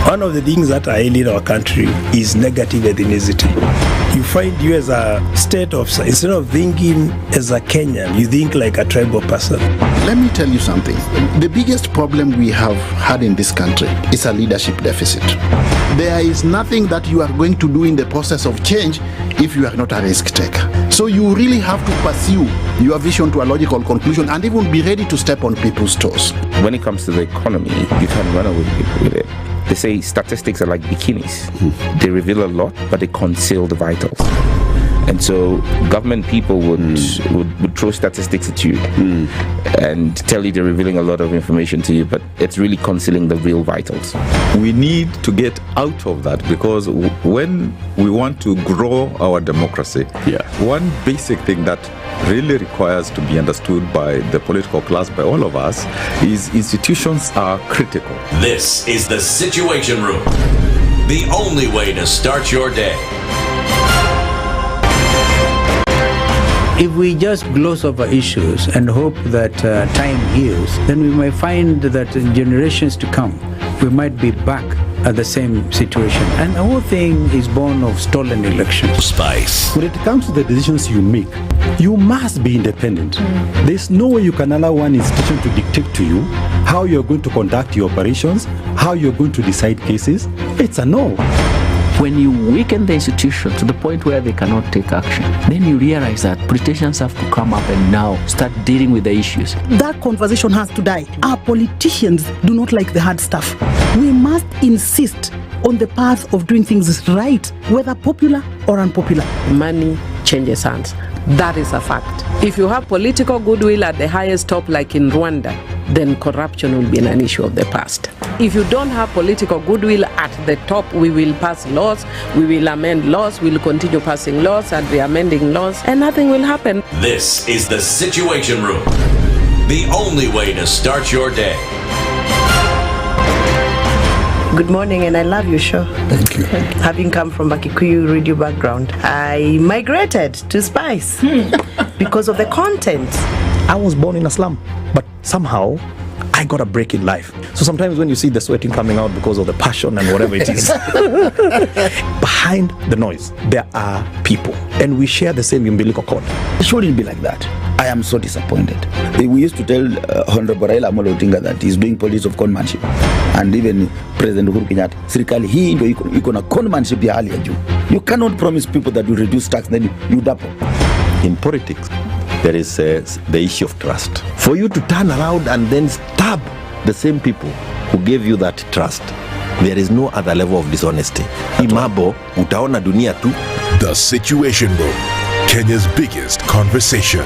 One of the things that are ailing our country is negative ethnicity. You find you as a state officer, instead of thinking as a Kenyan, you think like a tribal person. Let me tell you something. The biggest problem we have had in this country is a leadership deficit. There is nothing that you are going to do in the process of change if you are not a risk taker. So you really have to pursue your vision to a logical conclusion and even be ready to step on people's toes. When it comes to the economy, you can't run away with it. They say statistics are like bikinis. They reveal a lot, but they conceal the vitals. And so government people would throw statistics at you and tell you they're revealing a lot of information to you, but it's really concealing the real vitals. We need to get out of that, because when we want to grow our democracy, one basic thing that really requires to be understood by the political class, by all of us, is institutions are critical. This is the Situation Room, the only way to start your day. If we just gloss over issues and hope that time heals, then we might find that in generations to come, we might be back at the same situation. And the whole thing is born of stolen elections. Spice. When it comes to the decisions you make, you must be independent. There's no way you can allow one institution to dictate to you how you're going to conduct your operations, how you're going to decide cases. It's a no. When you weaken the institution to the point where they cannot take action, then you realize that politicians have to come up and now start dealing with the issues. That conversation has to die. Our politicians do not like the hard stuff. We must insist on the path of doing things right, whether popular or unpopular. Money changes hands. That is a fact. If you have political goodwill at the highest top, like in Rwanda, then corruption will be an issue of the past. If you don't have political goodwill at the top, we will pass laws, we will amend laws, we will continue passing laws and re-amending laws, and nothing will happen. This is the Situation Room, the only way to start your day. Good morning, and I love your show. Thank you. Having come from a Kikuyu radio background, I migrated to Spice because of the content. I was born in a slum, but somehow I got a break in life. So sometimes when you see the sweating coming out because of the passion and whatever it is, behind the noise, there are people. And we share the same umbilical cord. It shouldn't be like that. I am so disappointed. We used to tell Honorable Raila Amolo Odinga that he's doing politics of conmanship. And even President Uhuru Kenyatta, serikali hii ndio iko na conmanship ya hali ya juu. You cannot promise people that you reduce tax, then you double. In politics, there is the issue of trust. For you to turn around and then stab the same people who gave you that trust, there is no other level of dishonesty. Imabo, utaona dunia tu. The Situation Room, Kenya's biggest conversation.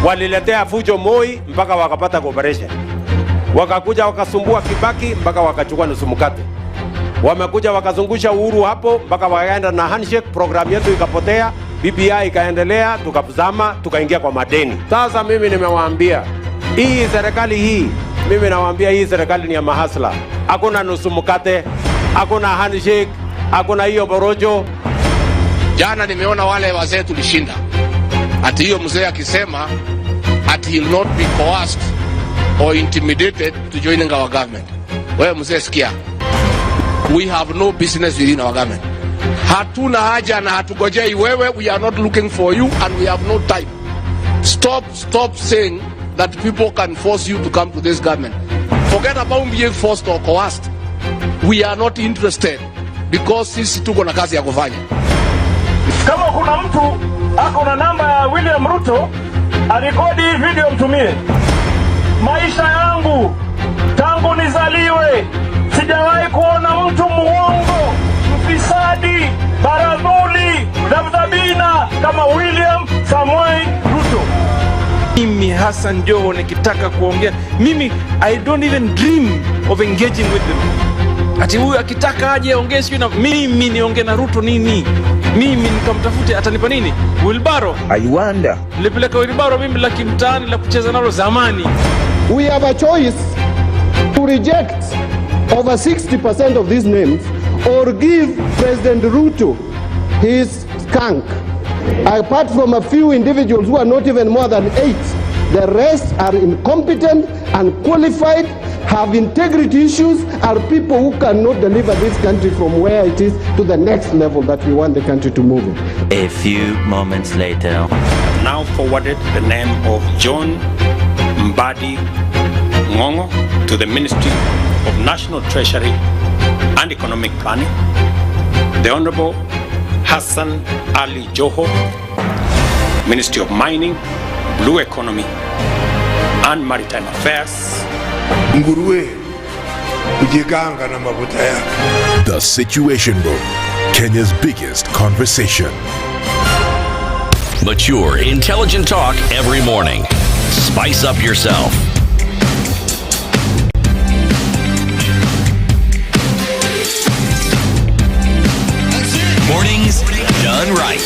Waliletea fujo Moi mpaka wakapata cooperation. Wakakuja wakasumbua Kibaki mpaka wakachukua nusu mkate. Wamekuja wakazungusha Uhuru hapo mpaka wakaenda na handshake, program yetu ikapotea, BBI ikaendelea, tukazama, tukaingia kwa madeni. Sasa mimi nimewaambia, hii serikali hii, mimi nawaambia hii serikali ni ya mahasla. Hakuna nusu mkate, hakuna handshake, hakuna hiyo borojo. Jana nimeona wale wazee tulishinda. Ati hiyo mzee akisema ati he'll not be coerced or intimidated to joining our government. Wewe mzee sikia. We have no business within our government. Hatuna haja na hatugojei wewe. We are not looking for you and we have no time. Stop saying that people can force you to come to this government. Forget about being forced or coerced. We are not interested because sisi tuko na kazi ya kufanya. Kama kuna mtu ako na namba ya William Ruto, arekodi hii video mtumie. Maisha yangu tangu nizaliwe sijawahi kuona mtu muongo, mfisadi, baradhuli, dhabdhabina kama William Samuel Ruto. Mimi Hassan Joho nikitaka kuongea, mimi I don't even dream of engaging with them. Ati huyu akitaka aje ongee sio na mimi niongee na Ruto nini? Mimi nikamtafute atanipa nini? Wilbaro. I wonder. Nilipeleka Wilbaro mimi la kimtaani la kucheza nalo zamani. We have a choice to reject over 60% of these names or give President Ruto his skunk. Apart from a few individuals who are not even more than 8, the rest are incompetent, unqualified, have integrity issues are people who cannot deliver this country from where it is to the next level that we want the country to move in. A few moments later. Now forwarded the name of John Mbadi Ngongo to the Ministry of National Treasury and Economic Planning. The Honorable Hassan Ali Joho, Ministry of Mining, Blue Economy and Maritime Affairs. The Situation Room, Kenya's biggest conversation. Mature, intelligent talk every morning. Spice up yourself. Mornings done right.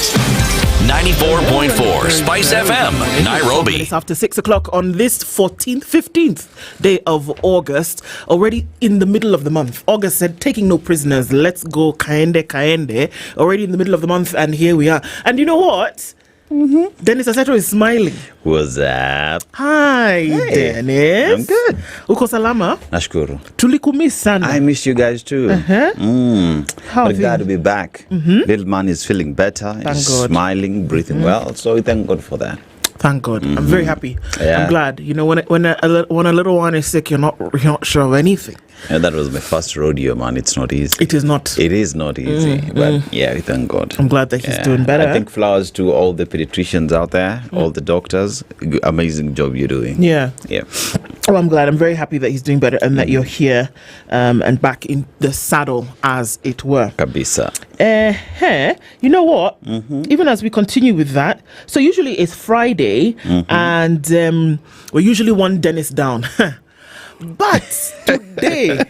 94.4 Spice FM, Nairobi. It's after 6 o'clock on this 15th day of August, already in the middle of the month. August said, taking no prisoners, let's go kaende. Already in the middle of the month, and here we are. And you know what? Dennis Aseto is smiling. What's up? Hi, Dennis. I'm good. Uko salama? Nashukuru. Tulikumiss sana. I missed you guys too. How But have glad you- to be back. Little man is feeling better. Thank He's God. smiling, breathing well. So we thank God for that. Thank God. I'm very happy. Yeah. I'm glad. You know, when a little one is sick, you're not sure of anything. Yeah, that was my first rodeo, man. It's not easy. It is not. It is not easy. But yeah, we thank God. I'm glad that he's doing better. I think flowers to all the pediatricians out there, all the doctors. Amazing job you're doing. Yeah. Yeah. Well, I'm glad. I'm very happy that he's doing better and that you're here and back in the saddle, as it were. Kabisa. You know what? Even as we continue with that, so usually it's Friday and we're usually one Dennis down. But today,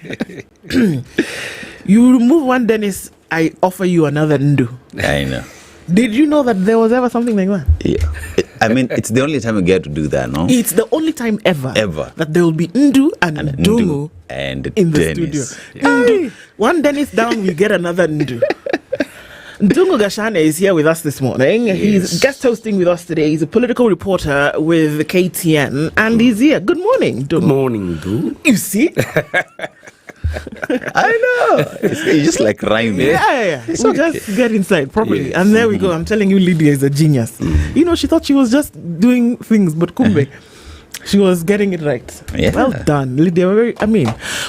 you remove one Dennis, I offer you another Ndu. I know. Did you know that there was ever something like that? Yeah. I mean, it's the only time we get to do that, no? It's the only time ever that there will be Ndu and Ndungu and in the Dennis. studio. Ndu. One Dennis down, we get another Ndu. Ndungu Gachane is here with us this morning. He's guest hosting with us today. He's a political reporter with KTN, and he's here. Good morning, Ndungu. Good morning, Ndungu. You see? I know. It's just like rhyming. Yeah. It's We'll okay. just get inside properly. Yes. And there we go. I'm telling you, Lydiah is a genius. You know, she thought she was just doing things, but kumbe. She was getting it right. Yeah. Well done, Lydia.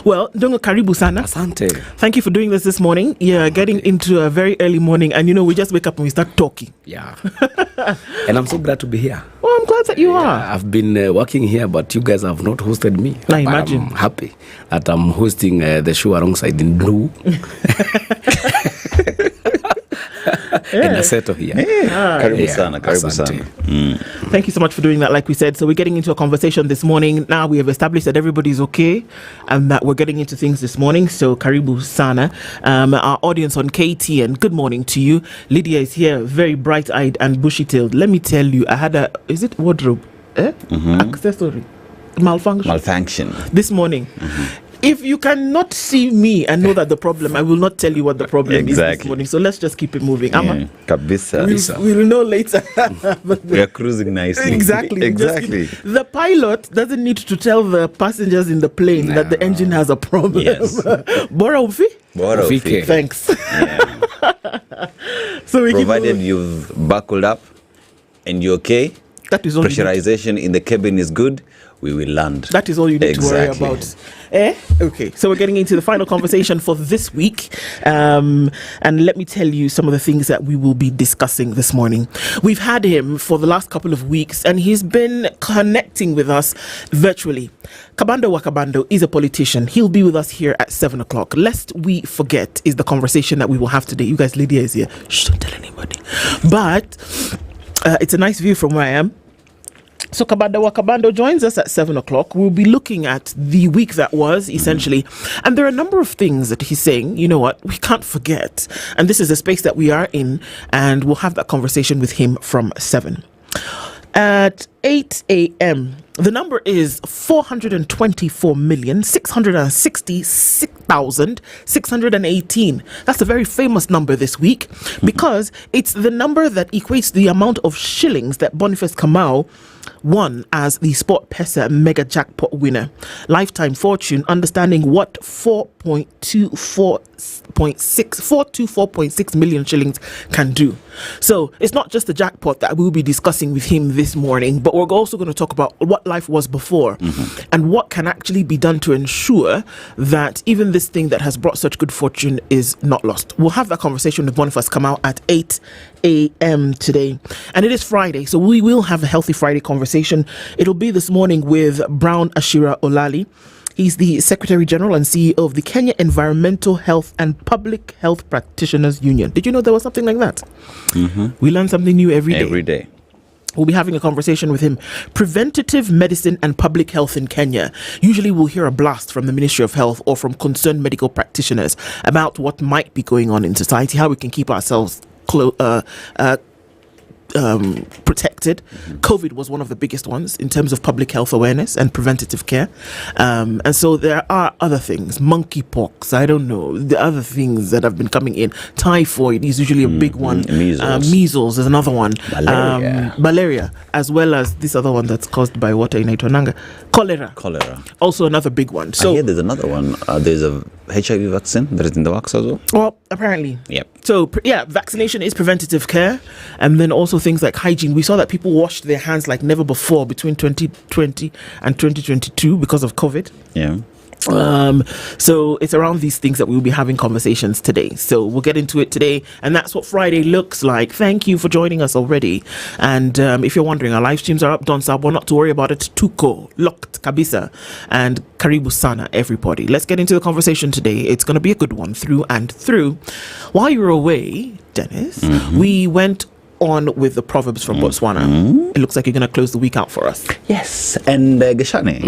Well, Ndungu karibu sana. Asante. Thank you for doing this morning. Yeah, getting into a very early morning, and you know, we just wake up and we start talking. Yeah. And I'm so glad to be here. Oh, I'm glad that you are. I've been working here, but you guys have not hosted me. I imagine. I'm happy that I'm hosting the show alongside Ndungu. And Aseto here. Karibu sana, karibu asante. sana. Thank you so much for doing that. Like we said, so we're getting into a conversation this morning. Now we have established that everybody's okay and that we're getting into things this morning. So karibu sana. Our audience on KTN, good morning to you. Lydia is here, very bright-eyed and bushy-tailed. Let me tell you, I had is it wardrobe? Accessory. Malfunction. This morning. If you cannot see me and know that the problem, I will not tell you what the problem is this morning. So let's just keep it moving. Amma? Kabisa. We'll know later. We are cruising nicely. Exactly. Exactly. The pilot doesn't need to tell the passengers in the plane that the engine has a problem. Yes. Bora ufi? Bora ufike. Thanks. So we Provided you've buckled up and you're okay, that is all pressurization in the cabin is good, we will land. That is all you need to worry about. Okay, so we're getting into the final conversation for this week. And let me tell you some of the things that we will be discussing this morning. We've had him for the last couple of weeks, and he's been connecting with us virtually. Kabando is a politician. He'll be with us here at 7 o'clock. Lest we forget is the conversation that we will have today. You guys, Lydia is here. Shh, don't tell anybody. But it's a nice view from where I am. So Kabando joins us at 7 o'clock. We'll be looking at the week that was, essentially. And there are a number of things that he's saying, you know what, we can't forget. And this is a space that we are in. And we'll have that conversation with him from 7. At 8 a.m., the number is 424,666,618. That's a very famous number this week because it's the number that equates the amount of shillings that Boniface Kamau won as the Sport Pesa Mega Jackpot winner. Lifetime fortune, understanding what 424.6 million shillings can do. So it's not just the jackpot that we'll be discussing with him this morning, but we're also going to talk about what life was before and what can actually be done to ensure that even this thing that has brought such good fortune is not lost. We'll have that conversation with one of us come out at 8 a.m. today. And it is Friday, so we will have a Healthy Friday conversation. It'll be this morning with Brown Ashira Olali. He's the Secretary General and CEO of the Kenya Environmental Health and Public Health Practitioners Union. Did you know there was something like that? We learn something new every day. Every day. We'll be having a conversation with him. Preventative medicine and public health in Kenya. Usually we'll hear a blast from the Ministry of Health or from concerned medical practitioners about what might be going on in society, how we can keep ourselves protected. COVID was one of the biggest ones in terms of public health awareness and preventative care. And so there are other things, monkeypox, I don't know, the other things that have been coming in. Typhoid is usually a big one. Measles is another one. Malaria, as well as this other one that's caused by water in Aitonanga. Cholera. Also another big one. So I hear there's another one. There's a HIV vaccine that is in the works as well. Well, apparently. Yep. So, vaccination is preventative care. And then also things like hygiene. We saw that people washed their hands like never before between 2020 and 2022 because of COVID. Yeah. So it's around these things that we'll be having conversations today. So we'll get into it today, and that's what Friday looks like. Thank you for joining us already. And if you're wondering, our live streams are up. Don't stop. Not to worry about it. Tuko, locked, kabisa, and karibu sana, everybody. Let's get into the conversation today. It's going to be a good one through and through. While you were away, Dennis, we went on with the proverbs from Botswana. It looks like you're going to close the week out for us. Yes, and Gachane,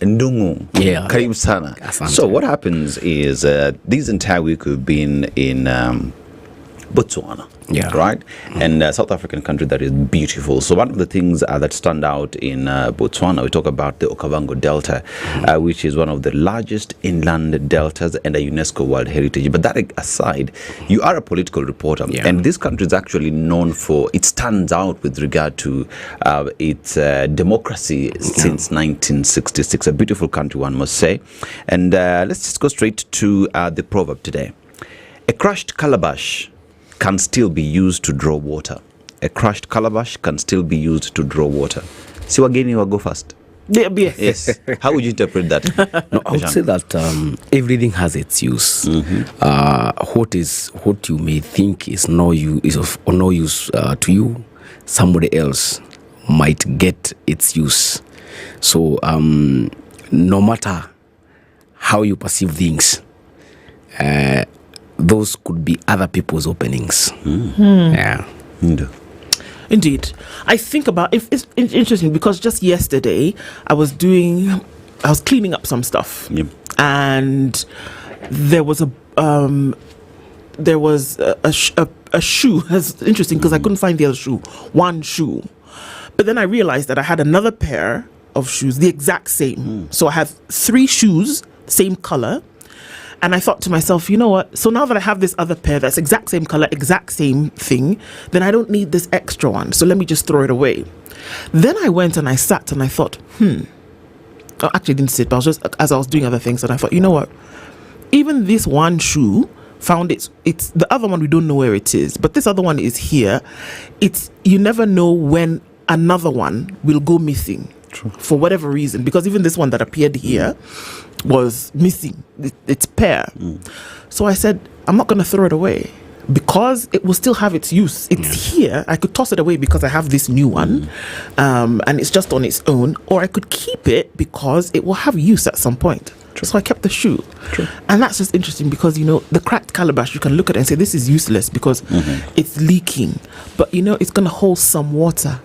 Ndungu, karibu sana. So what happens is this entire week we've been in Botswana. Right? And South African country that is beautiful. So one of the things that stand out in Botswana, we talk about the Okavango Delta, which is one of the largest inland deltas and a UNESCO World Heritage. But that aside, you are a political reporter, and this country is actually known for, it stands out with regard to its democracy since 1966. A beautiful country, one must say. And let's just go straight to the proverb today. A crushed calabash can still be used to draw water. A crushed calabash can still be used to draw water. See, wageni will go first. Yes. How would you interpret that? No, I would say that everything has its use. What you may think is of no use to you, somebody else might get its use. So no matter how you perceive things, those could be other people's openings. Yeah. Indeed. I think about it's interesting because just yesterday I was cleaning up some stuff, and there was a shoe. That's interesting because I couldn't find the other shoe. One shoe, but then I realized that I had another pair of shoes, the exact same. So I have 3 shoes, same color. And I thought to myself, you know what? So now that I have this other pair that's exact same color, exact same thing, then I don't need this extra one. So let me just throw it away. Then I went and I sat and I thought, I actually didn't sit, but I was just, as I was doing other things, and I thought, you know what? Even this one shoe found it's the other one, we don't know where it is, but this other one is here. You never know when another one will go missing. True. For whatever reason, because even this one that appeared here was missing its pair. So I said, I'm not going to throw it away because it will still have its use. It's here. I could toss it away because I have this new one, and it's just on its own, or I could keep it because it will have use at some point. True. So I kept the shoe. True. And that's just interesting because, the cracked calabash, you can look at it and say this is useless because it's leaking, but it's going to hold some water.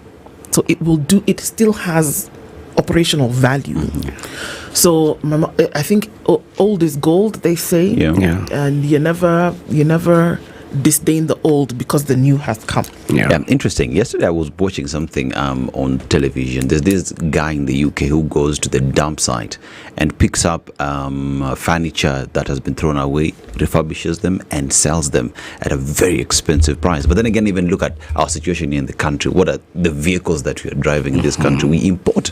So it still has operational value. So I think old is gold, they say. And you never disdain the old because the new has come. Yeah, interesting. Yesterday I was watching something on television. There's this guy in the UK who goes to the dump site and picks up furniture that has been thrown away, refurbishes them and sells them at a very expensive price. But then again, even look at our situation here in the country. What are the vehicles that we are driving in this country? We import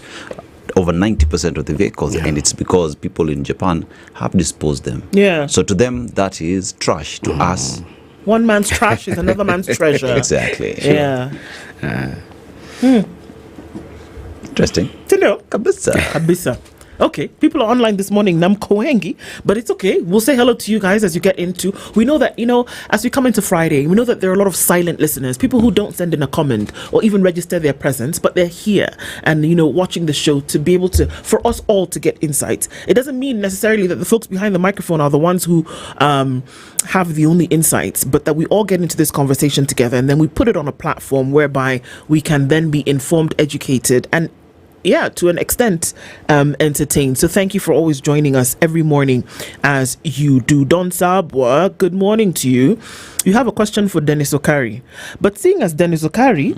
over 90% of the vehicles, and it's because people in Japan have disposed them. Yeah. So to them, that is trash. To us, one man's trash is another man's treasure. Exactly. Yeah. Interesting. Kabisa. Okay, people are online this morning, Namkoengi, but it's okay. We'll say hello to you guys as you get into. We know that, as we come into Friday, we know that there are a lot of silent listeners, people who don't send in a comment or even register their presence, but they're here and, watching the show to be able to, for us all to get insights. It doesn't mean necessarily that the folks behind the microphone are the ones who have the only insights, but that we all get into this conversation together and then we put it on a platform whereby we can then be informed, educated, and to an extent, entertained. So thank you for always joining us every morning as you do. Don Sabwa, good morning to you. You have a question for Dennis Okari. But seeing as Dennis Okari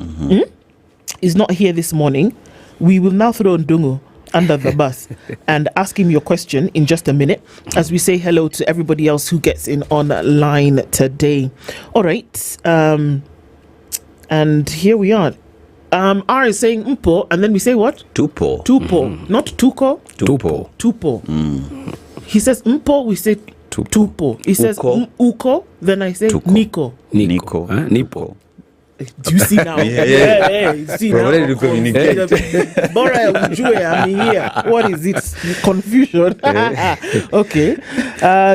is not here this morning, we will now throw Ndungu under the bus and ask him your question in just a minute as we say hello to everybody else who gets in online today. All right. And here we are. R is saying mpo, and then we say what? Tupo. Not tuko. Tupo. He says mpo, we say tupo. He says uko, then I say Nico. Nipo. Do you see now? You see now. Bora ujue, I'm here. What is it? Confusion. Okay.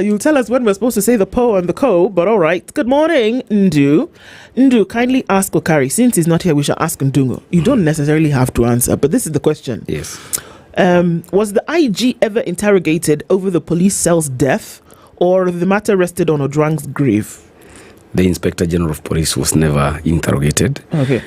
You'll tell us when we're supposed to say the po and the ko, but all right. Good morning, Ndu. Ndu, kindly ask Okari. Since he's not here, we shall ask Ndungu. You don't necessarily have to answer, but this is the question. Yes. Was the IG ever interrogated over the police cell's death, or the matter rested on Odrang's grave? The Inspector General of Police was never interrogated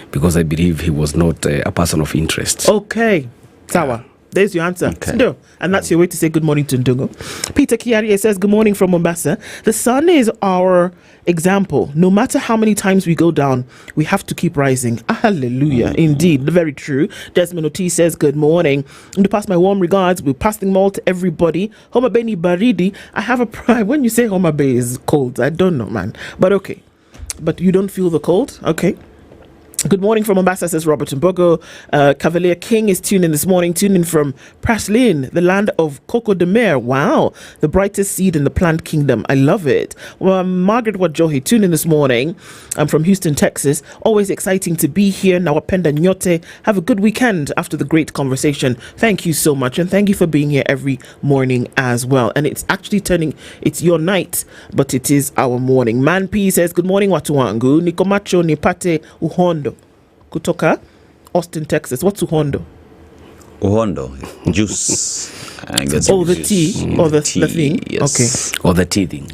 because I believe he was not a person of interest. Okay. Sawa. There's your answer. Okay. No. And that's your way to say good morning to Ndungu. Peter Kiarie says, good morning from Mombasa. The sun is our example. No matter how many times we go down, we have to keep rising. Hallelujah. Indeed. Very true. Desmond Oti says, good morning. And to pass my warm regards, we're passing them all to everybody. Homa Bay ni baridi. I have a pride. When you say Homa Bay is cold, I don't know, man. But okay. But you don't feel the cold? Okay. Good morning from Mombasa, says Robert Mbogo. Cavalier King is tuned in this morning, tuned in from Praslin, the land of Coco de Mer. Wow, the brightest seed in the plant kingdom. I love it. Margaret Wajohi, tuned in this morning. I'm from Houston, Texas. Always exciting to be here. Nawapenda nyote. Have a good weekend after the great conversation. Thank you so much, and thank you for being here every morning as well. And it's actually it's your night, but it is our morning. Man P says, good morning, watu wangu. Nikomacho nipate uhondo. Kutoka Austin, Texas. What's uhondo? Uhondo, juice. The tea or the thing? Yes. Okay. Or the tea thing.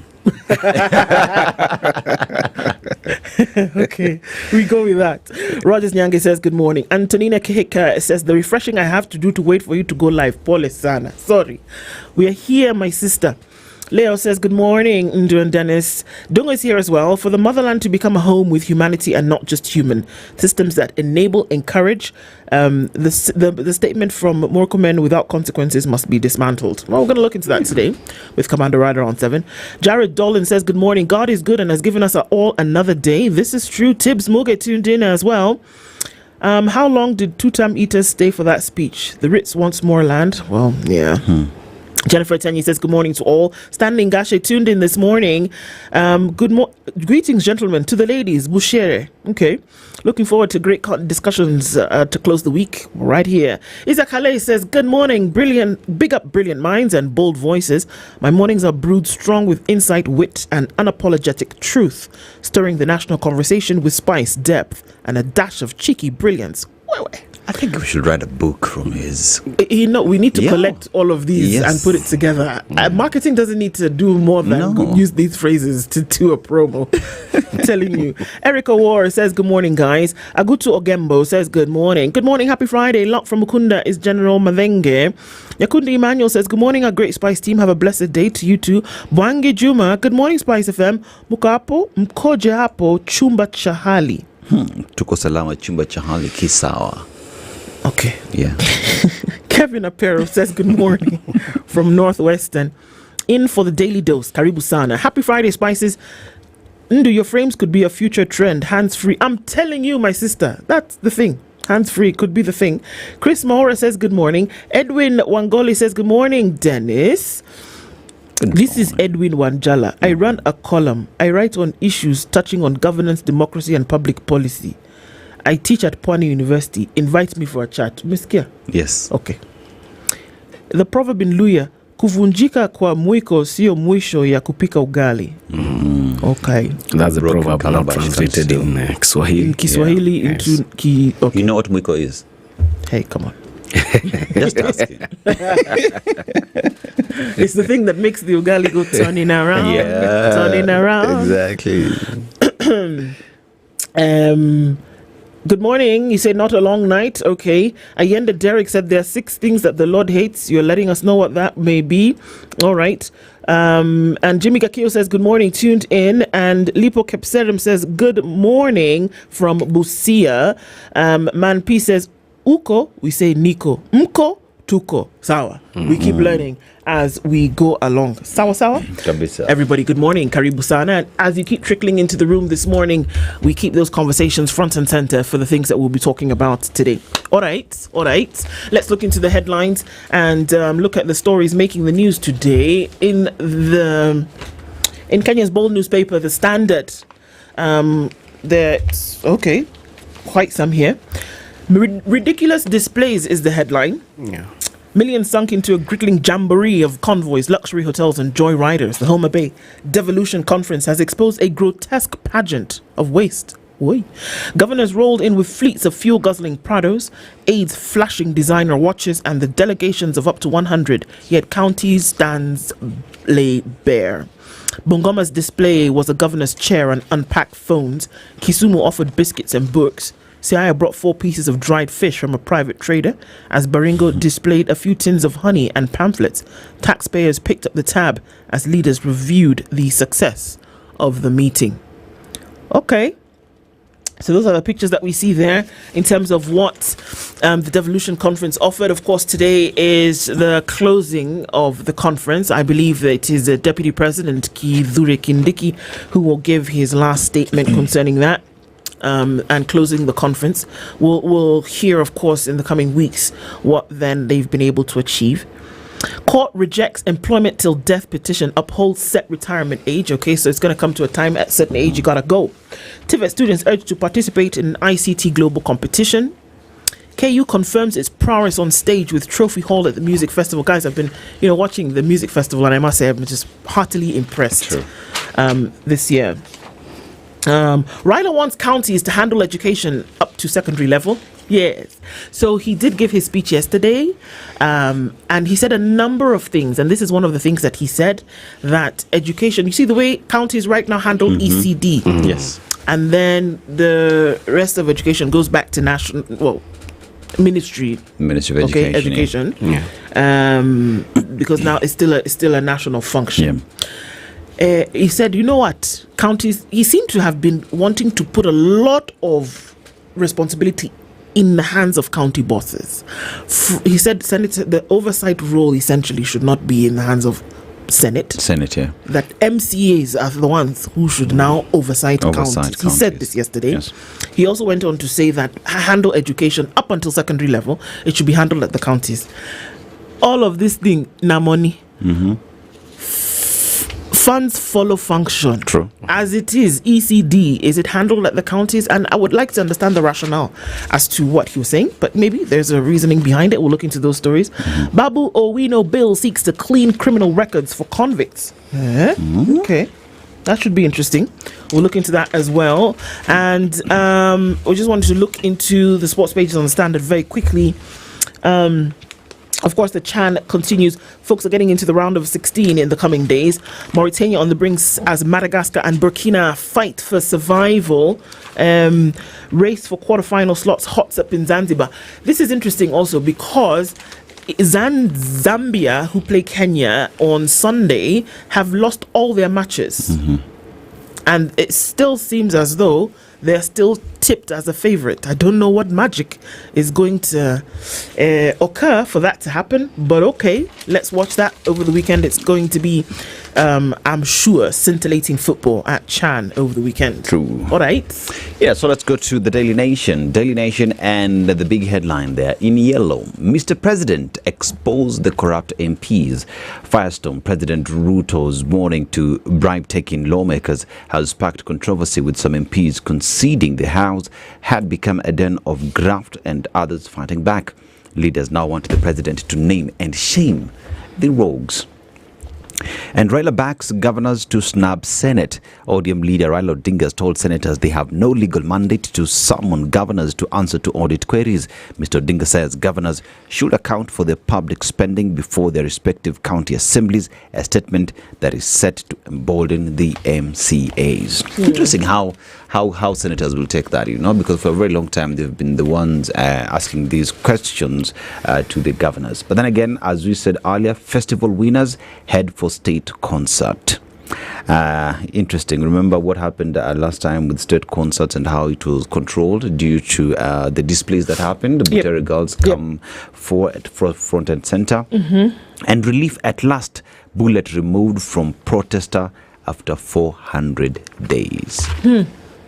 Okay, we go with that. Rogers Nyange says, good morning. Antonina Kehika says, the refreshing I have to do to wait for you to go live. Pole sana. Sorry. We are here, my sister. Leo says, good morning, Ndu and Dennis. Dungo is here as well. For the motherland to become a home with humanity and not just human. Systems that enable, encourage. The statement from Murkomen without consequences must be dismantled. Well, we're going to look into that today with Commander Rider on 7. Jared Dolan says, good morning. God is good and has given us all another day. This is true. Tibbs Muge tuned in as well. How long did two-term eaters stay for that speech? The Ritz wants more land. Well, yeah. Jennifer Tenyi says, good morning to all. Stanley Ngashe tuned in this morning. Greetings, gentlemen, to the ladies. Bushere. Okay. Looking forward to great discussions to close the week right here. Isaac Haley says, good morning. Big up brilliant minds and bold voices. My mornings are brewed strong with insight, wit, and unapologetic truth, stirring the national conversation with spice, depth, and a dash of cheeky brilliance. I think we should write a book from his. We need to collect all of these and put it together. Marketing doesn't need to do more than use these phrases to do a promo. I'm telling you. Erica War says, good morning, guys. Agutu Ogembo says, good morning. Good morning, happy Friday. Lock from Mukunda is General Mavenge. Yakundi Emmanuel says, good morning, our great Spice team. Have a blessed day to you too. Bwangi Juma, good morning, Spice FM. Mukapo, mkoje hapo, chumba chahali. Tuko salama chumba chahali kisawa. Okay. Yeah. Kevin Apero says, good morning from Northwestern. In for the daily dose. Karibu sana. Happy Friday, Spices. Ndu, your frames could be a future trend. Hands-free. I'm telling you, my sister. That's the thing. Hands-free could be the thing. Chris Mahora says, good morning. Edwin Wangoli says, good morning, Dennis. This is Edwin Wanjala. I run a column. I write on issues touching on governance, democracy, and public policy. I teach at Pwani University. Invite me for a chat. Miskia? Yes. Okay. The proverb in Luya, kuvunjika kwa mwiko sio mwisho ya kupika ugali. Okay. That's a proverb not translated in Kiswahili. In Kiswahili into You know what mwiko is? Hey, come on. Just asking. It's the thing that makes the ugali go turning around. Yeah. Turning around. Exactly. Good morning. You say not a long night. Okay. Ayenda Derek said there are 6 things that the Lord hates. You're letting us know what that may be. All right. And Jimmy Kakio says good morning, tuned in. And Lipo Kepserim says good morning from Busia. Man P says Uko, we say Niko. Mko, Tuko. Sawa. We keep learning as we go along. Sawa, sawa? Everybody, good morning. Karibu sana. And as you keep trickling into the room this morning, we keep those conversations front and center for the things that we'll be talking about today. All right. Let's look into the headlines and look at the stories making the news today. In Kenya's bold newspaper, The Standard, there's, quite some here. Ridiculous displays is the headline. Yeah. Millions sunk into a grittling jamboree of convoys, luxury hotels, and joyriders. The Homa Bay Devolution Conference has exposed a grotesque pageant of waste. Oy. Governors rolled in with fleets of fuel-guzzling Prados, aides flashing designer watches, and the delegations of up to 100, yet counties' stands lay bare. Bungoma's display was a governor's chair and unpacked phones. Kisumu offered biscuits and books. Siaya brought 4 pieces of dried fish from a private trader, as Baringo displayed a few tins of honey and pamphlets. Taxpayers picked up the tab as leaders reviewed the success of the meeting. Okay. So those are the pictures that we see there in terms of what the Devolution Conference offered. Of course, today is the closing of the conference. I believe that it is the Deputy President, Kithure Kindiki, who will give his last statement concerning that. And closing the conference. We'll hear, of course, in the coming weeks what then they've been able to achieve. Court rejects employment till death petition, upholds set retirement age. Okay, so it's going to come to a time at a certain age you gotta go. TVET students urged to participate in ICT global competition. KU confirms its prowess on stage with Trophy Hall at the music festival. Guys, I've been watching the music festival, and I must say I've been just heartily impressed this year. Ryla wants counties to handle education up to secondary level. Yes. So he did give his speech yesterday, and he said a number of things. And this is one of the things that he said, that education, you see the way counties right now handle ECD. Yes. And then the rest of education goes back to Ministry of Education. Yeah. Because now it's still a national function. Yeah. He said, you know what, counties, he seemed to have been wanting to put a lot of responsibility in the hands of county bosses. He said the oversight role essentially should not be in the hands of Senate, yeah. That MCAs are the ones who should now oversight counties. He said this yesterday. Yes. He also went on to say that handle education up until secondary level, it should be handled at the counties. All of this thing, na money. Funds follow function. True. As it is, ECD, is it handled at the counties? And I would like to understand the rationale as to what he was saying, but maybe there's a reasoning behind it. We'll look into those stories. Babu Owino bill seeks to clean criminal records for convicts. Okay. That should be interesting. We'll look into that as well. And we just wanted to look into the sports pages on the Standard very quickly. Of course, the Chan continues. Folks are getting into the round of 16 in the coming days. Mauritania on the brinks as Madagascar and Burkina fight for survival. Race for quarterfinal slots hots up in Zanzibar. This is interesting also because Zambia, who play Kenya on Sunday, have lost all their matches. And it still seems as though they're still tipped as a favorite. I don't know what magic is going to occur for that to happen, but okay, let's watch that over the weekend. It's going to be, I'm sure, scintillating football at Chan over the weekend. True. All right. Yeah, so let's go to the Daily Nation. Daily Nation and the big headline there in yellow. Mr. President exposed the corrupt MPs. Firestorm President Ruto's warning to bribe-taking lawmakers has sparked controversy, with some MPs conceding the House had become a den of graft and others fighting back. Leaders now want the president to name and shame the rogues. And Raila backs governors to snub Senate. ODM leader Raila Odinga has told senators they have no legal mandate to summon governors to answer to audit queries. Mr. Odinga says governors should account for their public spending before their respective county assemblies, a statement that is set to embolden the MCAs. Interesting how senators will take that, because for a very long time they've been the ones asking these questions to the governors. But then again, as we said earlier, festival winners head for state concert. Interesting. Remember what happened last time with state concerts and how it was controlled due to the displays that happened. The Butera girls come forward front and center. And relief at last. Bullet removed from protester after 400 days.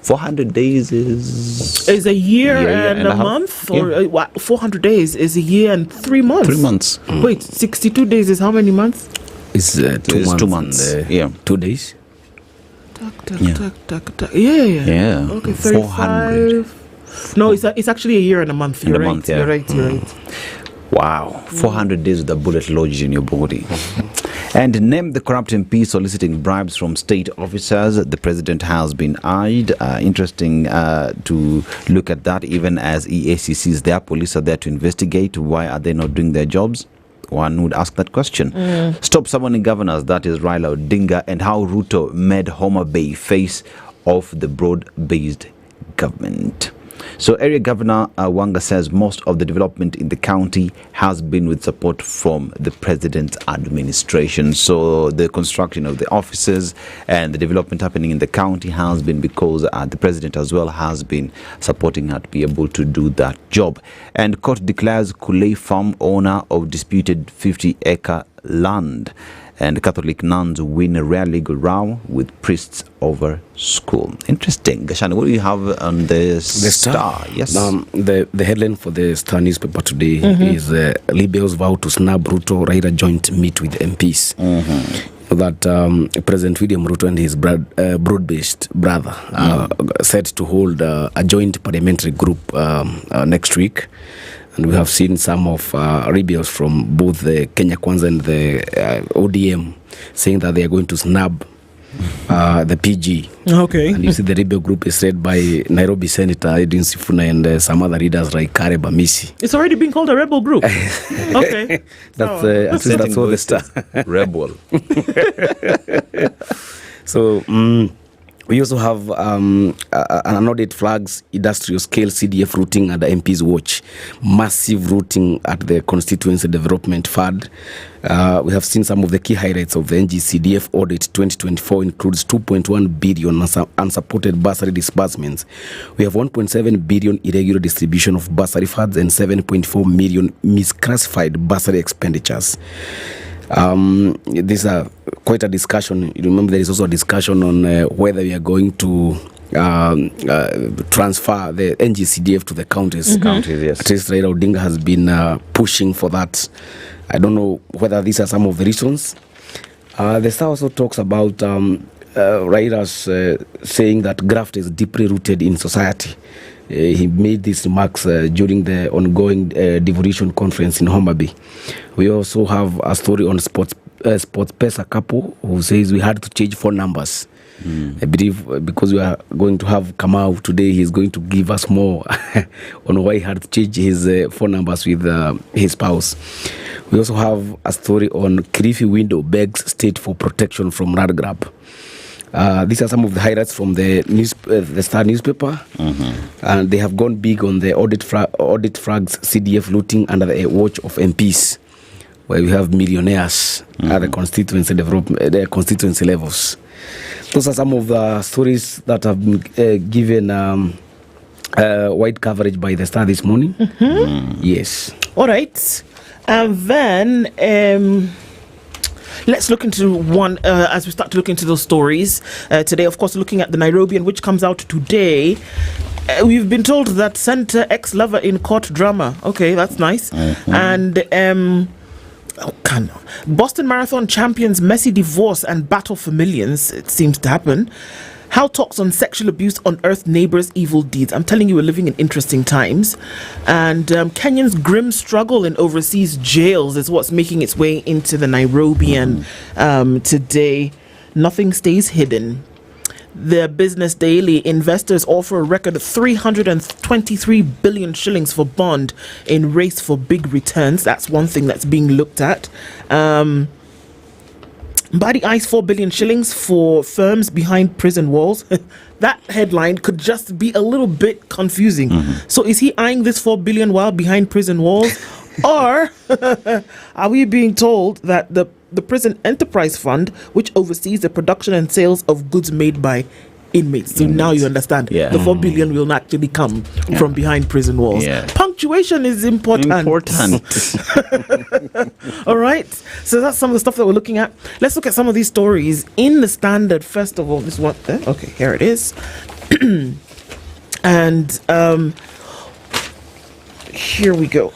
400 days is a year and a month, or 400 days is a year and 3 months. 3 months. Wait, 62 days is how many months? It's 2 months. 2 days. Yeah. Okay, 35. No, it's actually a year and a month. You're right. You're right. Wow, 400 days with a bullet lodged in your body. And name the corrupt MP soliciting bribes from state officers. The president has been eyed. Interesting to look at that, even as EACCs, their police are there to investigate. Why are they not doing their jobs? One would ask that question. Stop summoning governors, that is Raila Odinga, and how Ruto made Homa Bay face of the broad-based government. So Area Governor Wanga says most of the development in the county has been with support from the president's administration. So the construction of the offices and the development happening in the county has been because the president as well has been supporting her to be able to do that job. And court declares Kulei farm owner of disputed 50-acre land. And Catholic nuns win a rare legal row with priests over school. Interesting. Gachane, what do you have on the Star? Yes. The headline for the Star newspaper today is Libya's vow to snub Ruto Raila joint meet with MPs. That President William Ruto and his broad-based brother set to hold a joint parliamentary group next week. And we have seen some of rebels from both the Kenya Kwanza and the ODM saying that they are going to snub the PG. Okay. And you see the rebel group is led by Nairobi Senator Edwin Sifuna and some other leaders like Kare Bamisi. It's already been called a rebel group. Okay. That's all the Star. Rebel. So we also have an audit flags industrial scale CDF routing at the MP's watch. Massive routing at the Constituency Development Fund. We have seen some of the key highlights of the NGCDF audit 2024 includes 2.1 billion unsupported bursary disbursements. We have 1.7 billion irregular distribution of bursary funds and 7.4 million misclassified bursary expenditures. These are quite a discussion. You remember there is also a discussion on whether we are going to transfer the NGCDF to the counties. Counties, yes. At least Raila Odinga has been pushing for that. I don't know whether these are some of the reasons. The Star also talks about Raila's saying that graft is deeply rooted in society. He made these remarks during the ongoing devolution conference in Homa Bay. We also have a story on Sports Pesa couple who says we had to change phone numbers I believe because we are going to have Kamau today, he's going to give us more on why he had to change his phone numbers with his spouse. We also have a story on Kilifi window begs state for protection from land grab. These are some of the highlights from the Star newspaper, and they have gone big on the audit flags CDF looting under the watch of MPs, where we have millionaires at the constituency levels. Those are some of the stories that have been given wide coverage by the Star this morning. Yes. All right, and then. Let's look into one as we start to look into those stories today. Of course, looking at the Nairobian, which comes out today. We've been told that Centre ex-lover in court drama. Okay, that's nice. And Boston Marathon champions messy divorce and battle for millions. It seems to happen. How talks on sexual abuse unearthed neighbors' evil deeds. I'm telling you, we're living in interesting times. And Kenyan's grim struggle in overseas jails is what's making its way into the Nairobian today. Nothing stays hidden. The Business Daily, investors offer a record of 323 billion shillings for bond in race for big returns. That's one thing that's being looked at. Mbadi eyes 4 billion shillings for firms behind prison walls. That headline could just be a little bit confusing. So is he eyeing this 4 billion while behind prison walls? Or are we being told that the Prison Enterprise Fund, which oversees the production and sales of goods made by inmates. So now you understand. The 4 billion will not actually come from behind prison walls. Punctuation is important. All right. So that's some of the stuff that we're looking at. Let's look at some of these stories in the Standard. First of all, this one. Okay, here it is. And here we go.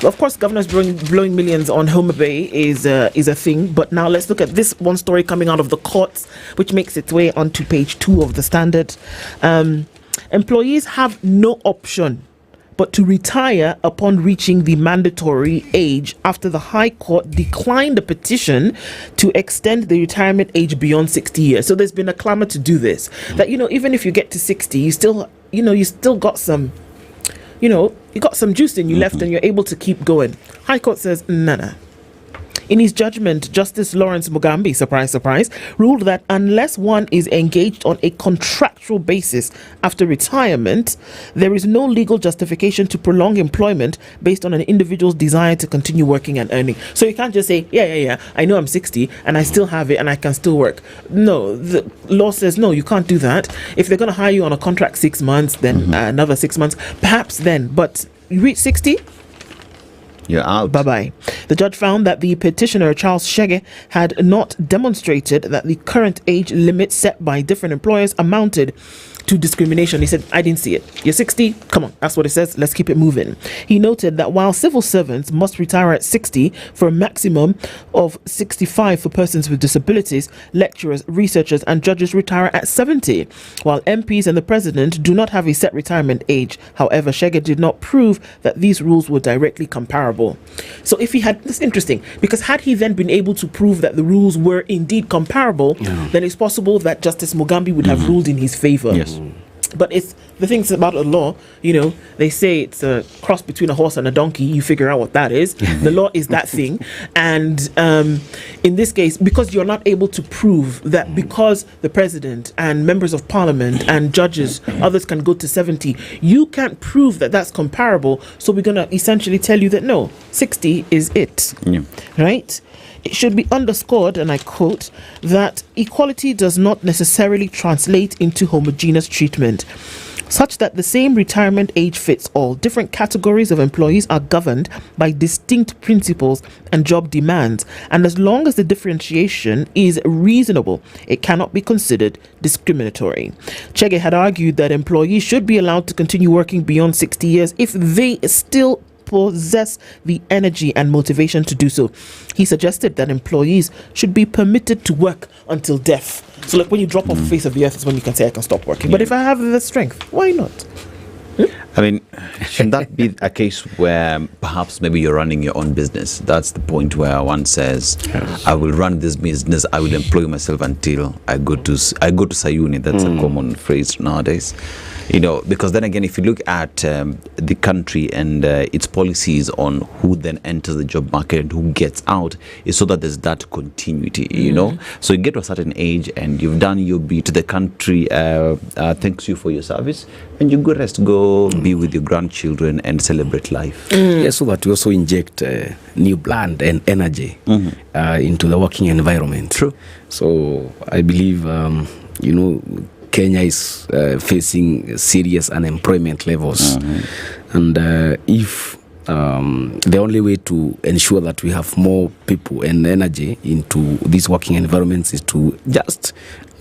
Of course, governors blowing millions on Homa Bay is a thing. But now let's look at this one story coming out of the courts, which makes its way onto page 2 of the Standard. Employees have no option but to retire upon reaching the mandatory age after the High Court declined a petition to extend the retirement age beyond 60 years. So there's been a clamor to do this. That, even if you get to 60, you still got some... you got some juice in you left and you're able to keep going. High Court says, nah. In his judgment, Justice Lawrence Mugambi, surprise, surprise, ruled that unless one is engaged on a contractual basis after retirement, there is no legal justification to prolong employment based on an individual's desire to continue working and earning. So you can't just say, yeah, I know I'm 60 and I still have it and I can still work. No, the law says, no, you can't do that. If they're going to hire you on a contract 6 months, then another 6 months, perhaps then. But you reach 60, you're out. Bye-bye. The judge found that the petitioner, Charles Shege, had not demonstrated that the current age limit set by different employers amounted to discrimination. He said, I didn't see it. You're 60? Come on, that's what it says. Let's keep it moving. He noted that while civil servants must retire at 60 for a maximum of 65 for persons with disabilities, lecturers, researchers and judges retire at 70, while MPs and the president do not have a set retirement age. However, Shege did not prove that these rules were directly comparable. So if he had, this is interesting, because had he then been able to prove that the rules were indeed comparable, then it's possible that Justice Mugambi would have ruled in his favor. Yes. But it's the things about a law, they say it's a cross between a horse and a donkey. You figure out what that is. The law is that thing. And in this case, because you're not able to prove that because the president and members of parliament and judges, others can go to 70, you can't prove that that's comparable. So we're going to essentially tell you that no, 60 is it. Right? It should be underscored, and I quote, that equality does not necessarily translate into homogeneous treatment, such that the same retirement age fits all. Different categories of employees are governed by distinct principles and job demands, and as long as the differentiation is reasonable, it cannot be considered discriminatory. Chege had argued that employees should be allowed to continue working beyond 60 years if they still possess the energy and motivation to do so. He suggested that employees should be permitted to work until death. So like when you drop off the face of the earth is when you can say I can stop working. But if I have the strength, why not? I mean, shouldn't that be a case where perhaps maybe you're running your own business? That's the point where one says, I will run this business, I will employ myself until I go to Sayuni. That's a common phrase nowadays. You know, because then again, if you look at the country and its policies on who then enters the job market and who gets out, is so that there's that continuity, you know. So you get to a certain age and you've done your bit, the country thanks you for your service, and you go rest, go be with your grandchildren and celebrate life. Yeah, so that we also inject new blood and energy into the working environment. True. So I believe, you know, Kenya is facing serious unemployment levels, and if the only way to ensure that we have more people and energy into these working environments is to just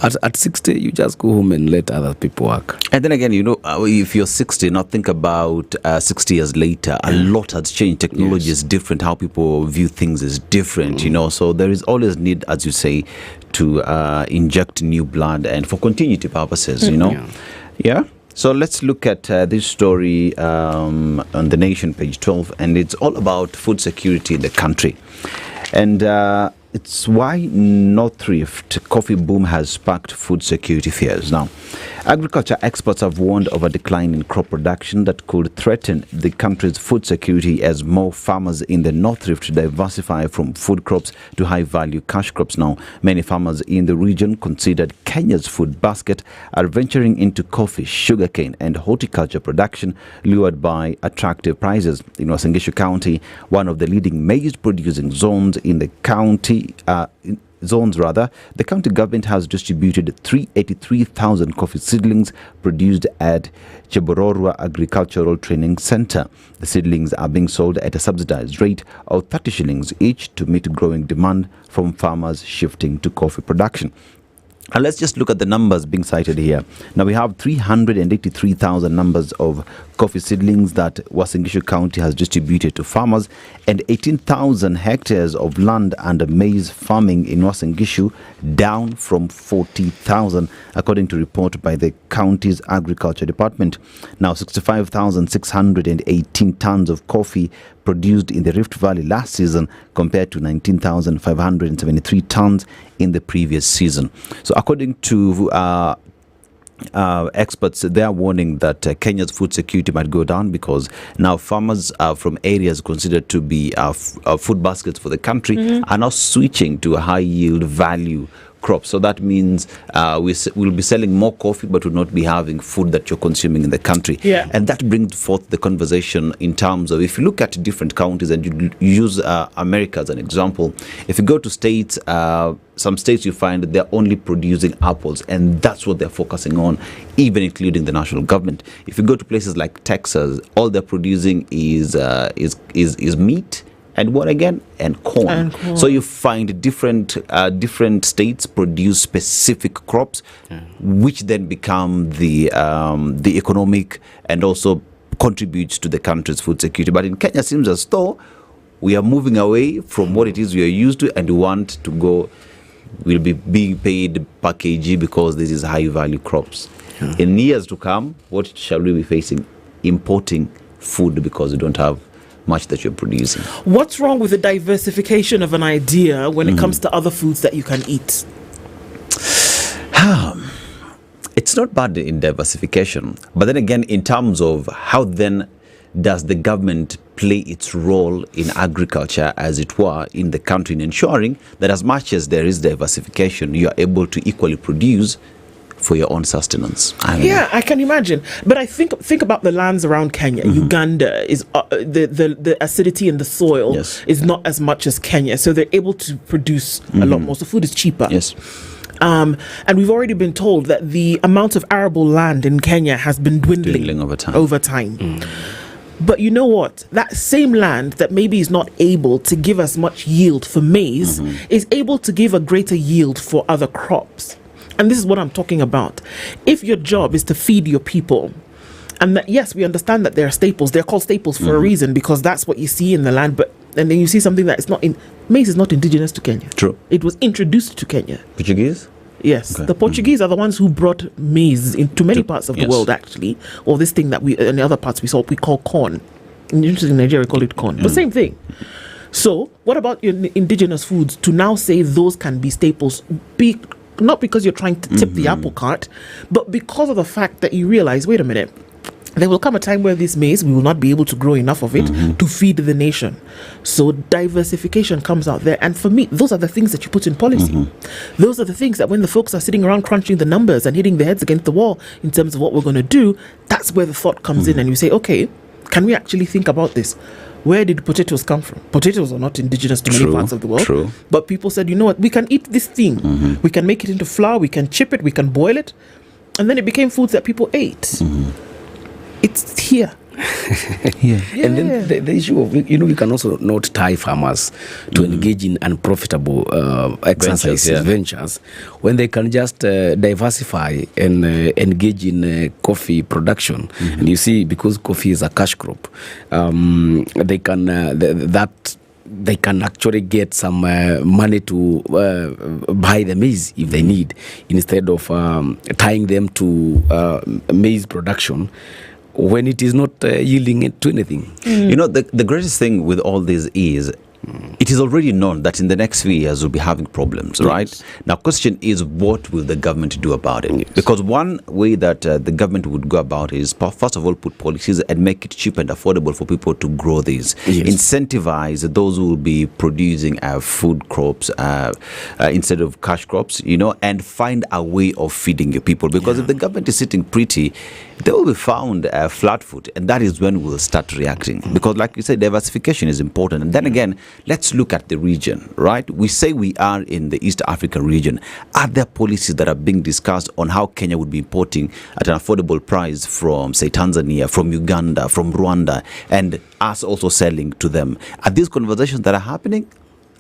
at 60 you just go home and let other people work. And then again, you know, if you're 60, now think about 60 years later, a lot has changed. Technology is different, how people view things is different, you know, so there is always need, as you say, to inject new blood and for continuity purposes, you know. Yeah. So let's look at this story on The Nation, page 12, and it's all about food security in the country. And it's why North Rift coffee boom has sparked food security fears. Now, agriculture experts have warned of a decline in crop production that could threaten the country's food security as more farmers in the North Rift diversify from food crops to high-value cash crops. Now, many farmers in the region, considered Kenya's food basket, are venturing into coffee, sugarcane and horticulture production, lured by attractive prices. In Uasin Gishu County, one of the leading maize-producing zones in the county, the county government has distributed 383,000 coffee seedlings produced at Chebororwa Agricultural Training Center. The seedlings are being sold at a subsidized rate of 30 shillings each to meet growing demand from farmers shifting to coffee production. And let's just look at the numbers being cited here. Now we have 383,000 numbers of coffee seedlings that Uasin Gishu County has distributed to farmers, and 18,000 hectares of land under maize farming in Uasin Gishu, down from 40,000, according to report by the county's agriculture department. Now 65,618 tons of coffee produced in the Rift Valley last season compared to 19,573 tons in the previous season. So according to experts, they are warning that Kenya's food security might go down because now farmers from areas considered to be food baskets for the country are now switching to a high yield value crop. So that means we'll be selling more coffee but will not be having food that you're consuming in the country. Yeah. And that brings forth the conversation in terms of, if you look at different counties and you use America as an example, if you go to states, some states you find that they're only producing apples, and that's what they're focusing on, even including the national government. If you go to places like Texas, all they're producing is meat and what again? And corn. So you find different states produce specific crops, which then become the economic and also contributes to the country's food security. But in Kenya, it seems as though we are moving away from what it is we are used to, and we want to go. We'll be being paid per kg because this is high value crops. In years to come, what shall we be facing? Importing food because we don't have much that you're producing. What's wrong with the diversification of an idea when it comes to other foods that you can eat? It's not bad in diversification, but then again, in terms of how then does the government play its role in agriculture, as it were, in the country, in ensuring that as much as there is diversification, you are able to equally produce for your own sustenance. I can imagine. But I think about the lands around Kenya. Uganda is the acidity in the soil is not as much as Kenya, so they're able to produce a lot more. So food is cheaper. And we've already been told that the amount of arable land in Kenya has been dwindling over time. But you know what? That same land that maybe is not able to give as much yield for maize is able to give a greater yield for other crops. And this is what I'm talking about. If your job is to feed your people, and that, yes, we understand that they're staples. They're called staples for a reason, because that's what you see in the land. But and then you see something that is not in maize is not indigenous to Kenya. True. It was introduced to Kenya. Portuguese? Yes, the Portuguese are the ones who brought maize into many parts of the world, actually. Or this thing that we, in the other parts we call corn. In Nigeria, we call it corn. But same thing. So, what about your indigenous foods? To now say those can be staples, not because you're trying to tip the apple cart, but because of the fact that you realize, wait a minute, there will come a time where this maize, we will not be able to grow enough of it to feed the nation. So diversification comes out there. And for me, those are the things that you put in policy. Those are the things that when the folks are sitting around crunching the numbers and hitting their heads against the wall in terms of what we're going to do, that's where the thought comes in. And you say, okay, can we actually think about this? Where did potatoes come from? Potatoes are not indigenous to many parts of the world. But people said, you know what, we can eat this thing. We can make it into flour, we can chip it, we can boil it. And then it became foods that people ate. It's here. And then the issue of, you can also not tie farmers to engage in unprofitable exercises, ventures, when they can just diversify and engage in coffee production. And you see, because coffee is a cash crop, they can they can actually get some money to buy the maize if they need, instead of tying them to maize production when it is not yielding it to anything. The greatest thing with all this is it is already known that in the next few years we'll be having problems, right? Now, question is, what will the government do about it? Because one way that the government would go about it is, first of all, put policies and make it cheap and affordable for people to grow these. Incentivize those who will be producing food crops instead of cash crops, and find a way of feeding your people. Because if the government is sitting pretty, they will be found flat foot, and that is when we'll start reacting. Because like you said, diversification is important. And then again, let's look at the region, right? We say we are in the East Africa region. Are there policies that are being discussed on how Kenya would be importing at an affordable price from, say, Tanzania, from Uganda, from Rwanda, and us also selling to them? Are these conversations that are happening?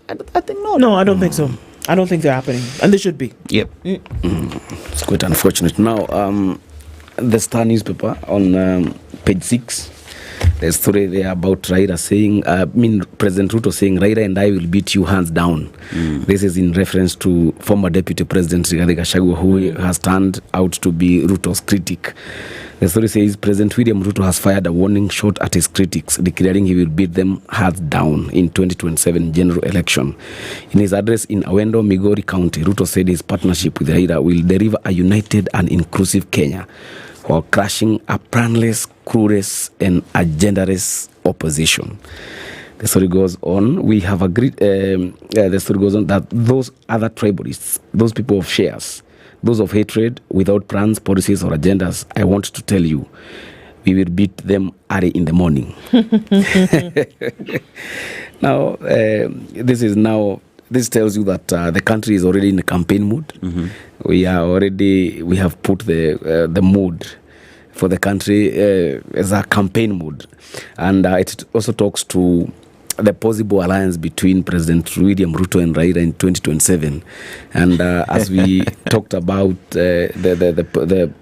I think no. No, I don't think so. I don't think they're happening. And they should be. Yep. It's quite unfortunate. Now, the Star newspaper on page 6, the story there about Raila saying, President Ruto saying, Raila and I will beat you hands down. This is in reference to former Deputy President Gashagua, who has turned out to be Ruto's critic. The story says President William Ruto has fired a warning shot at his critics, declaring he will beat them hands down in 2027 general election. In his address in Awendo, Migori County, Ruto said his partnership with Raila will deliver a united and inclusive Kenya, while crushing a planless, clueless, and agendaless opposition. The story goes on. We have agreed. The story goes on that those other tribalists, those people of shares, those of hatred, without plans, policies, or agendas, I want to tell you, we will beat them early in the morning. Now, this tells you that the country is already in a campaign mood. We have put the mood for the country as a campaign mood, and it also talks to the possible alliance between President William Ruto and Raila in 2027. And as we talked about the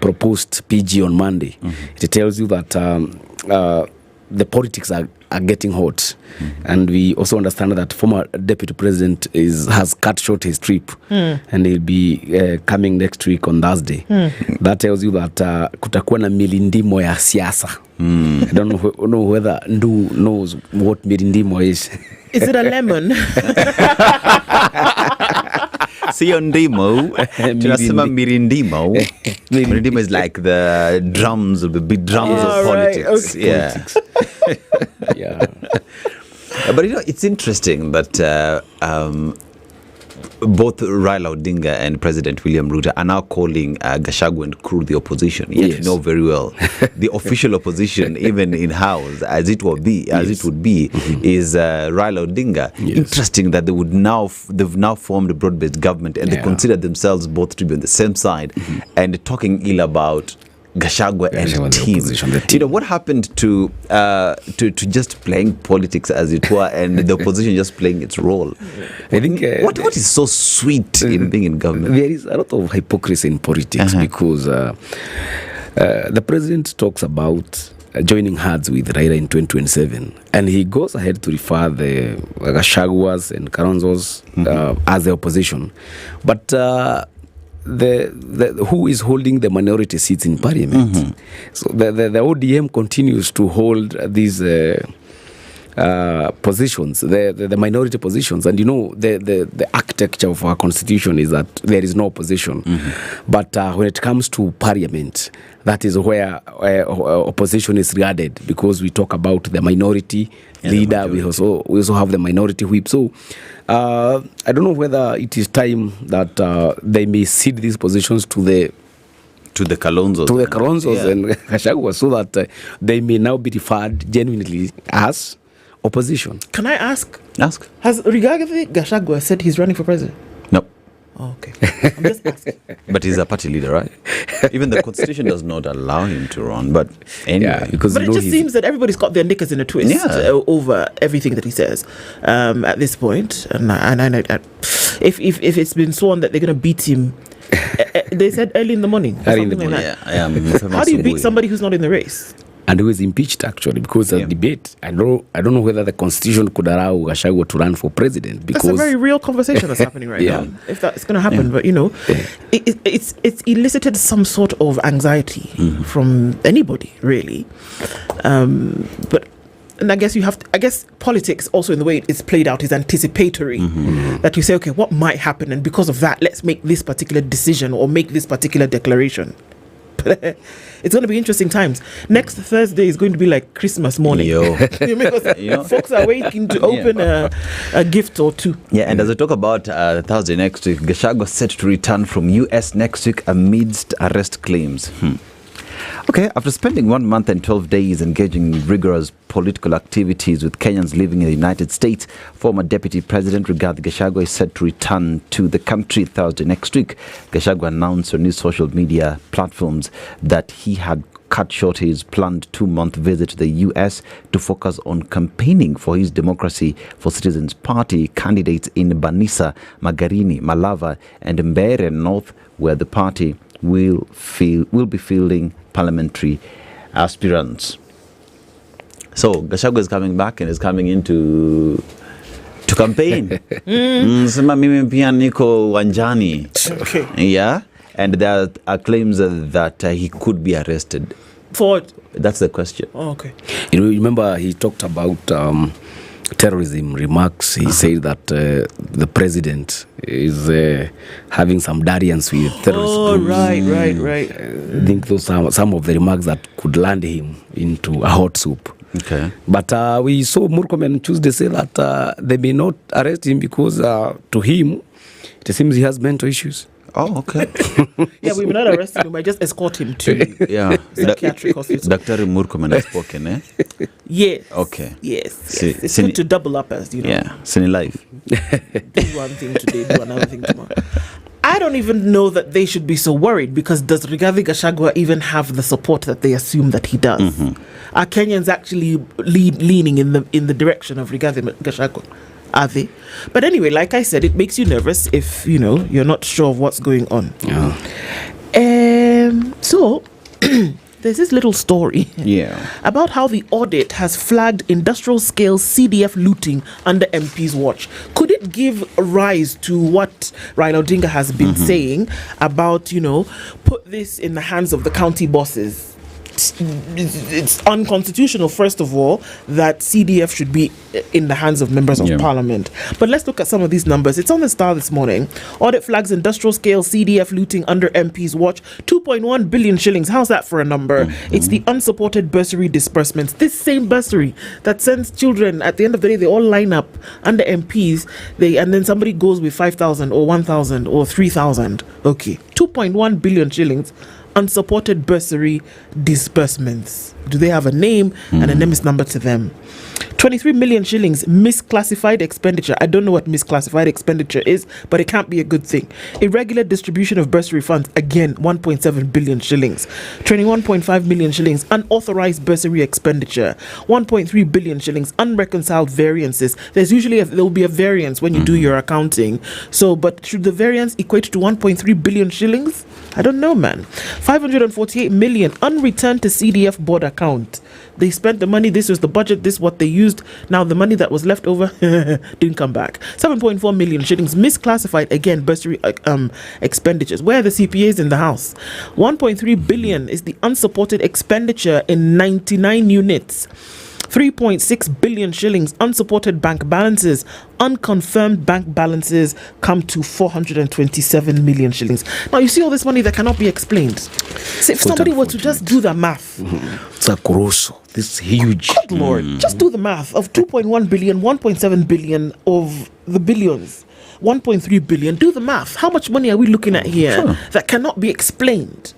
proposed PG on Monday, it tells you that the politics are getting hot. And we also understand that former Deputy President has cut short his trip, and he'll be coming next week on Thursday. That tells you that kutakuwa na milindimo ya siasa. I don't know whether Ndu knows what milindimo is. Is it a lemon? Sio ndimo, tunasema mirindimo. Mirindimo is like the drums, the big drums of politics. Okay. Yeah. Yeah. But it's interesting that both Raila Odinga and President William Ruto are now calling Gashagua and crew the opposition. Yet you know very well the official opposition, even in house, as it would be, is Raila Odinga. Interesting that they've now formed a broad-based government, and they consider themselves both to be on the same side and talking ill about Gashagua and team. What happened to just playing politics, as it were, and the opposition just playing its role? I think what is so sweet in being in government? There is a lot of hypocrisy in politics because the president talks about joining hands with Raila in 2027, and he goes ahead to refer the Gashaguas and Karonzos as the opposition. But who is holding the minority seats in parliament. So the ODM continues to hold these positions, the minority positions, and the architecture of our constitution is that there is no opposition. But when it comes to parliament, that is where opposition is regarded, because we talk about the minority leader. We also have the minority whip. So I don't know whether it is time that they may cede these positions to the Kalonzos. And Gashagua, so that they may now be referred genuinely as opposition. Can I ask? Ask. Has Rigathi Gachagua said he's running for president? No. Oh, okay. I'm just asking. But he's a party leader, right? Even the constitution does not allow him to run. But anyway, but it just seems that everybody's got their knickers in a twist over everything that he says at this point. And if it's been sworn that they're going to beat him, they said early in the morning. How do you beat somebody who's not in the race? And who is impeached, actually, because of debate. I don't know whether the constitution could allow Gashagua to run for president. Because that's a very real conversation that's happening right now. If that's going to happen, but it's elicited some sort of anxiety from anybody, really. But and I guess politics also in the way it's played out is anticipatory. That you say, okay, what might happen, and because of that, let's make this particular decision or make this particular declaration. It's going to be interesting times. Next Thursday is going to be like Christmas morning. Because folks are waiting to open a gift or two. Yeah, and as we talk about Thursday next week, Gashagua set to return from US next week amidst arrest claims. Okay, after spending 1 month and 12 days engaging in rigorous political activities with Kenyans living in the United States, former Deputy President Rigathi Gachagua is set to return to the country Thursday next week. Gachagua announced on his social media platforms that he had cut short his planned 2-month visit to the U.S. to focus on campaigning for his Democracy for Citizens Party candidates in Banisa, Magarini, Malava and Mbeere North, where the party will be fielding parliamentary aspirants. So Gachagua is coming back and is coming into to campaign. Sema mimi pia niko wanjani. Yeah, and there are claims that he could be arrested. For what? That's the question. Oh, okay. Remember he talked about terrorism remarks. He said that the president is having some dalliance with terrorist groups. Right. I think those are some of the remarks that could land him into a hot soup. Okay. But we saw Murkomen on Tuesday say that they may not arrest him because to him, it seems he has mental issues. Oh, okay. Yeah, we will not arrest him. We might just escort him to psychiatric hospital. Dr. Murkomen has spoken, eh? Yes. Okay. Yes. It's good to double up, as you know. Yeah, Sini life. Do one thing today, do another thing tomorrow. I don't even know that they should be so worried, because does Rigathi Gachagua even have the support that they assume that he does? Are Kenyans actually leaning in the direction of Rigathi Gachagua? Are they? But anyway, like I said, it makes you nervous if you're not sure of what's going on. So there's this little story about how the Audit has flagged industrial scale CDF looting under MP's watch. Could it give rise to what Raila Odinga has been saying about, put this in the hands of the county bosses? It's unconstitutional, first of all, that CDF should be in the hands of members of parliament. But let's look at some of these numbers. It's on the Star this morning. Audit flags industrial scale CDF looting under MP's watch. 2.1 billion shillings. How's that for a number? It's the unsupported bursary disbursements. This same bursary that sends children, at the end of the day, they all line up under MPs, and then somebody goes with 5,000 or 1,000 or 3,000. Okay. 2.1 billion shillings. Unsupported bursary disbursements. Do they have a name and a NEMIS number to them? 23 million shillings misclassified expenditure. I don't know what misclassified expenditure is, but it can't be a good thing. Irregular distribution of bursary funds. Again, 1.7 billion shillings. 21.5 million shillings unauthorized bursary expenditure. 1.3 billion shillings unreconciled variances. There will be a variance when you do your accounting. So, but should the variance equate to 1.3 billion shillings? I don't know, man. 548 million unreturned to CDF board account. They spent the money. This was the budget. This is what they used. Now the money that was left over didn't come back. 7.4 million shillings misclassified again. Bursary expenditures. Where are the CPAs in the house? 1.3 billion is the unsupported expenditure in 99 units. 3.6 billion shillings unsupported bank balances. Unconfirmed bank balances come to 427 million shillings. Now you see all this money that cannot be explained. So if somebody were to just do the math, it's a colossal. This is huge. Good Lord, just do the math of 2.1 billion, 1.7 billion of the billions. 1.3 billion. Do the math. How much money are we looking at here that cannot be explained?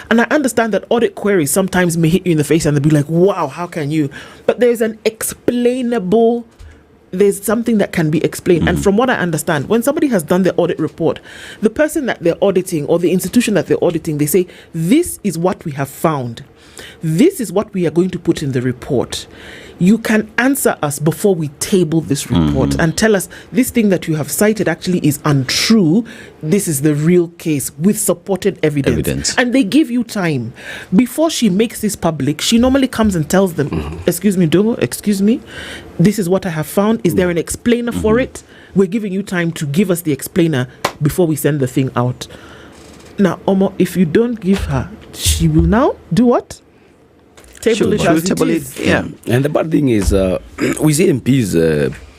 And I understand that audit queries sometimes may hit you in the face and they'll be like, wow, how can you? But there's something that can be explained. And from what I understand, when somebody has done the audit report, the person that they're auditing or the institution that they're auditing, they say, this is what we have found. This is what we are going to put in the report. You can answer us before we table this report and tell us this thing that you have cited actually is untrue. This is the real case with supported evidence. And they give you time. Before she makes this public, she normally comes and tells them, excuse me, Ndungu, excuse me, this is what I have found. Is there an explainer for it? We're giving you time to give us the explainer before we send the thing out. Now, Omo, if you don't give her, she will now do what? Table it as it is. Yeah. And the bad thing is, we see MPs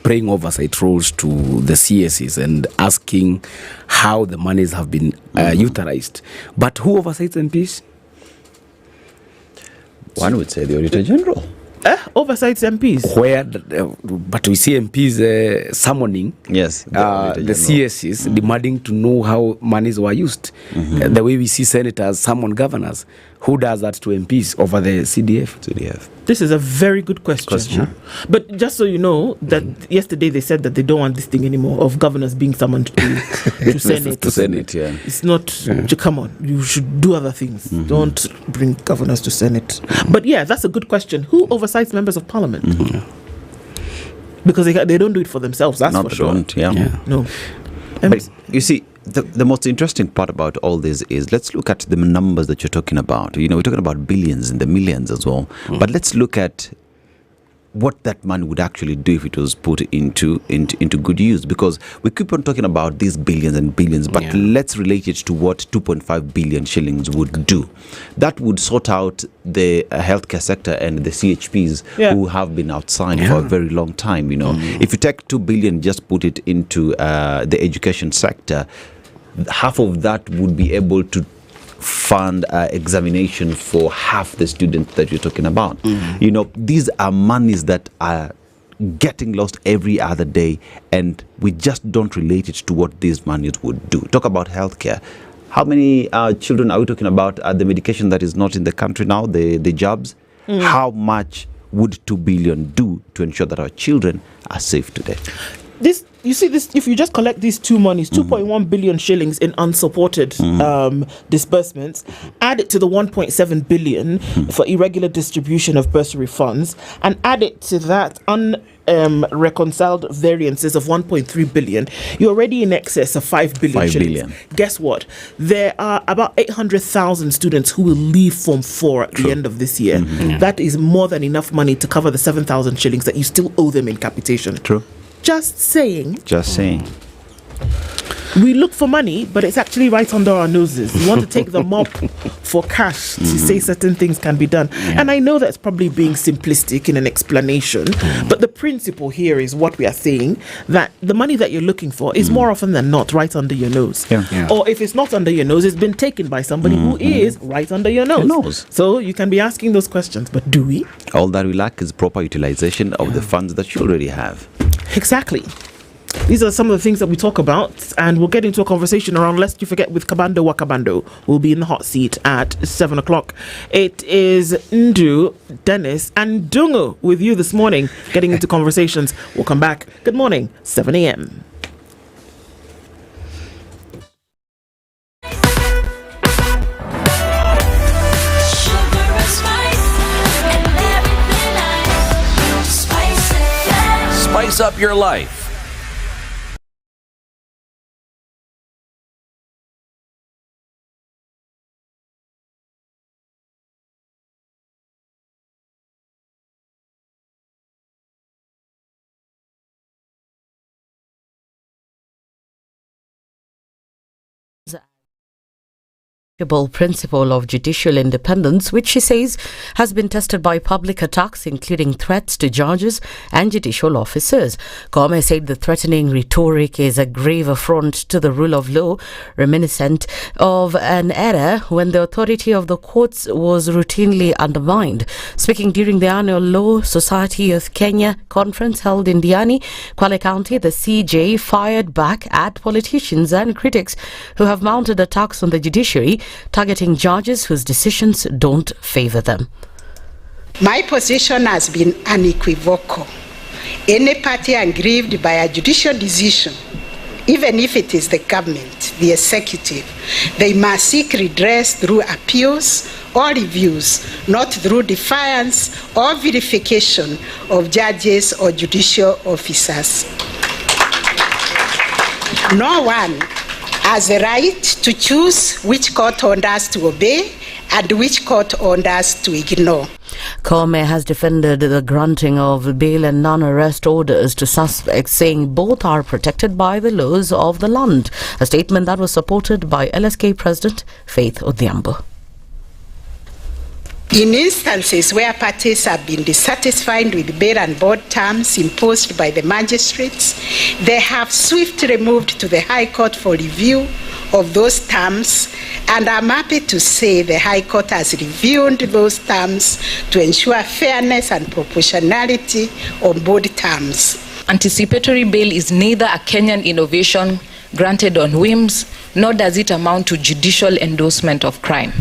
praying oversight roles to the CSs and asking how the monies have been utilized. But who oversights MPs? One would say the Auditor General. Oversights MPs. But we see MPs summoning the CSs demanding to know how monies were used. The way we see senators summon governors. Who does that to MPs over the CDF? This is a very good question. But just so you know, that yesterday they said that they don't want this thing anymore of governors being summoned to Senate. To Senate, It's not, come on, you should do other things. Don't bring governors to Senate. But yeah, that's a good question. Who oversights members of parliament? Because they don't do it for themselves, that's for sure. No. But you see, the most interesting part about all this is, let's look at the numbers that you're talking about. You know, we're talking about billions and the millions as well. But let's look at what that money would actually do if it was put into good use. Because we keep on talking about these billions and billions, but let's relate it to what 2.5 billion shillings would do. That would sort out the healthcare sector and the CHPs who have been outside for a very long time. You know, if you take 2 billion, just put it into the education sector, half of that would be able to fund examination for half the students that you're talking about. You know, these are monies that are getting lost every other day, and we just don't relate it to what these monies would do. Talk about healthcare. How many children are we talking about? The medication that is not in the country now, the jabs. How much would 2 billion do to ensure that our children are safe today? You see this, if you just collect these two monies, 2.1 billion shillings in unsupported disbursements, add it to the 1.7 billion for irregular distribution of bursary funds, and add it to that reconciled variances of 1.3 billion, you're already in excess of 5 billion shillings. Guess what? There are about 800,000 students who will leave Form 4 at the end of this year. That is more than enough money to cover the 7,000 shillings that you still owe them in capitation. Just saying. We look for money, but it's actually right under our noses. We want to take the mop for cash to say certain things can be done. And I know that's probably being simplistic in an explanation, but the principle here is what we are saying, that the money that you're looking for is more often than not right under your nose. Or if it's not under your nose, it's been taken by somebody who is right under your nose. So you can be asking those questions, but do we? All that we lack is proper utilization of the funds that you already have. Exactly. These are some of the things that we talk about, and we'll get into a conversation around, lest you forget, with Kabando. We'll be in the hot seat at 7 o'clock. It is Ndu, Dennis, and Ndungu with you this morning, getting into conversations. We'll come back. Good morning, 7 a.m. Spice up your life. Principle of judicial independence, which she says has been tested by public attacks, including threats to judges and judicial officers. Koome said the threatening rhetoric is a grave affront to the rule of law, reminiscent of an era when the authority of the courts was routinely undermined. Speaking during the annual Law Society of Kenya conference held in Diani, Kwale County, the CJ fired back at politicians and critics who have mounted attacks on the judiciary, targeting judges whose decisions don't favor them. My position has been unequivocal. Any party aggrieved by a judicial decision, even if it is the government, the executive, they must seek redress through appeals or reviews, not through defiance or verification of judges or judicial officers. No one has the right to choose which court orders to obey and which court orders to ignore. Koome has defended the granting of bail and non-arrest orders to suspects, saying both are protected by the laws of the land, a statement that was supported by LSK President Faith Odhiambo. In instances where parties have been dissatisfied with bail and board terms imposed by the magistrates, they have swiftly moved to the High Court for review of those terms, and I'm happy to say the High Court has reviewed those terms to ensure fairness and proportionality on board terms. Anticipatory bail is neither a Kenyan innovation granted on whims, nor does it amount to judicial endorsement of crime.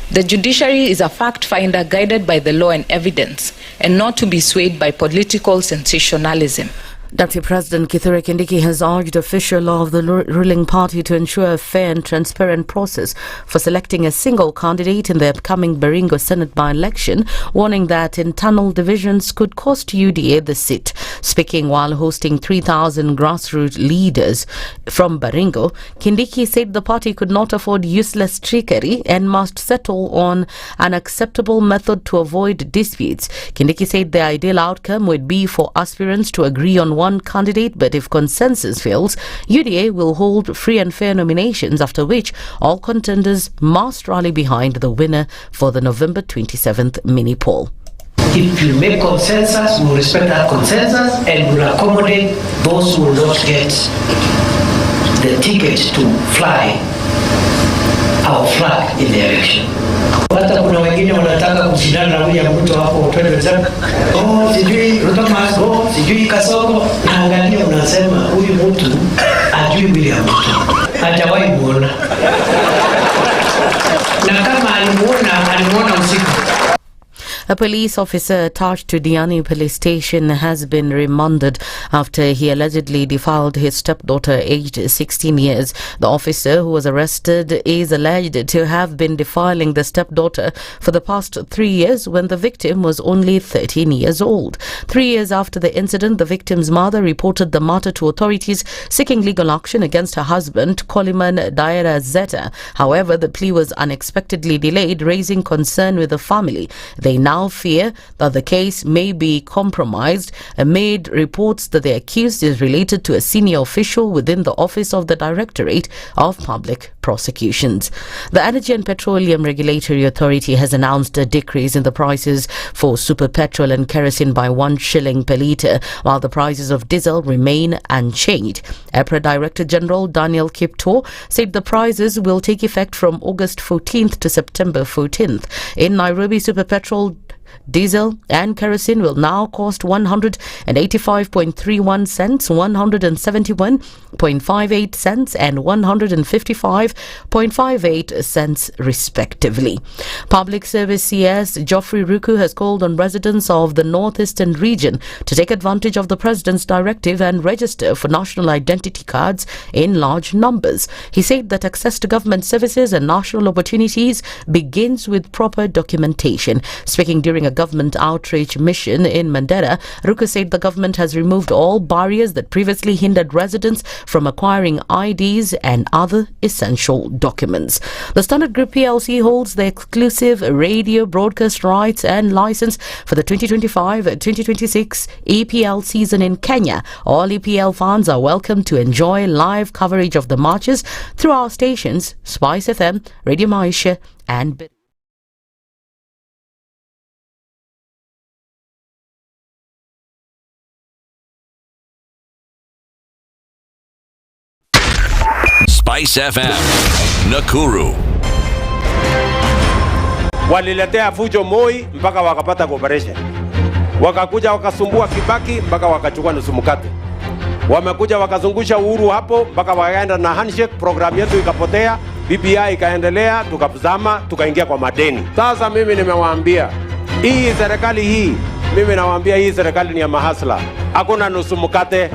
The judiciary is a fact finder guided by the law and evidence, and not to be swayed by political sensationalism. Deputy President Kithure Kindiki has urged officials of the ruling party to ensure a fair and transparent process for selecting a single candidate in the upcoming Baringo Senate by-election, warning that internal divisions could cost UDA the seat. Speaking while hosting 3,000 grassroots leaders from Baringo, Kindiki said the party could not afford useless trickery and must settle on an acceptable method to avoid disputes. Kindiki said the ideal outcome would be for aspirants to agree on one candidate, but if consensus fails, UDA will hold free and fair nominations, after which all contenders must rally behind the winner for the November 27th mini poll. If you make consensus, we'll respect that consensus and we'll accommodate those who will not get the ticket to fly our flag in the election. Hata kuna wengine wanataka kushindana na William Ruto hapo 2027. Sijui Ruto Maso, sijui Kasongo. Naangalia unasema huyu mtu ajui William Ruto. Hajawahi muona. Na kama alimuona usiku. A police officer attached to Diani police station has been remanded after he allegedly defiled his stepdaughter aged 16 years. The officer who was arrested is alleged to have been defiling the stepdaughter for the past 3 years when the victim was only 13 years old. 3 years after the incident, the victim's mother reported the matter to authorities, seeking legal action against her husband, Coleman Daira Zeta. However, the plea was unexpectedly delayed, raising concern with the family. They now fear that the case may be compromised amid reports that the accused is related to a senior official within the office of the Directorate of Public Prosecutions. The Energy and Petroleum Regulatory Authority has announced a decrease in the prices for super petrol and kerosene by 1 shilling per litre, while the prices of diesel remain unchanged. EPRA Director General Daniel Kipto said the prices will take effect from August 14th to September 14th. In Nairobi, super petrol, diesel and kerosene will now cost 185.31 cents, 171.58 cents and 155.58 cents respectively. Public Service CS Geoffrey Ruku has called on residents of the northeastern region to take advantage of the President's directive and register for national identity cards in large numbers. He said that access to government services and national opportunities begins with proper documentation. Speaking during during a government outreach mission in Mandera. Ruku said the government has removed all barriers that previously hindered residents from acquiring IDs and other essential documents. The Standard Group PLC holds the exclusive radio broadcast rights and license for the 2025-2026 EPL season in Kenya. All EPL fans are welcome to enjoy live coverage of the matches through our stations, SpiceFM, Radio Maisha and SpiceFM, Nakuru. Waliletea fujo Moi mpaka wakapata cooperation. Wakakuja wakasumbua Kibaki mpaka wakachukua nusu mkate. Wamekuja wakazungusha Uhuru hapo mpaka wakaenda na handshake, program yetu ikapotea, BBI ikaendelea, tukazama, tukaingia kwa madeni. Sasa mimi nimewaambia, hii serikali hii, mimi nawaambia hii serikali ni ya mahasla. Hakuna nusu mkate,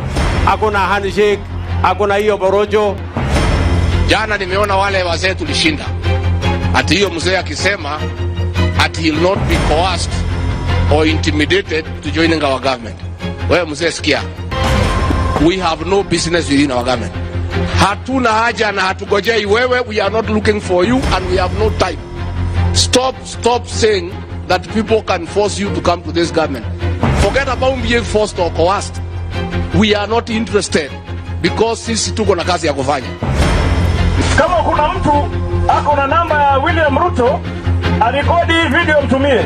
hakuna handshake, hakuna hiyo borojo. Jana nimeona wale wazee tulishinda. Ati hiyo mzee akisema ati he'll not be coerced or intimidated to joining our government. Wewe mzee sikia. We have no business within our government. Hatuna haja na hatugojei wewe. We are not looking for you and we have no time. Stop saying that people can force you to come to this government. Forget about being forced or coerced. We are not interested because sisi tuko na kazi ya kufanya. Kama kuna mtu ako na namba ya William Ruto, arekodi hii video mtumie.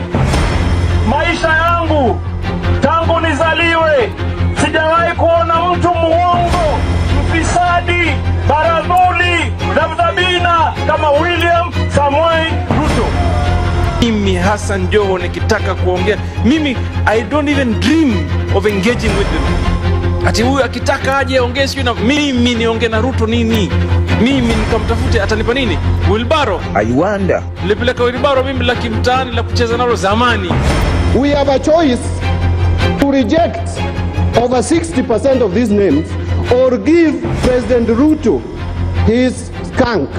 Maisha yangu tangu nizaliwe sijawahi kuona mtu muongo, mfisadi, baradhuli, dhabdhabina kama William Samuel Ruto. Mimi Hassan Joho nikitaka kuongea, mimi I don't even dream of engaging with them. Ati huyu akitaka aje aongee sio na mimi niongee na Ruto nini? Mimi nikamtafute atanipa nini? Wilbaro. I wonder. Nilipeleka Wilbaro mimi la kimtaani la kucheza nalo zamani. We have a choice to reject over 60% of these names or give President Ruto his skunk.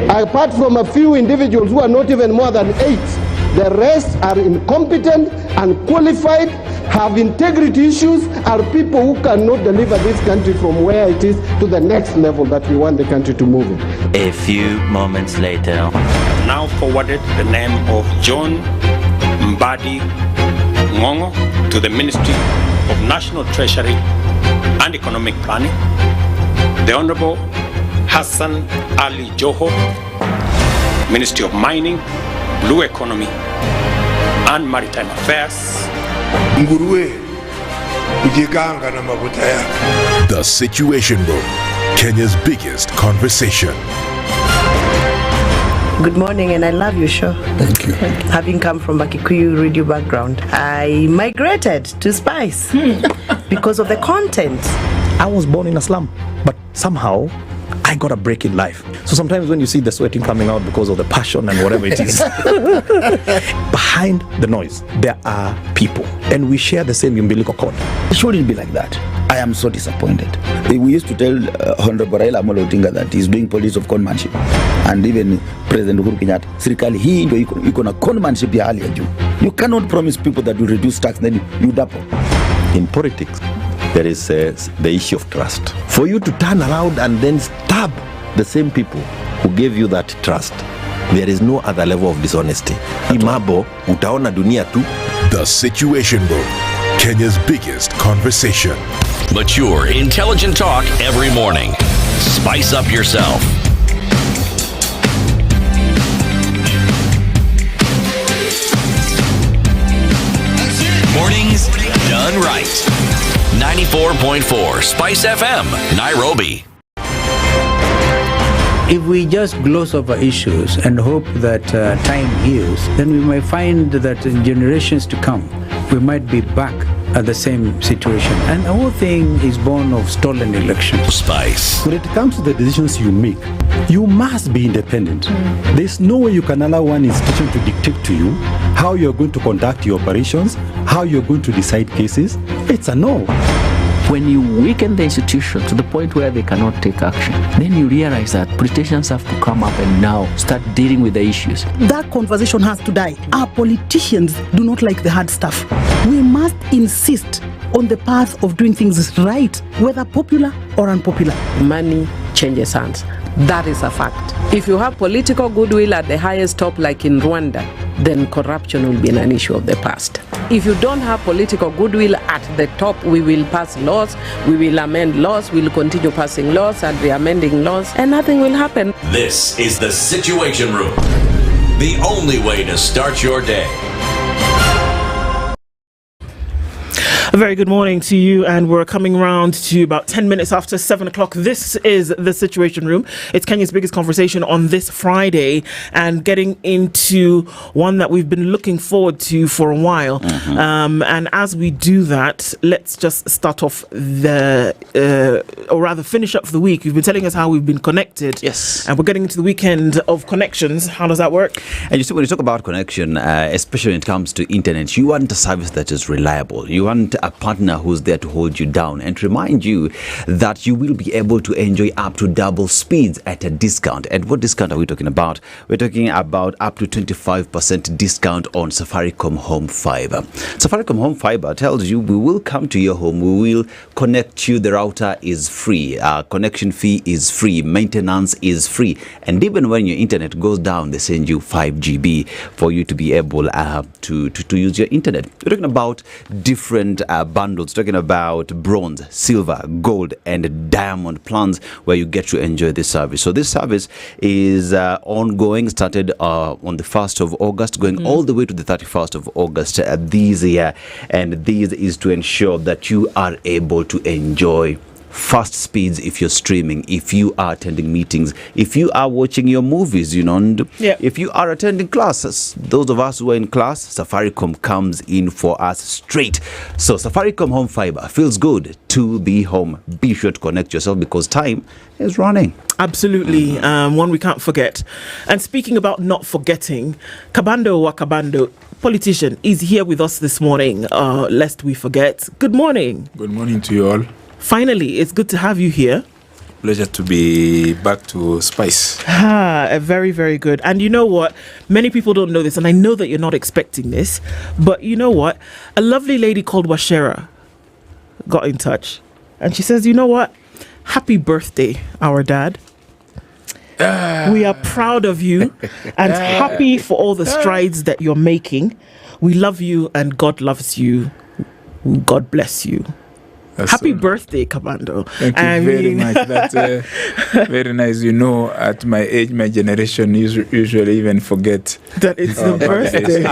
Apart from a few individuals who are not even more than 8, the rest are incompetent, unqualified, have integrity issues, are people who cannot deliver this country from where it is to the next level that we want the country to move in. A few moments later. Now forwarded the name of John Mbadi Ngongo to the Ministry of National Treasury and Economic Planning. The Honorable Hassan Ali Joho, Ministry of Mining, Blue Economy and Maritime Affairs. Nguruwe ujiganga na mafuta yako. The Situation Room, Kenya's biggest conversation. Good morning, and I love your show. Thank you. Having come from a Kikuyu radio background, I migrated to Spice because of the content. I was born in a slum, but somehow I got a break in life. So sometimes when you see the sweating coming out because of the passion and whatever it is, behind the noise, there are people. And we share the same umbilical cord. It shouldn't be like that. I am so disappointed. We used to tell Honorable Raila Amolo Odinga that he's doing politics of conmanship. And even President Uhuru Kenyatta, serikali hii ndio iko na conmanship ya hali ya juu. You cannot promise people that you reduce tax, then you double. In politics, there is the issue of trust. For you to turn around and then stab the same people who gave you that trust, there is no other level of dishonesty. Imabo, utaona dunia tu. The Situation Room, Kenya's biggest conversation. Mature, intelligent talk every morning. Spice up yourself. Mornings done right. 94.4 Spice FM, Nairobi. If we just gloss over issues and hope that time heals, then we might find that in generations to come, we might be back at the same situation. And the whole thing is born of stolen elections. Spice. When it comes to the decisions you make, you must be independent. There's no way you can allow one institution to dictate to you how you're going to conduct your operations, how you're going to decide cases. It's a no. When you weaken the institution to the point where they cannot take action, then you realize that politicians have to come up and now start dealing with the issues. That conversation has to die. Our politicians do not like the hard stuff. We must insist on the path of doing things right, whether popular or unpopular. Money changes hands. That is a fact. If you have political goodwill at the highest top, like in Rwanda, then corruption will be an issue of the past. If you don't have political goodwill at the top, we will pass laws, we will amend laws, we will continue passing laws and re-amending laws, and nothing will happen. This is the Situation Room, the only way to start your day. A very good morning to you, and we're coming round to about 10 minutes after 7 o'clock. This is the Situation Room. It's Kenya's biggest conversation on this Friday, and getting into one that we've been looking forward to for a while. And as we do that, let's just start off or rather finish up for the week. You've been telling us how we've been connected. Yes. And we're getting into the weekend of connections. How does that work? And you see, when you talk about connection, especially when it comes to internet, you want a service that is reliable. You want a partner who's there to hold you down and remind you that you will be able to enjoy up to double speeds at a discount. And what discount are we talking about? We're talking about up to 25% discount on Safaricom Home Fiber. Safaricom Home Fiber tells you we will come to your home, we will connect you, the router is free, connection fee is free, maintenance is free, and even when your internet goes down, they send you 5 GB for you to be able to use your internet. We're talking about different bundles, talking about bronze, silver, gold and diamond plans where you get to enjoy this service. So this service is ongoing, started on the 1st of August, going all the way to the 31st of August this year, and this is to ensure that you are able to enjoy fast speeds if you're streaming, if you are attending meetings, if you are watching your movies, if you are attending classes. Those of us who are in class, Safaricom comes in for us straight. So Safaricom Home Fiber feels good to be home. Be sure to connect yourself because time is running. Absolutely. One we can't forget. And speaking about not forgetting, Kabando, politician, is here with us this morning, lest we forget. Good morning. Good morning to you all. Finally, it's good to have you here. Pleasure to be back to Spice. Very, very good. And you know what? Many people don't know this, and I know that you're not expecting this, but you know what? A lovely lady called Washera got in touch, and she says, you know what? Happy birthday, our dad. We are proud of you and happy for all the strides that you're making. We love you, and God loves you. God bless you. Happy birthday, Kabando. Thank you very much. That's very nice. You know, at my age, my generation usually even forget that it's the birthday.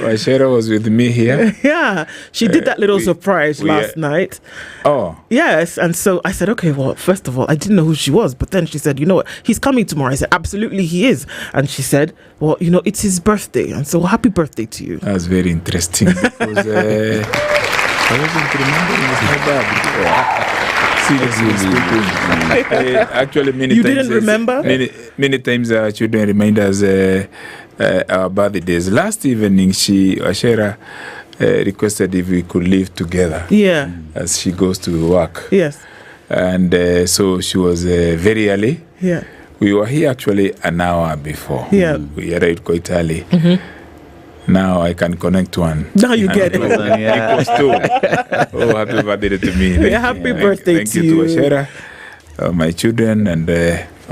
Washera was with me here. Yeah, she did that little surprise last night. Oh. Yes, and so I said, okay, well, first of all, I didn't know who she was, but then she said, you know what, he's coming tomorrow. I said, absolutely he is. And she said, well, you know, it's his birthday. And so happy birthday to you. That's very interesting because... I wasn't remembering my dad. Actually, many you times... You didn't remember? Many times our children remind us our birthdays. Last evening, Washera requested if we could live together. Yeah. As she goes to work. Yes. And so she was very early. Yeah. We were here actually an hour before. Yeah. We arrived quite early. Mm-hmm. Now I can connect one. Now you get it. Equals two. Oh, happy birthday to me. Happy birthday thank you. Thank you to Washera, my children, and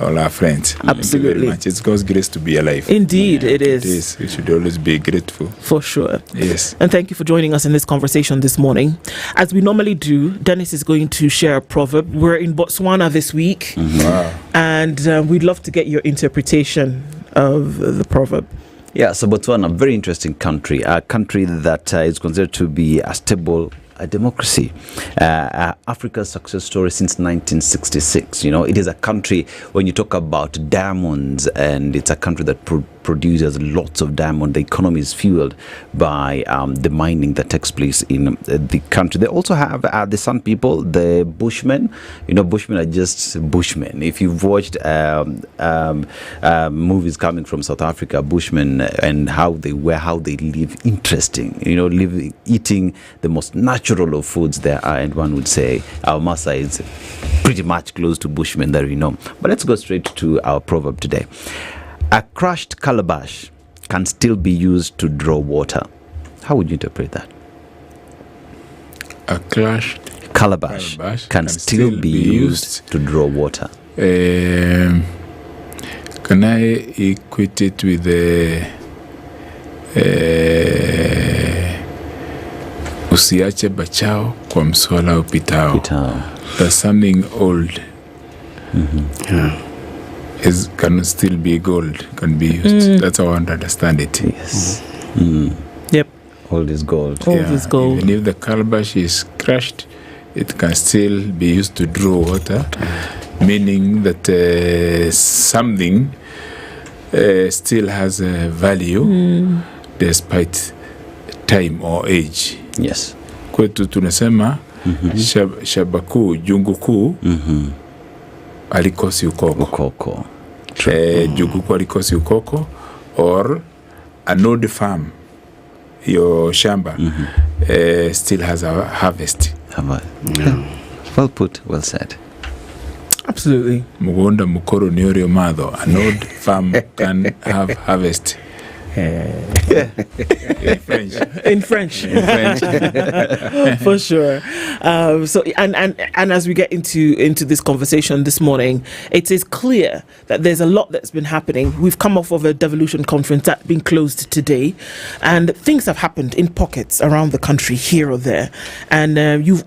all our friends. Absolutely. Thank you very much. It's God's grace to be alive. Indeed, it is. It is. We should always be grateful. For sure. Yes. And thank you for joining us in this conversation this morning. As we normally do, Dennis is going to share a proverb. We're in Botswana this week. Mm-hmm. Wow. And we'd love to get your interpretation of the proverb. Yeah, so Botswana, a very interesting country, a country that is considered to be a stable democracy. Africa's success story since 1966. You know, it is a country, when you talk about diamonds, and it's a country that produces lots of diamond. The economy is fueled by the mining that takes place in the country. They also have the San people, the Bushmen. Bushmen are just Bushmen. If you've watched movies coming from South Africa, Bushmen and how they live, interesting. Eating the most natural of foods there are, and one would say our Maasai is pretty much close to Bushmen that we know. But let's go straight to our proverb today. A crushed calabash can still be used to draw water. How would you interpret that? A crushed calabash can still be used to draw water. Can I equate it with the usiache bachao kwa mswala upitao? That's something old. Can still be gold, can be used. That's how I understand it. Yes. Yep. Old is gold. Old is gold. Even if the calabash is crushed, it can still be used to draw water, meaning that something still has a value despite time or age. Yes. Kwetu tunasema shabaku junguku alikosi ukoko. Junguku alikosi ukoko, or an old farm, your shamba still has a harvest. Well put, well said. Absolutely. Mugonda mukoro niorio mado. An old farm can have harvest. In French. For sure. So and as we get into this conversation this morning, it is clear that there's a lot that's been happening. We've come off of a devolution conference that's been closed today, and things have happened in pockets around the country, here or there. And you've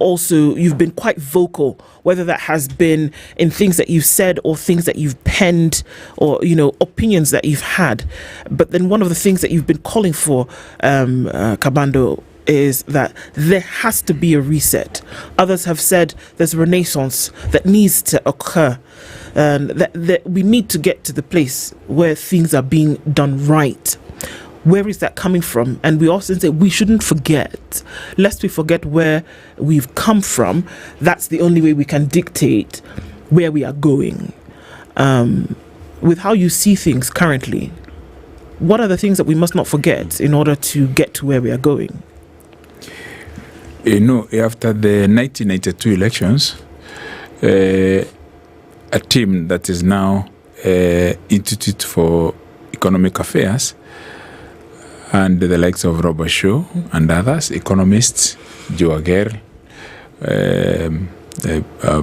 been quite vocal, whether that has been in things that you've said or things that you've penned, or opinions that you've had. But then one of the things that you've been calling for, Kabando, is that there has to be a reset. Others have said there's a renaissance that needs to occur, and that we need to get to the place where things are being done right. Where is that coming from? And we often say we shouldn't forget. Lest we forget where we've come from. That's the only way we can dictate where we are going. With how you see things currently, what are the things that we must not forget in order to get to where we are going? After the 1992 elections, a team that is now Institute for Economic Affairs, and the likes of Robert Shaw and others, economists, Joe Aguirre, a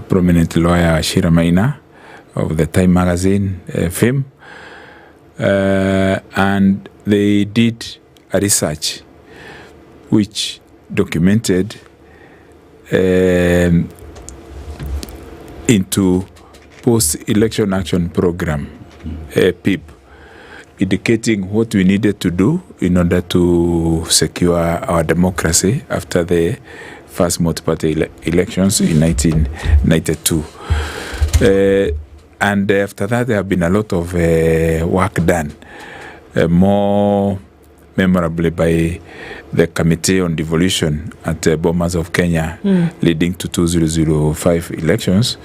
prominent lawyer, Maina, of the Time magazine fame, and they did a research which documented into post-election action program, PEP, indicating what we needed to do in order to secure our democracy after the first multi-party elections in 1992. And after that, there have been a lot of work done, more memorably by the Committee on Devolution at Bomas of Kenya, leading to 2005 elections.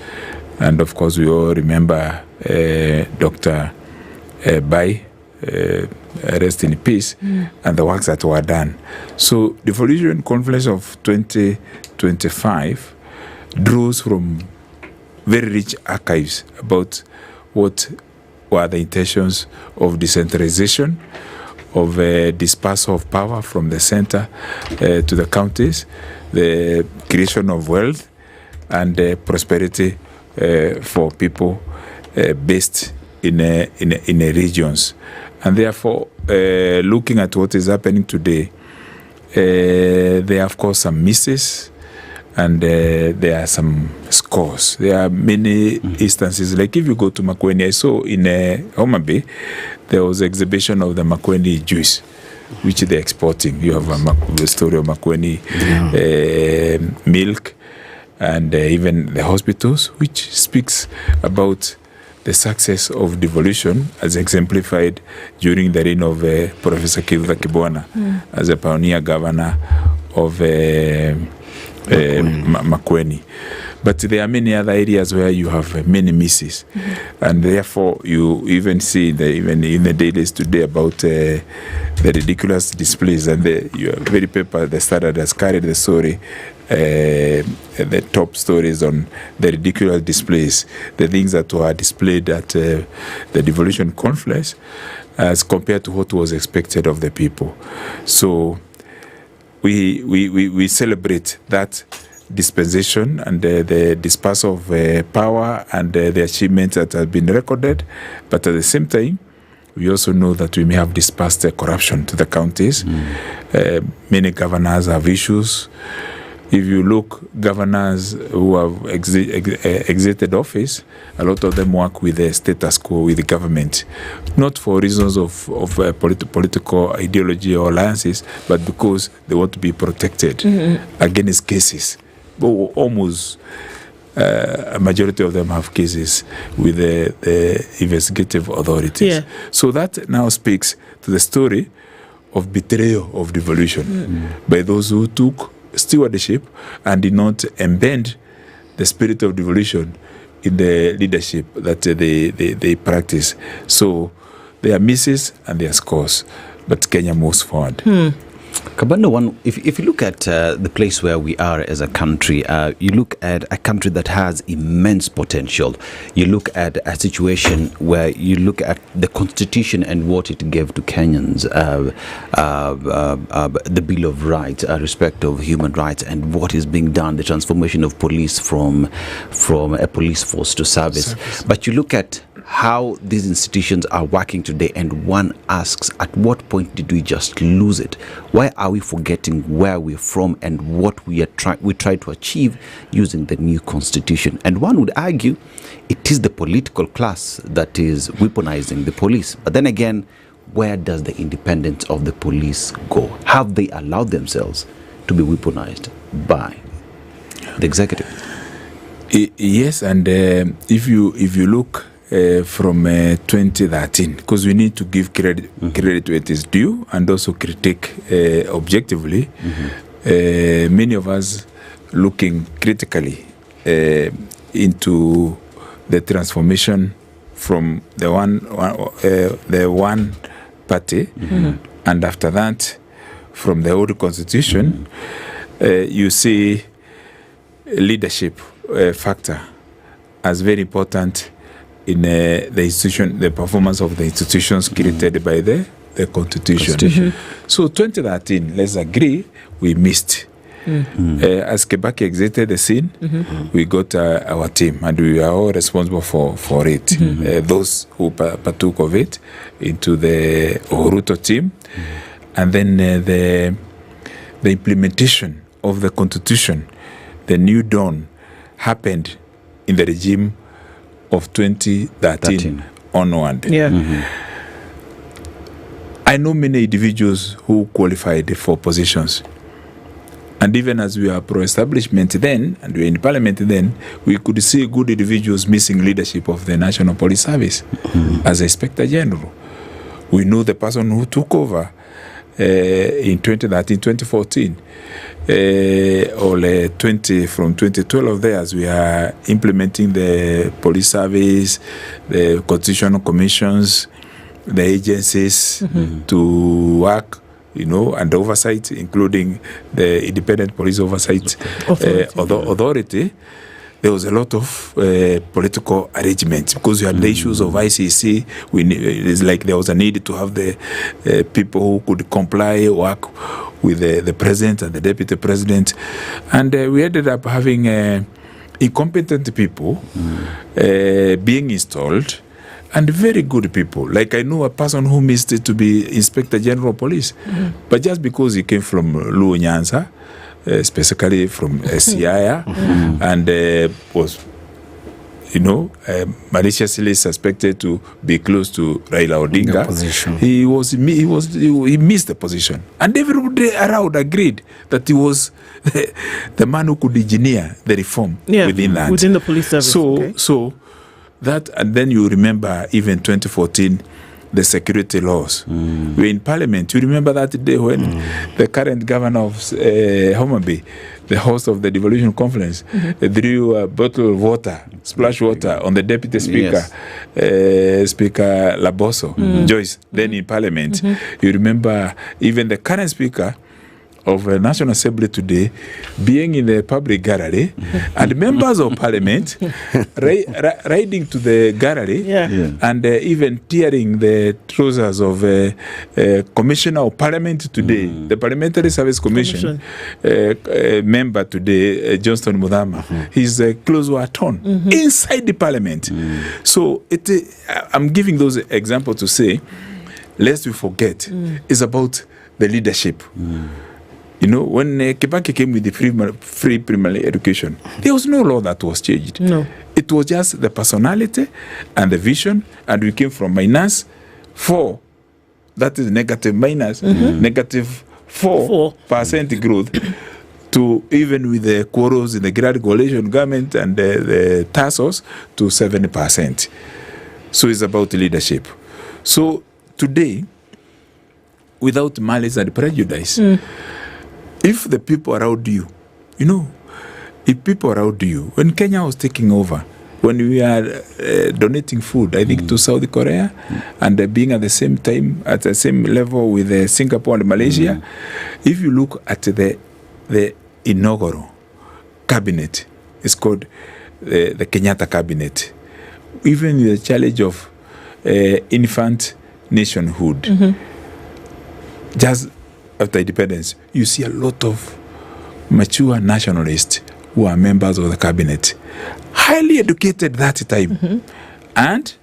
And of course, we all remember Dr. Bai, rest in peace, and the works that were done. So the Devolution Conference of 2025 draws from very rich archives about what were the intentions of decentralization, of dispersal of power from the center to the counties, the creation of wealth and prosperity for people based in regions. And therefore, looking at what is happening today, there are of course some misses, and there are some scores. There are many instances. Like if you go to Makueni, I saw in Homa Bay, there was exhibition of the Makueni juice, which they're exporting. You have the story of Makueni milk, and even the hospitals, which speaks about the success of devolution as exemplified during the reign of Professor Kithuka Kibwana as a pioneer governor of Makueni. But there are many other areas where you have many misses, and therefore you even see even in the dailies today about the ridiculous displays, and your very paper, the Standard, has carried the story, the top stories on the ridiculous displays, the things that were displayed at the devolution conference as compared to what was expected of the people. So we celebrate that dispensation and the dispersal of power and the achievements that have been recorded, but at the same time we also know that we may have dispersed corruption to the counties. Many governors have issues. If you look, governors who have exited office, a lot of them work with the status quo, with the government, not for reasons of political ideology or alliances, but because they want to be protected against cases. Almost a majority of them have cases with the investigative authorities. So that now speaks to the story of betrayal of devolution by those who took stewardship and did not embed the spirit of devolution in the leadership that they practice. So there are misses and there are scores, but Kenya moves forward. Kabando, if you look at the place where we are as a country, you look at a country that has immense potential. You look at a situation where you look at the constitution and what it gave to Kenyans, the Bill of Rights, respect of human rights, and what is being done, the transformation of police from a police force to service. But you look at how these institutions are working today, and one asks, at what point did we just lose it? Why are we forgetting where we're from and what we try to achieve using the new constitution? And one would argue it is the political class that is weaponizing the police. But then again, where does the independence of the police go? Have they allowed themselves to be weaponized by the executive? Yes, and if you look from 2013, because we need to give credit to it is due and also critique objectively. Many of us looking critically into the transformation from the one party, and after that from the old constitution, you see leadership factor as very important in the institution, the performance of the institutions created by the constitution. So 2013, let's agree, we missed. As Kibaki exited the scene, we got our team, and we are all responsible for it. Those who partook of it into the Oruto team, and then the implementation of the constitution, the new dawn, happened in the regime of 2013 onward. I know many individuals who qualified for positions, and even as we are pro-establishment then, and we were in parliament then, we could see good individuals missing leadership of the National Police Service as Inspector General. We know the person who took over in 2013, 2014, or 20 from 2012 there, as we are implementing the police service, the constitutional commissions, the agencies to work, and oversight, including the Independent Police Oversight Authority. There was a lot of political arrangements because you had the issues of ICC. It's like there was a need to have the people who could comply, work with the president and the deputy president. And we ended up having incompetent people being installed, and very good people. Like I know a person who missed it to be Inspector General of Police, but just because he came from Luo Nyanza, specifically from Siaya, and was, maliciously suspected to be close to Raila Odinga. He missed the position, and everybody around agreed that he was the man who could engineer the reform within that, within the police service. So that, and then you remember even 2014, the security laws. We're in Parliament. You remember that day when the current governor of Homa Bay, the host of the devolution conference, threw a bottle of water, splash water, on the deputy speaker, Speaker Laboso, Joyce, then in Parliament. You remember even the current speaker of the National Assembly today being in the public gallery and members of parliament riding to the gallery and even tearing the trousers of Commissioner of Parliament today, the Parliamentary Service Commission member today, Johnston Mudhama. His clothes were torn inside the parliament. So I'm giving those examples to say, lest we forget, it's about the leadership. You know, when Kibaki came with the free primary education, there was no law that was changed. No. It was just the personality and the vision, and we came from -4, that is negative minus, negative 4% growth, to even with the quarrels in the Great Coalition government and the TASOS to 7%. So it's about leadership. So today, without malice and prejudice, if the people around you, you know, if people around you, when Kenya was taking over, when we are donating food, I think to South Korea, and being at the same time, at the same level with Singapore and Malaysia, if you look at the inaugural cabinet, it's called the Kenyatta cabinet, even the challenge of infant nationhood, just after independence, you see a lot of mature nationalists who are members of the cabinet, highly educated that time, and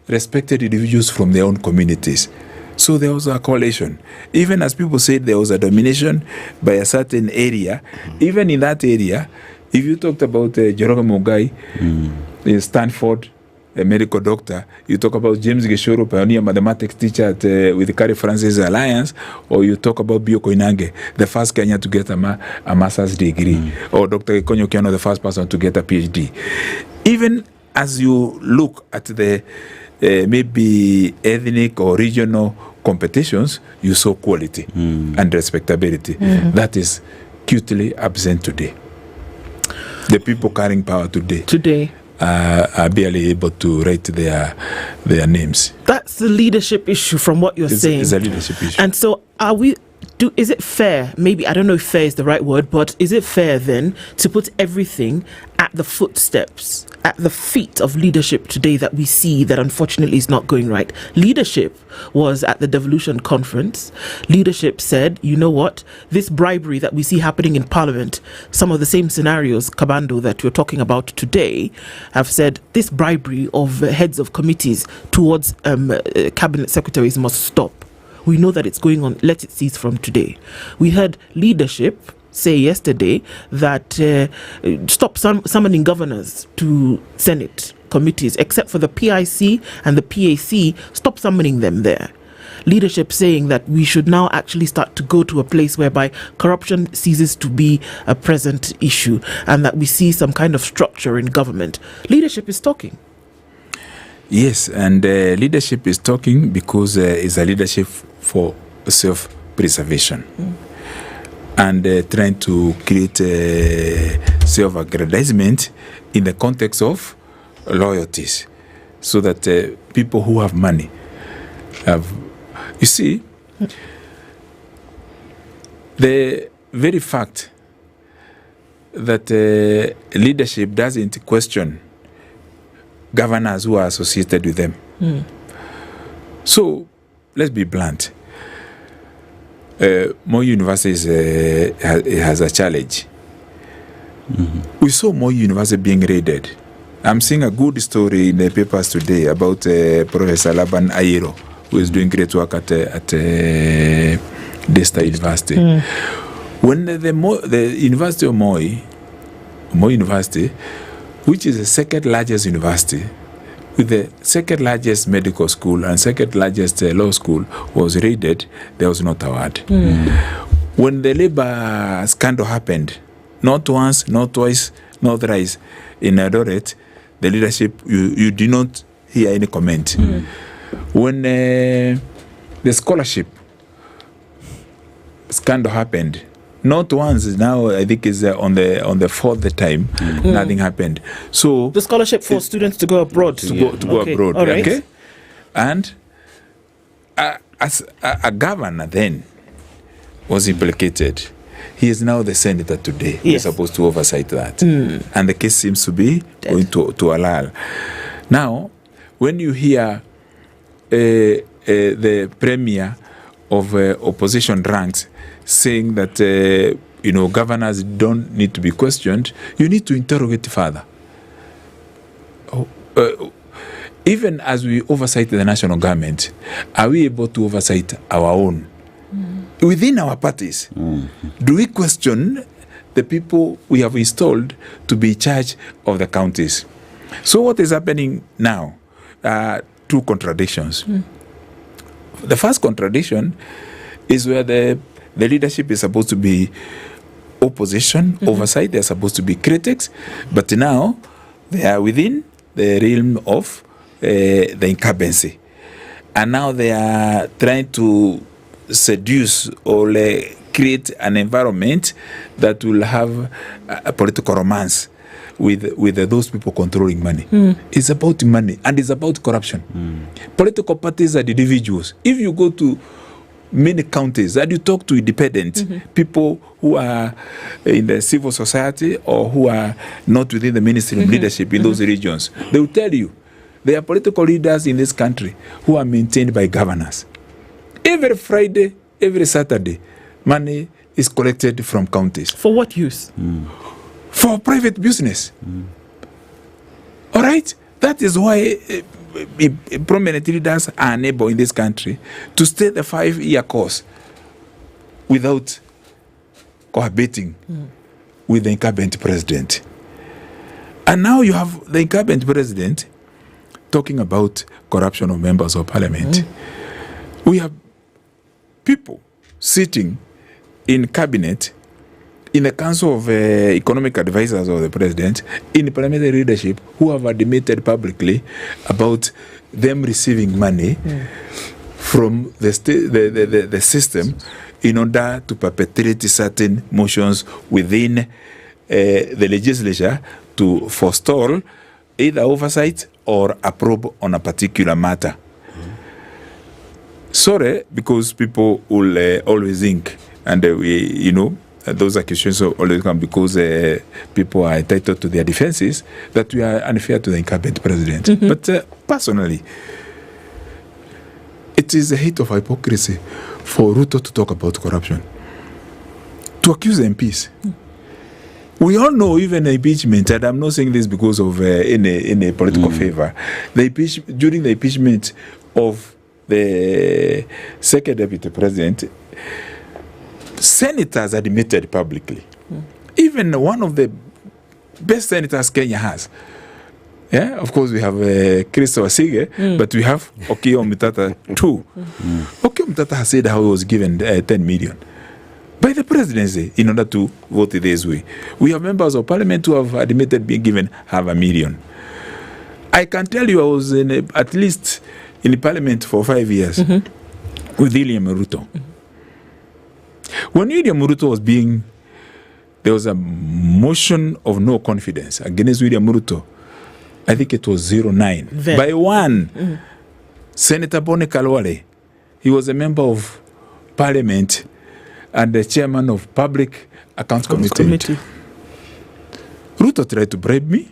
respected individuals from their own communities. So there was a coalition. Even as people said there was a domination by a certain area, even in that area, if you talked about Joroge Mugai in Stanford, a medical doctor, you talk about James Gishoro, pioneer mathematics teacher at, with the Carrie Francis Alliance, or you talk about Bio Koinange, the first Kenyan to get a master's degree, or Dr. Konyo Kiano, the first person to get a PhD. Even as you look at the maybe ethnic or regional competitions, you saw quality and respectability. That is cutely absent today. The people carrying power today are barely able to write their names. That's the leadership issue from what you're saying. It's a leadership issue. And so is it fair, maybe, I don't know if fair is the right word, but is it fair then to put everything at the footsteps, at the feet of leadership today that we see that unfortunately is not going right? Leadership was at the devolution conference. Leadership said, you know what, this bribery that we see happening in Parliament, some of the same scenarios, Kabando, that we're talking about today, have said this bribery of heads of committees towards cabinet secretaries must stop. We know that it's going on. Let it cease from today. We heard leadership say yesterday that stop summoning governors to Senate committees, except for the PIC and the PAC, stop summoning them there. Leadership saying that we should now actually start to go to a place whereby corruption ceases to be a present issue and that we see some kind of structure in government. Leadership is talking. Yes, and leadership is talking because it's a leadership for self-preservation and trying to create self-aggrandizement in the context of loyalties so that people who have money have... You see, the very fact that leadership doesn't question governors who are associated with them. So, let's be blunt. More universities has a challenge. We saw more universities being raided. I'm seeing a good story in the papers today about Professor Laban Ayero, who is doing great work at Desta University. When the University of Moi University, which is the second largest university, with the second largest medical school and second largest law school, was raided, there was not a word. When the labor scandal happened, not once, not twice, not thrice, in Audit, the leadership, you did not hear any comment. When the scholarship scandal happened, not once, now I think is on the fourth time, nothing happened. So the scholarship for students to go abroad. To go abroad. All right. Okay? And as a governor then was implicated. He is now the senator today. Yes. He's supposed to oversight that. And the case seems to be going to Alal. Now, when you hear the premier of opposition ranks saying that governors don't need to be questioned, you need to interrogate further. Even as we oversight the national government, are we able to oversight our own? Within our parties, do we question the people we have installed to be in charge of the counties? So what is happening now? Two contradictions. The first contradiction is where the leadership is supposed to be opposition, oversight, they're supposed to be critics, but now they are within the realm of the incumbency. And now they are trying to seduce or create an environment that will have a political romance with those people controlling money. It's about money and it's about corruption. Political parties are individuals. If you go to many counties and you talk to independent people who are in the civil society or who are not within the ministry of leadership in those regions, they will tell you there are political leaders in this country who are maintained by governors. Every Friday, every Saturday, money is collected from counties. For what use? For private business. All right? That is why prominent leaders are unable in this country to stay the 5-year course without cohabiting with the incumbent president. And now you have the incumbent president talking about corruption of members of parliament. We have people sitting in cabinet, in the council of economic advisors of the president, in parliamentary leadership, who have admitted publicly about them receiving money from the system in order to perpetrate certain motions within the legislature to forestall either oversight or a probe on a particular matter. Sorry, because people will always think, and those accusations always come because people are entitled to their defenses, that we are unfair to the incumbent president. But personally, it is a hit of hypocrisy for Ruto to talk about corruption, to accuse MPs. We all know even impeachment, and I'm not saying this because of any political favor, during the impeachment of the second deputy president, senators admitted publicly. Even one of the best senators Kenya has. Yeah, of course we have Christopher Sige, but we have Okoh Mutata too. Okoh Mutata has said how he was given 10 million by the presidency in order to vote this way. We have members of parliament who have admitted being given $500,000. I can tell you I was at least in the parliament for 5 years with William Ruto. When William Ruto was there was a motion of no confidence against William Ruto. I think it was 09. By one, Senator Boni Kalwale. He was a member of parliament and the chairman of Public Accounts Committee. Ruto tried to bribe me.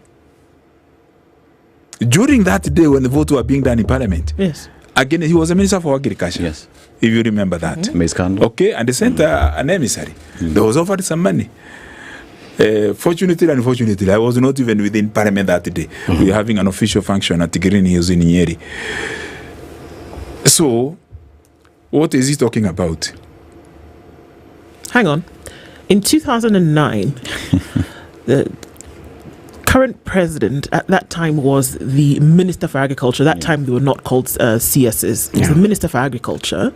During that day when the votes were being done in parliament, again, he was a minister for agriculture. Yes. If you remember that. Okay, and they sent an emissary. There was offered some money. Fortunately and unfortunately, I was not even within parliament that day. We were having an official function at Green Hills in Nyeri. So, what is he talking about? Hang on. In 2009, the current president at that time was the Minister for Agriculture. That time they were not called CSs. He was the Minister for Agriculture.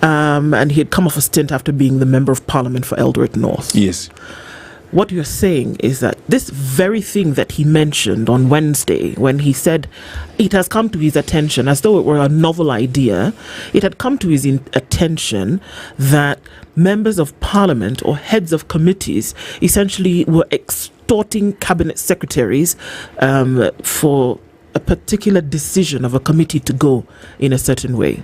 And he had come off a stint after being the Member of Parliament for Eldoret North. Yes. What you're saying is that this very thing that he mentioned on Wednesday, when he said it has come to his attention, as though it were a novel idea, it had come to his attention that members of parliament or heads of committees essentially were extorting cabinet secretaries for a particular decision of a committee to go in a certain way,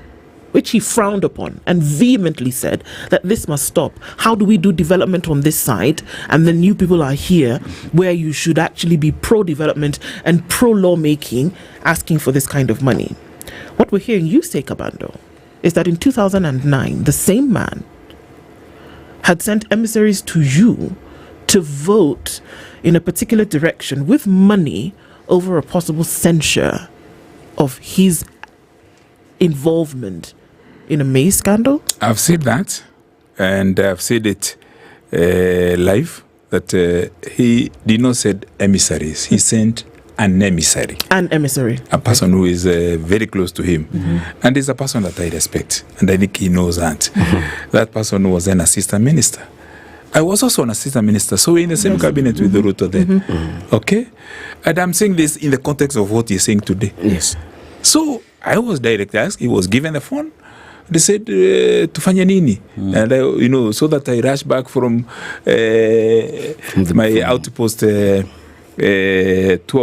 which he frowned upon and vehemently said that this must stop. How do we do development on this side, and then you people are here where you should actually be pro-development and pro-lawmaking, asking for this kind of money? What we're hearing you say, Kabando, is that in 2009, the same man had sent emissaries to you to vote in a particular direction with money over a possible censure of his involvement in a maize scandal? I've said that, and I've said it live, that he did not send emissaries. He sent an emissary. An emissary. A person who is very close to him. And is a person that I respect, and I think he knows that. That person was an assistant minister. I was also an assistant minister, so we're in the same cabinet with the Ruto then. Okay? And I'm saying this in the context of what he's saying today. Yes. So I was directly asked, he was given the phone. They said, tufanya nini? And I, so that I rushed back from my outpost tour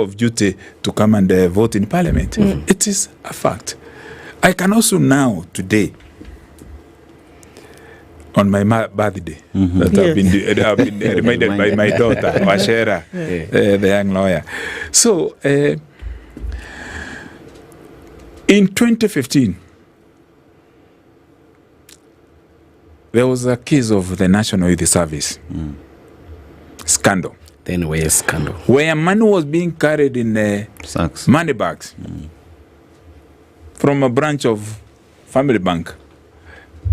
of duty to come and vote in parliament. It is a fact. I can also now, today, on my birthday, that I've been reminded by my daughter, Washera, the young lawyer. So, in 2015, there was a case of the National Youth Service scandal. The Nyamweya scandal. Where money was being carried in money bags from a branch of Family Bank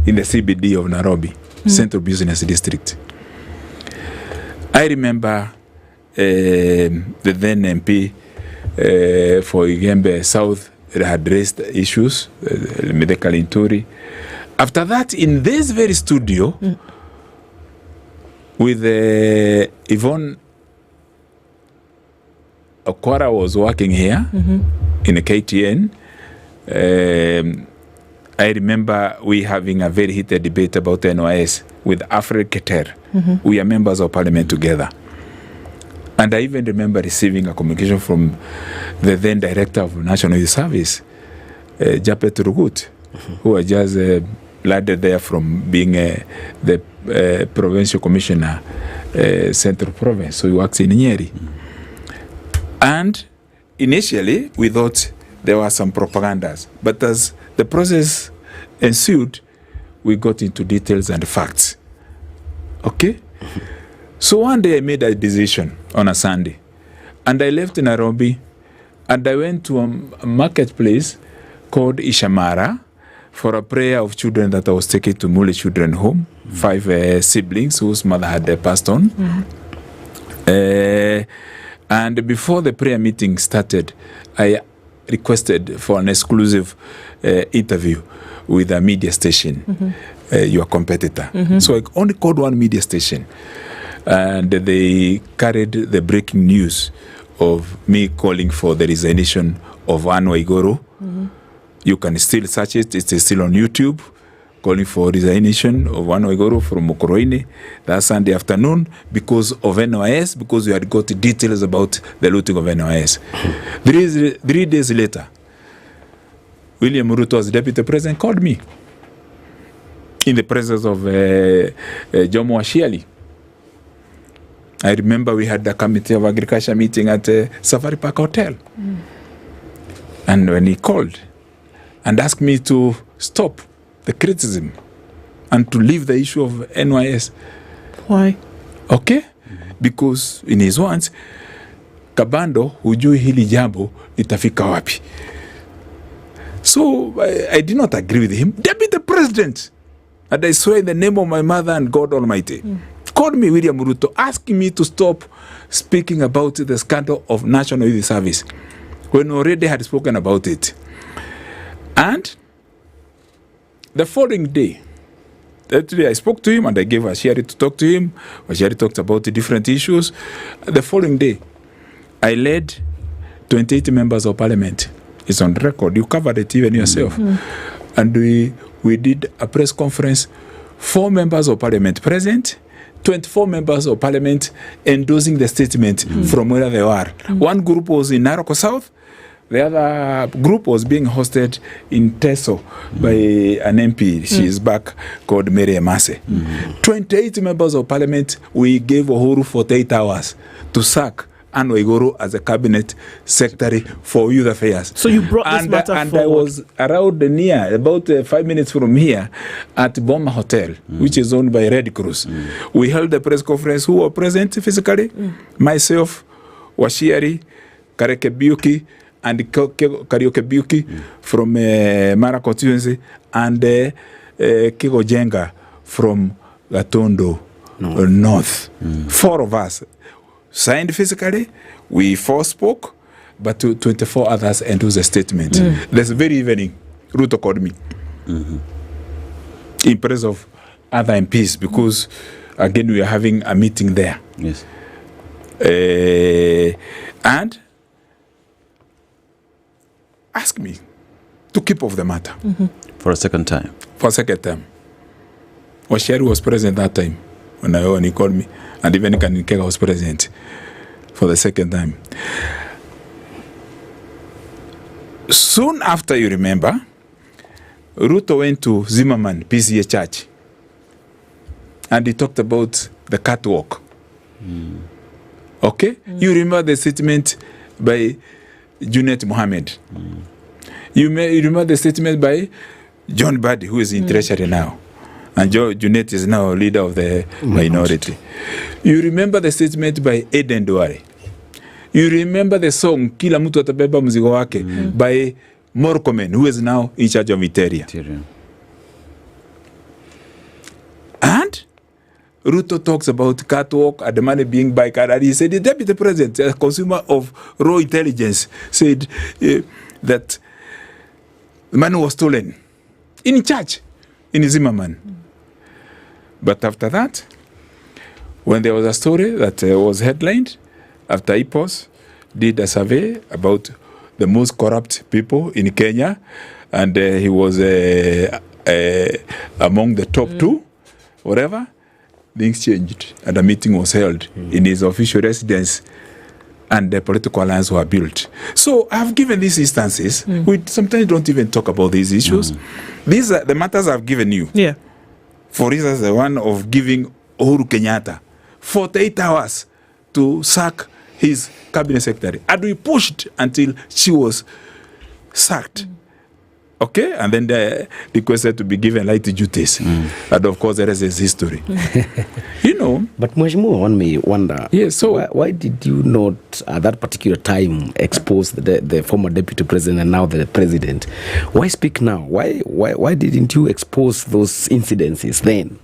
in the CBD of Nairobi, Central Business District. I remember the then MP for Igembe South had raised issues, medical injury. After that, in this very studio, with Yvonne Okari was working here in a KTN. I remember we having a very heated debate about NYS with Africater. We are members of parliament together. And I even remember receiving a communication from the then director of National Youth Service, jackpot, who was just landed there from being the provincial commissioner, Central Province. So he works in Nyeri. And initially, we thought there were some propagandas. But as the process ensued, we got into details and facts. Okay? So one day I made a decision on a Sunday. And I left Nairobi and I went to a marketplace called Ishamara for a prayer of children that I was taking to Mule Children Home, 5 siblings whose mother had passed on. And before the prayer meeting started, I requested for an exclusive interview with a media station, your competitor. So I only called one media station. And they carried the breaking news of me calling for the resignation of Anne Waiguru. You can still search it. It's still on YouTube. Calling for resignation of Anne Waiguru from Okoroine that Sunday afternoon because of NYS, because we had got details about the looting of NYS. 3 days later, William Ruto, as deputy president, called me in the presence of Jomo Ashiali. I remember we had the Committee of Agriculture meeting at Safari Park Hotel. And when he called and asked me to stop the criticism and to leave the issue of NYS. Why? Okay? Because in his words, Kabando, hujui hili jambo litafika wapi. So I did not agree with him. Deputy President, and I swear in the name of my mother and God Almighty, called me William Ruto, asking me to stop speaking about the scandal of National Youth Service when we already had spoken about it. And the following day, That day I spoke to him and I gave Ashari to talk to him. Ashari talked about the different issues. The following day, I led 28 members of parliament. It's on record. You covered it even yourself. And we did a press conference. 4 members of parliament present, 24 members of parliament endorsing the statement from where they were. One group was in Naroko South. The other group was being hosted in Teso by an MP. She is back, called Mary Emase. 28 members of parliament, we gave Uhuru 48 hours to sack Anne Waiguru as a cabinet secretary for youth affairs. So you brought this matter and forward. I was around near, about 5 minutes from here, at Boma Hotel, which is owned by Red Cross. We held a press conference. Who were present physically? Myself, Washiari, Karekebiuki, and Kariokebiuki from Mara constituency, and Kiko Jenga from Gatondo North. 4 of us signed physically, we 4 spoke, but 24 others endorsed a statement. This very evening, Ruto called me in presence of other MPs because, again, we are having a meeting there. Yes. And asked me to keep off the matter. For a second time. For a second time. Washari was present that time when he called me. And even Kanikega was present for the second time. Soon after, you remember, Ruto went to Zimmerman PCA Church and he talked about the catwalk. Okay? You remember the statement by Junet Mohammed. You remember the statement by John Buddy, who is in Treasury now. And Junet is now leader of the minority. You remember the statement by Eden Duare. You remember the song Kila Mtu Atabeba Mzigo Wake by Morcomen, who is now in charge of Iteria. And Ruto talks about catwalk and the money being by card. He said the deputy president, a consumer of raw intelligence, said that the money was stolen in church in Zimmerman. But after that, when there was a story that was headlined, after IPOS did a survey about the most corrupt people in Kenya, and he was among the top 2, whatever, things changed, and a meeting was held in his official residence, and the political alliance were built. So I've given these instances. We sometimes don't even talk about these issues. These are the matters I've given you. Yeah. For instance, the one of giving Uhuru Kenyatta 48 hours to sack his cabinet secretary. And we pushed until she was sacked. Okay? And then they requested to be given light duties. And of course, the rest is history. You know. But Mheshimiwa, one may wonder, why did you not, at that particular time, expose the former deputy president and now the president? Why speak now? Why didn't you expose those incidences then?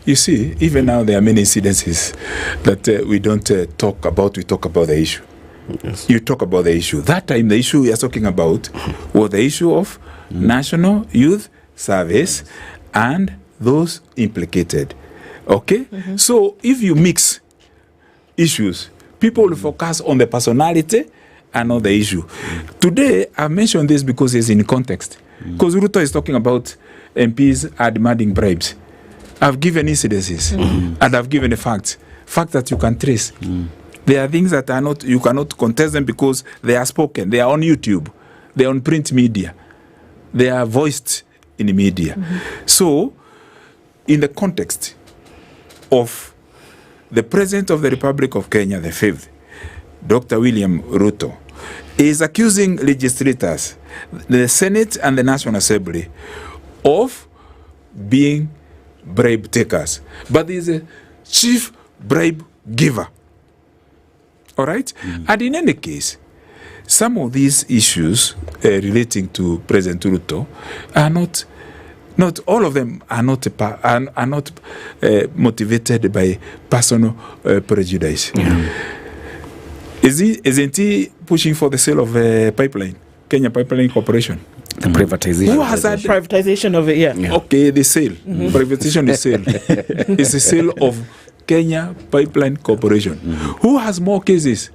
You see, even now there are many incidences that we don't talk about. We talk about the issue. Yes. You talk about the issue. That time, the issue we are talking about was the issue of National Youth Service and those implicated. Okay? So if you mix issues, people will focus on the personality and not the issue. Today, I've mentioned this because it's in context. Because Ruto is talking about MPs are demanding bribes. I've given incidences and I've given a fact that you can trace. There are things that are not, you cannot contest them because they are spoken. They are on YouTube. They are on print media. They are voiced in the media. So, in the context of the President of the Republic of Kenya, the 5th, Dr. William Ruto, is accusing legislators, the Senate and the National Assembly, of being bribe takers. But he is a chief bribe giver. All right? And in any case, some of these issues relating to President Ruto are not all of them are not motivated by personal prejudice. Isn't he pushing for the sale of Kenya Pipeline Corporation? The privatization. Who has had privatization of it? Yeah. Okay, the sale. Privatization is sale. It's the sale of Kenya Pipeline Corporation. Who has more cases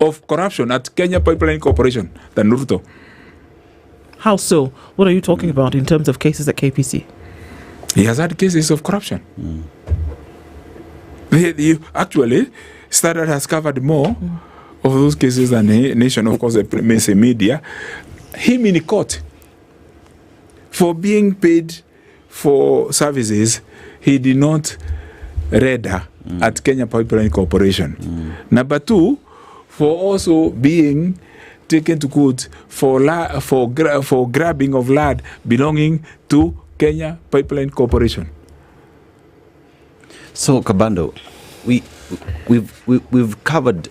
of corruption at Kenya Pipeline Corporation than Ruto? How so? What are you talking about in terms of cases at KPC? He has had cases of corruption. Actually, Standard has covered more of those cases than the nation. Of course, the mainstream media. Him in court for being paid for services he did not render at Kenya Pipeline Corporation. Number two, for also being taken to court for grabbing of land belonging to Kenya Pipeline Corporation. So, Kabando, we've covered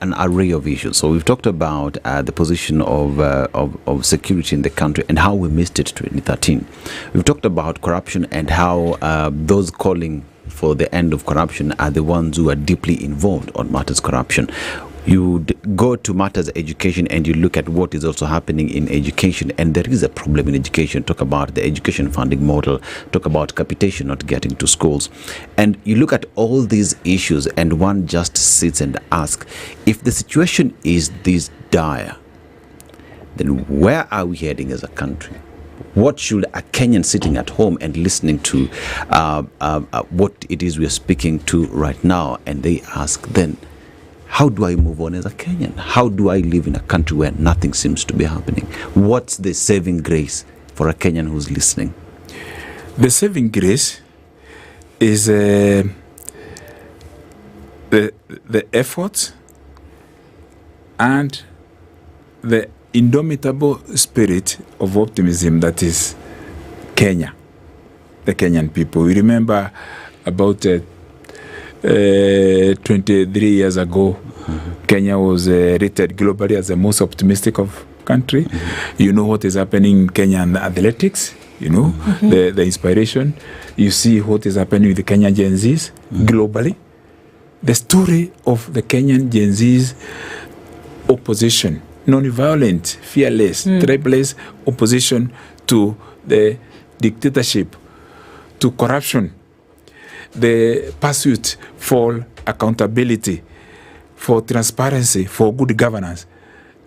an array of issues. So we've talked about the position of security in the country and how we missed it in 2013. We've talked about corruption and how those calling for the end of corruption are the ones who are deeply involved on matters corruption. You go to matters education and you look at what is also happening in education, and there is a problem in education. Talk about the education funding model, talk about capitation not getting to schools, and you look at all these issues and one just sits and asks, if the situation is this dire, then where are we heading as a country? What should a Kenyan sitting at home and listening to what it is we are speaking to right now, and they ask then, how do I move on as a Kenyan? How do I live in a country where nothing seems to be happening? What's the saving grace for a Kenyan who's listening? The saving grace is the effort and the indomitable spirit of optimism that is Kenya, the Kenyan people. We remember about 23 years ago, Kenya was rated globally as the most optimistic of country. You know what is happening in Kenyan athletics, you know, the inspiration. You see what is happening with the Kenyan Gen Zs globally. The story of the Kenyan Gen Zs opposition, non-violent, fearless, tribeless opposition to the dictatorship, to corruption, the pursuit for accountability, for transparency, for good governance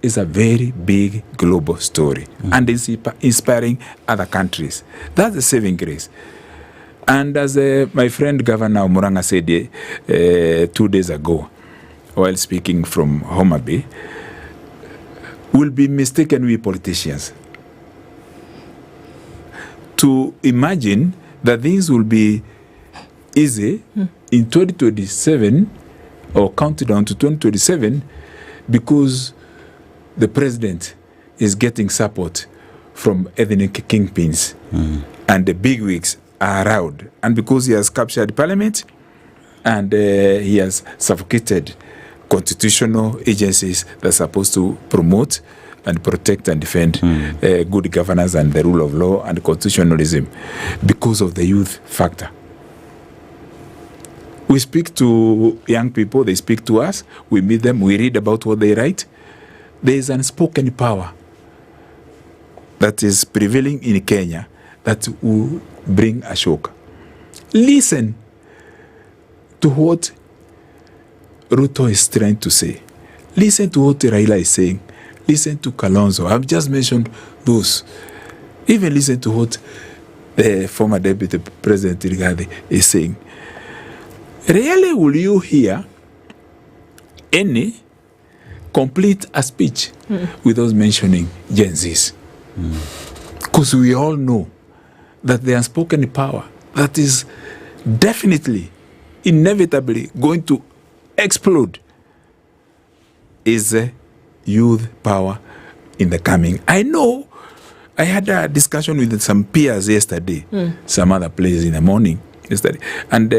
is a very big global story and is inspiring other countries. That's the saving grace. And as my friend Governor Muranga said 2 days ago, while speaking from Homa Bay, we'll be mistaken, we politicians, to imagine that things will be easy in 2027 or countdown to 2027 because the president is getting support from ethnic kingpins and the bigwigs are around, and because he has captured parliament and he has suffocated constitutional agencies that are supposed to promote and protect and defend good governance and the rule of law and constitutionalism because of the youth factor. We speak to young people, they speak to us, we meet them, we read about what they write. There is an unspoken power that is prevailing in Kenya that will bring a shock. Listen to what Ruto is trying to say. Listen to what Raila is saying. Listen to Kalonzo. I've just mentioned those. Even listen to what the former Deputy President Lydiah is saying. Rarely will you hear any complete a speech without mentioning Gen Zs. Because we all know that the unspoken power that is definitely, inevitably going to explode is youth power in the coming. I know I had a discussion with some peers yesterday, some other places in the morning yesterday, and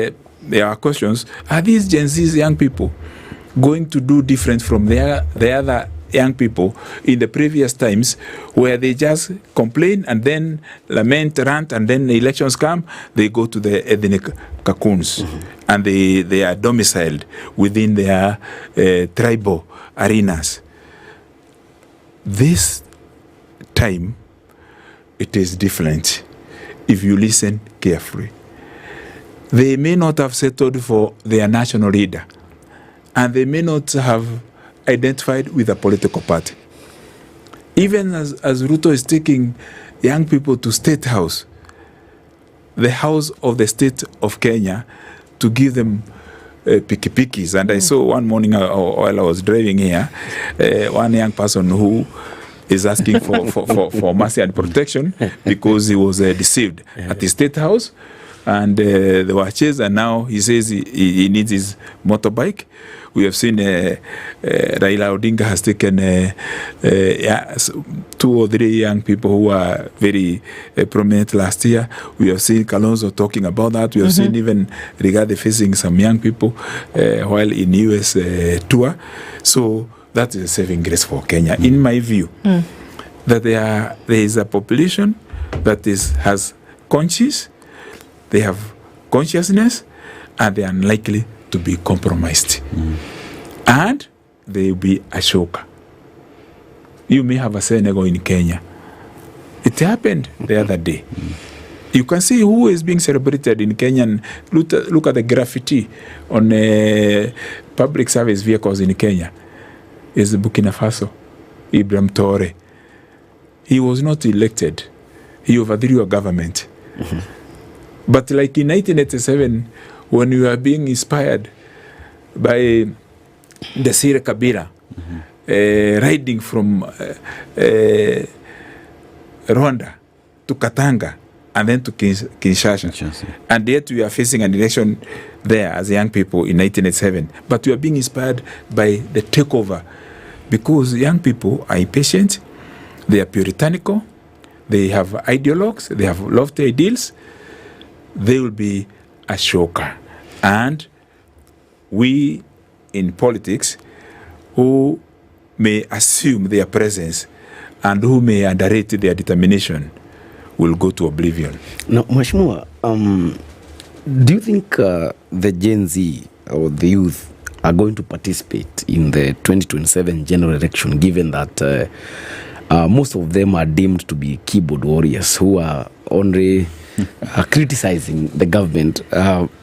there are questions. Are these Gen Z's young people going to do different from the other young people in the previous times where they just complain and then lament, rant, and then the elections come, they go to the ethnic cocoons and they are domiciled within their tribal arenas. This time it is different if you listen carefully. They may not have settled for their national leader, and they may not have identified with a political party. Even as Ruto is taking young people to State House, the house of the state of Kenya, to give them pikipikis. And I saw one morning while I was driving here, one young person who is asking for mercy and protection because he was deceived at the State House. And they were chased, and now he says he needs his motorbike. We have seen Raila Odinga has taken 2 or 3 young people who were very prominent last year. We have seen Kalonzo talking about that. We have seen even Rigathi facing some young people while in US tour. So that is a saving grace for Kenya, in my view. That there is a population that has conscience. They have consciousness, and they are unlikely to be compromised. And they will be a shocker. You may have a Senegal in Kenya. It happened the other day. You can see who is being celebrated in Kenya. Look at the graffiti on public service vehicles in Kenya. It's Burkina Faso, Ibrahim Traoré. He was not elected. He overthrew a government. But like in 1987, when we were being inspired by the Sire Kabila, riding from Rwanda to Katanga and then to Kinshasa. And yet we are facing an election there as young people in 1987. But we are being inspired by the takeover because young people are impatient, they are puritanical, they have ideologues, they have lofty ideals. They will be a shocker. And we in politics who may assume their presence and who may underrate their determination will go to oblivion. Now, Mheshimiwa, do you think the Gen Z or the youth are going to participate in the 2027 general election, given that most of them are deemed to be keyboard warriors who are only criticizing the government,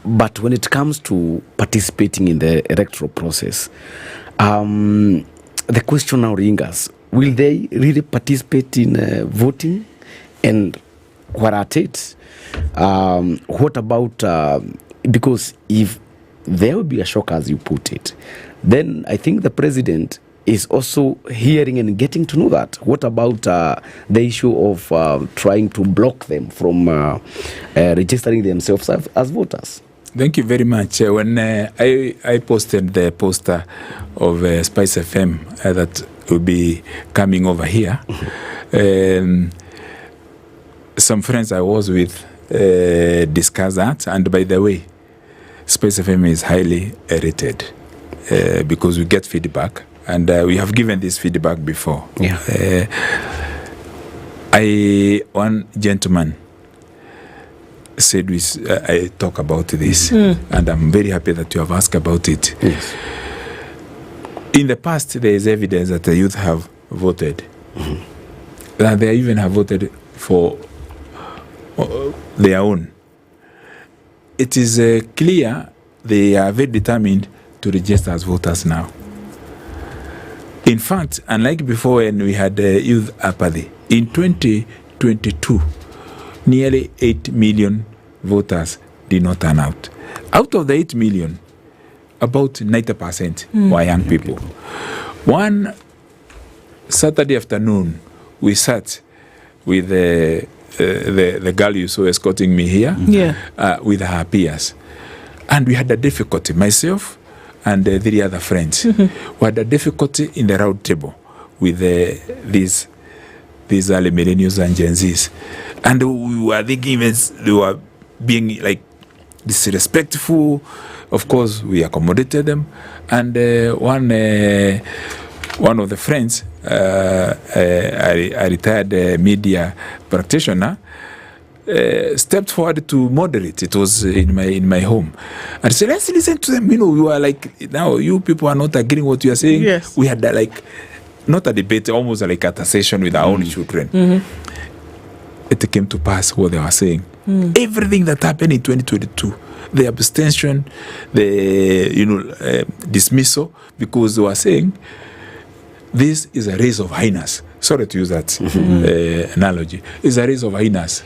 but when it comes to participating in the electoral process, the question now lingers: will they really participate in voting? And what at it? What about because if there will be a shock, as you put it, then I think the president is also hearing and getting to know that. What about the issue of trying to block them from registering themselves as voters? Thank you very much. When I posted the poster of SpiceFM that will be coming over here, some friends I was with discussed that. And by the way, SpiceFM is highly rated because we get feedback. And we have given this feedback before. One gentleman said I talk about this, and I'm very happy that you have asked about it. Yes. In the past, there is evidence that the youth have voted. That they even have voted for their own. It is clear they are very determined to register as voters now. In fact, unlike before when we had youth apathy, in 2022, nearly 8 million voters did not turn out. Out of the 8 million, about 90% were young people. One Saturday afternoon, we sat with the girl you saw escorting me here, with her peers. And we had a difficulty, myself and 3 other friends. We had a difficulty in the round table with these early millennials and Gen Zs. And we were thinking they were being like disrespectful. Of course, we accommodated them. And one of the friends, a retired media practitioner, stepped forward to moderate. It was in my home, and said, "Let's listen to them." We were like, "Now you people are not agreeing what you are saying." Yes. We had like not a debate, almost like a session with our own children. it came to pass what they were saying. Everything that happened in 2022, the abstention, the dismissal, because they were saying this is a race of hyenas. Sorry to use that analogy. It's a race of hyenas.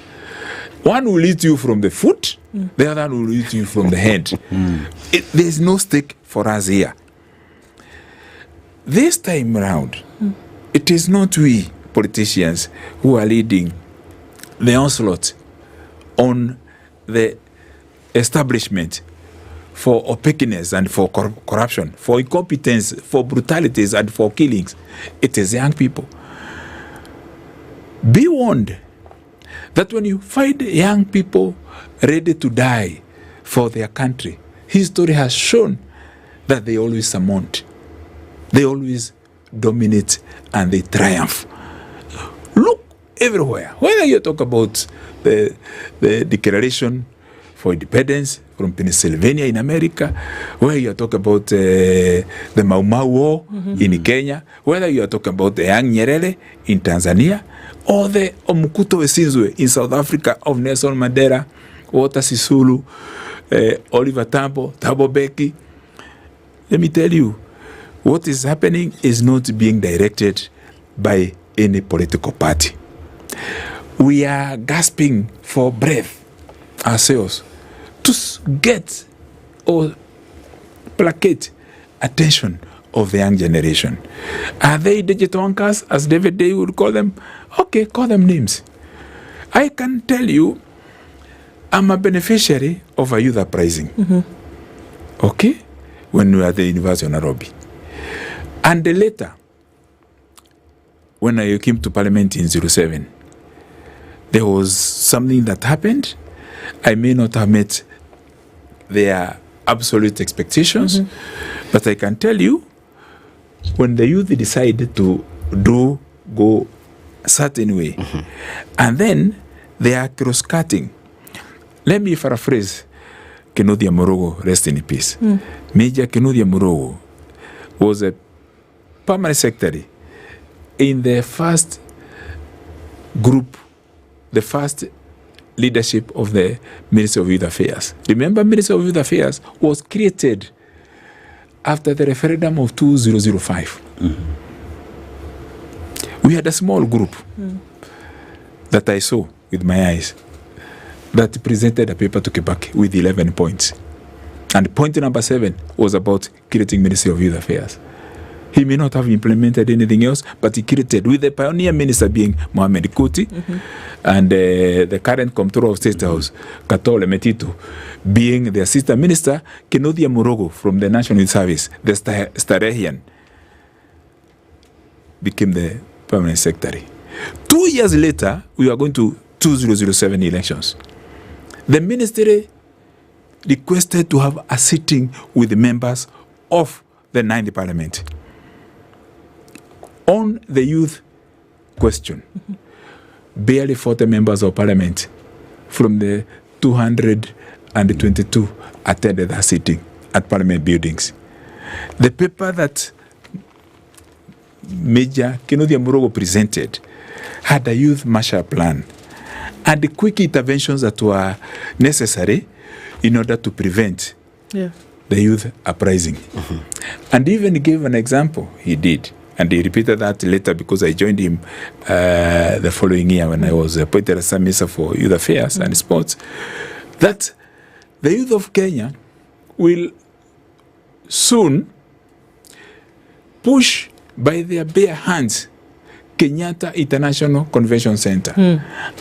One will eat you from the foot, the other will eat you from the head. There's no stake for us here. This time around, it is not we politicians who are leading the onslaught on the establishment for opaqueness and for corruption, for incompetence, for brutalities and for killings. It is young people. Be warned that when you find young people ready to die for their country, history has shown that they always surmount, they always dominate, and they triumph. Look everywhere. Whether you talk about the Declaration for Independence from Pennsylvania in America, whether you talk about the Mau Mau War in Kenya, whether you are talking about the young Nyerere in Tanzania, or the Omukuto Wesinzwe in South Africa of Nelson Mandela, Walter Sisulu, Oliver Tambo, Thabo Mbeki. Let me tell you, what is happening is not being directed by any political party. We are gasping for breath ourselves to get or placate attention of the young generation. Are they digital anchors, as David Day would call them? Okay, call them names. I can tell you, I'm a beneficiary of a youth uprising. Okay? When we were at the University of Nairobi. And later, when I came to Parliament in 2007, there was something that happened. I may not have met their absolute expectations, but I can tell you, when the youth decided to go a certain way, and then they are cross-cutting. Let me paraphrase Kennedy Morogo, rest in peace. Major Kennedy Morogo was a permanent secretary in the first group, the first leadership of the Ministry of Youth Affairs. Remember, Ministry of Youth Affairs was created after the referendum of 2005. We had a small group that I saw with my eyes that presented a paper to Kibaki with 11 points. And point number 7 was about creating Ministry of Youth Affairs. He may not have implemented anything else, but he created, with the pioneer minister being Mohamed Kuti, and the current Comptroller of State House, Katole Metito, being the assistant minister, Kennedy Morogo from the National Youth Service, the Starehian, became the permanent secretary. 2 years later, we are going to 2007 elections. The ministry requested to have a sitting with the members of the 9th Parliament on the youth question. Barely 40 members of Parliament from the 222 attended that sitting at Parliament buildings. The paper that Major Kennedy Morogo presented had a youth Marshall Plan and the quick interventions that were necessary in order to prevent the youth uprising. And even gave an example, he did. And he repeated that later because I joined him the following year when I was appointed as Minister for Youth Affairs and Sports, that the youth of Kenya will soon push by their bare hands Kenyatta International Convention Center.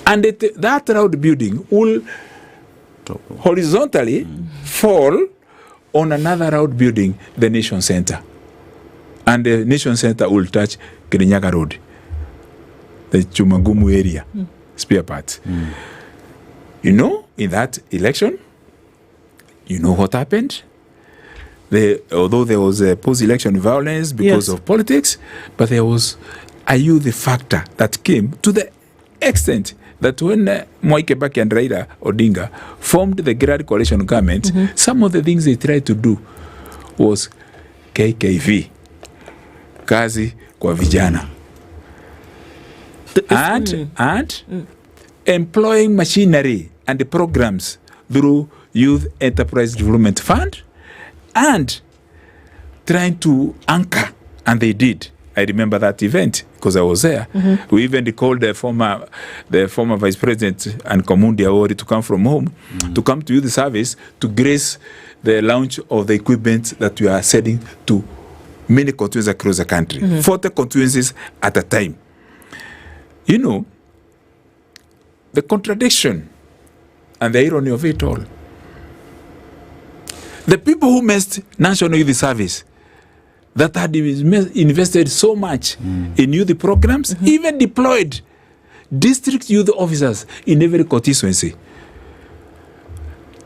And that round building will horizontally fall on another round building, the Nation Center. And the Nation Center will touch Kirinyaga Road, the Chumagumu area, spare parts. You know, in that election, you know what happened? Although there was a post-election violence because of politics, but there was a youth factor that came to the extent that when Mwai Kibaki and Raila Odinga formed the Grand Coalition government, some of the things they tried to do was KKV, kazi kwa vijana. And employing machinery and the programs through Youth Enterprise Development Fund and trying to anchor, and they did. I remember that event because I was there. We even called the former Vice President and Kamundi Awori to come from home, to come to youth service to grace the launch of the equipment that we are sending to many constituencies across the country, 40 constituencies at a time. You know, the contradiction and the irony of it all. The people who missed National Youth Service, that had invested so much in youth programs, even deployed district youth officers in every constituency,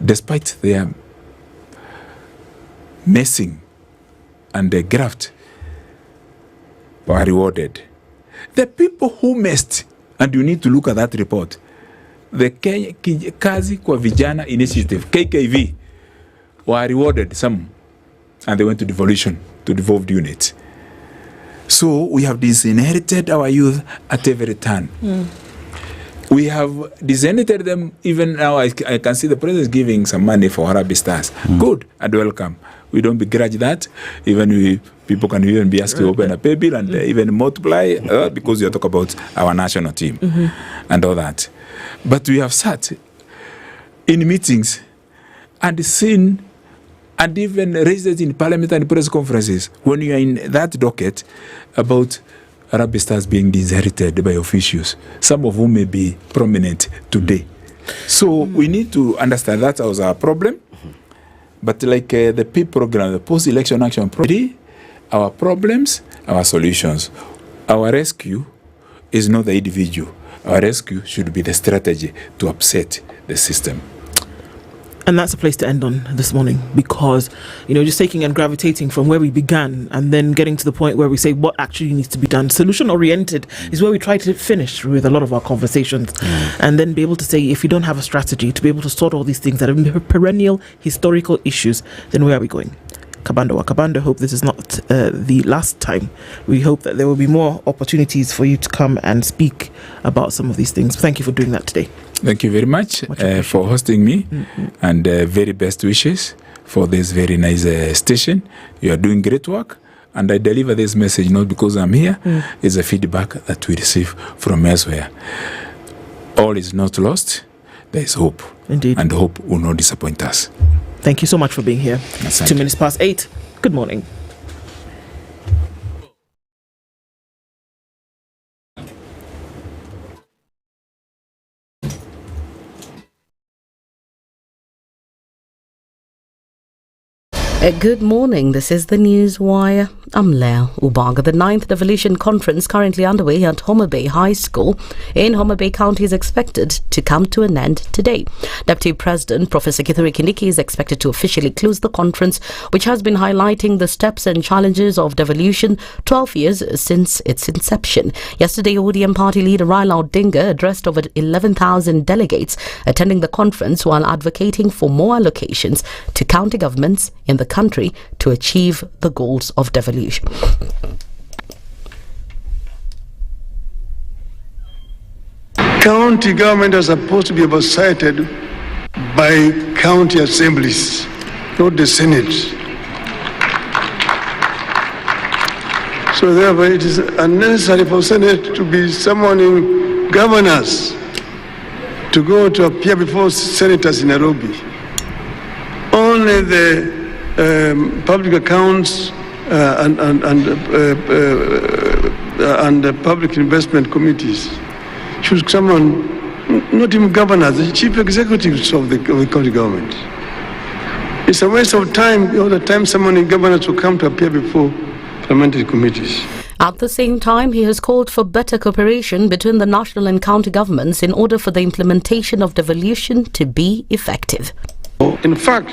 despite their messing and the graft, were rewarded. The people who messed, and you need to look at that report, the Kazi kwa Vijana Initiative, KKV, were rewarded some, and they went to devolution, to devolved units. So we have disinherited our youth at every turn. We have disinherited them. Even now, I can see the president giving some money for Arabic Stars. Good and welcome. We don't begrudge that. Even people can even be asked to open a pay bill and even multiply because you talk about our national team and all that. But we have sat in meetings and seen and even raised it in parliament and press conferences when you are in that docket about Arabic Stars being disinherited by officials, some of whom may be prominent today. So we need to understand that as our problem. But like the PIP program, the Post-Election Action Program, our problems, our solutions. Our rescue is not the individual. Our rescue should be the strategy to upset the system. And that's a place to end on this morning, because, you know, just taking and gravitating from where we began and then getting to the point where we say what actually needs to be done. Solution-oriented is where we try to finish with a lot of our conversations, and then be able to say, if you don't have a strategy to be able to sort all these things that are perennial historical issues, then where are we going? Kabando, hope this is not the last time. We hope that there will be more opportunities for you to come and speak about some of these things. Thank you for doing that today. Thank you very much for hosting me, and very best wishes for this very nice station. You are doing great work, and I deliver this message not because I'm here. It's a feedback that we receive from elsewhere. All is not lost. There is hope. Indeed. And hope will not disappoint us. Thank you so much for being here. It's 2 minutes past 8. Good morning. Good morning. This is the Newswire. I'm Leo Ubaga. The 9th Devolution Conference currently underway at Homa Bay High School in Homa Bay County is expected to come to an end today. Deputy President Professor Kithure Kindiki is expected to officially close the conference, which has been highlighting the steps and challenges of devolution 12 years since its inception. Yesterday, ODM party leader Raila Odinga addressed over 11,000 delegates attending the conference while advocating for more allocations to county governments in the country to achieve the goals of devolution. County government are supposed to be oversighted by county assemblies, not the Senate. So therefore it is unnecessary for Senate to be summoning governors to go to appear before senators in Nairobi. Only the public accounts and the public investment committees should summon not even governors, the chief executives of the county government. It's a waste of time all the time summoning governors to come to appear before parliamentary committees. At the same time, he has called for better cooperation between the national and county governments in order for the implementation of devolution to be effective. In fact,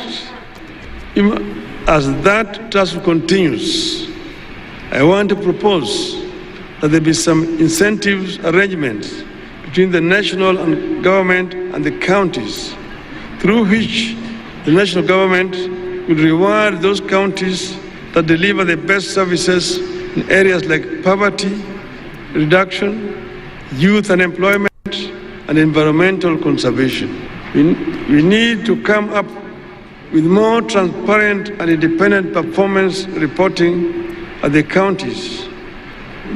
as that task continues, I want to propose that there be some incentives arrangements between the national government and the counties, through which the national government will reward those counties that deliver the best services in areas like poverty reduction, youth unemployment, and environmental conservation. We need to come up with more transparent and independent performance reporting at the counties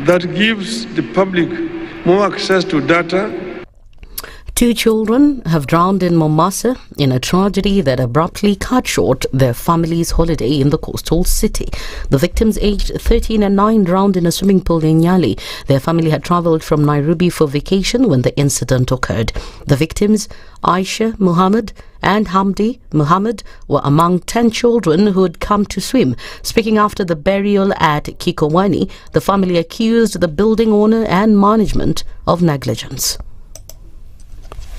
that gives the public more access to data. 2 children have drowned in Mombasa in a tragedy that abruptly cut short their family's holiday in the coastal city. The victims, aged 13 and 9, drowned in a swimming pool in Nyali. Their family had travelled from Nairobi for vacation when the incident occurred. The victims, Aisha Muhammad and Hamdi Muhammad, were among 10 children who had come to swim. Speaking after the burial at Kikowani, the family accused the building owner and management of negligence.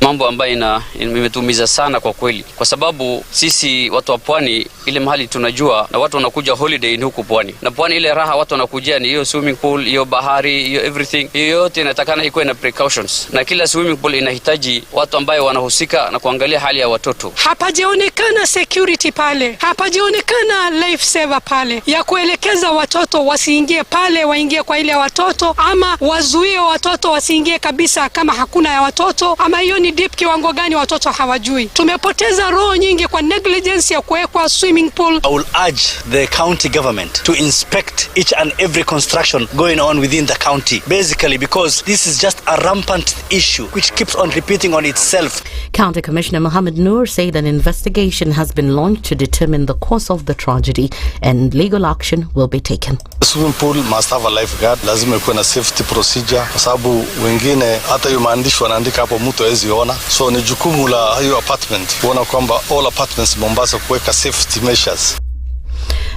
Mambo ambayo imetumiza sana kwa kweli, kwa sababu sisi watu wa pwani ile mahali tunajua na watu wanakuja holiday ni huku pwani, na pwani ile raha watu wanakuja ni hiyo swimming pool, hiyo bahari, hiyo everything. Hiyo yote inatakana ikuwe na precautions, na kila swimming pool inahitaji watu ambao wanahusika na kuangalia hali ya watoto. Hapajaonekana security pale, hapajaonekana life saver pale ya kuelekeza watoto wasiingie pale, waingie kwa ile watoto, ama wazuie watoto wasiingie kabisa kama hakuna ya watoto, ama hiyo ni deep kiwango gani watoto hawajui. Tumepoteza roho nyingi kwa negligence ya kuwekwa swimming pool. I will urge the county government to inspect each and every construction going on within the county, basically because this is just a rampant issue which keeps on repeating on itself. County Commissioner Mohammed Noor said an investigation has been launched to determine the cause of the tragedy and legal action will be taken. The swimming pool must have a lifeguard, lazima ikuwe na safety procedure, kwa sababu wengine hata hiyo maandishi wanaandika hapo mtu hawezi ona. So ni jukumu la hiyo apartment kuona kwamba all apartments Mombasa kuweka safety measures.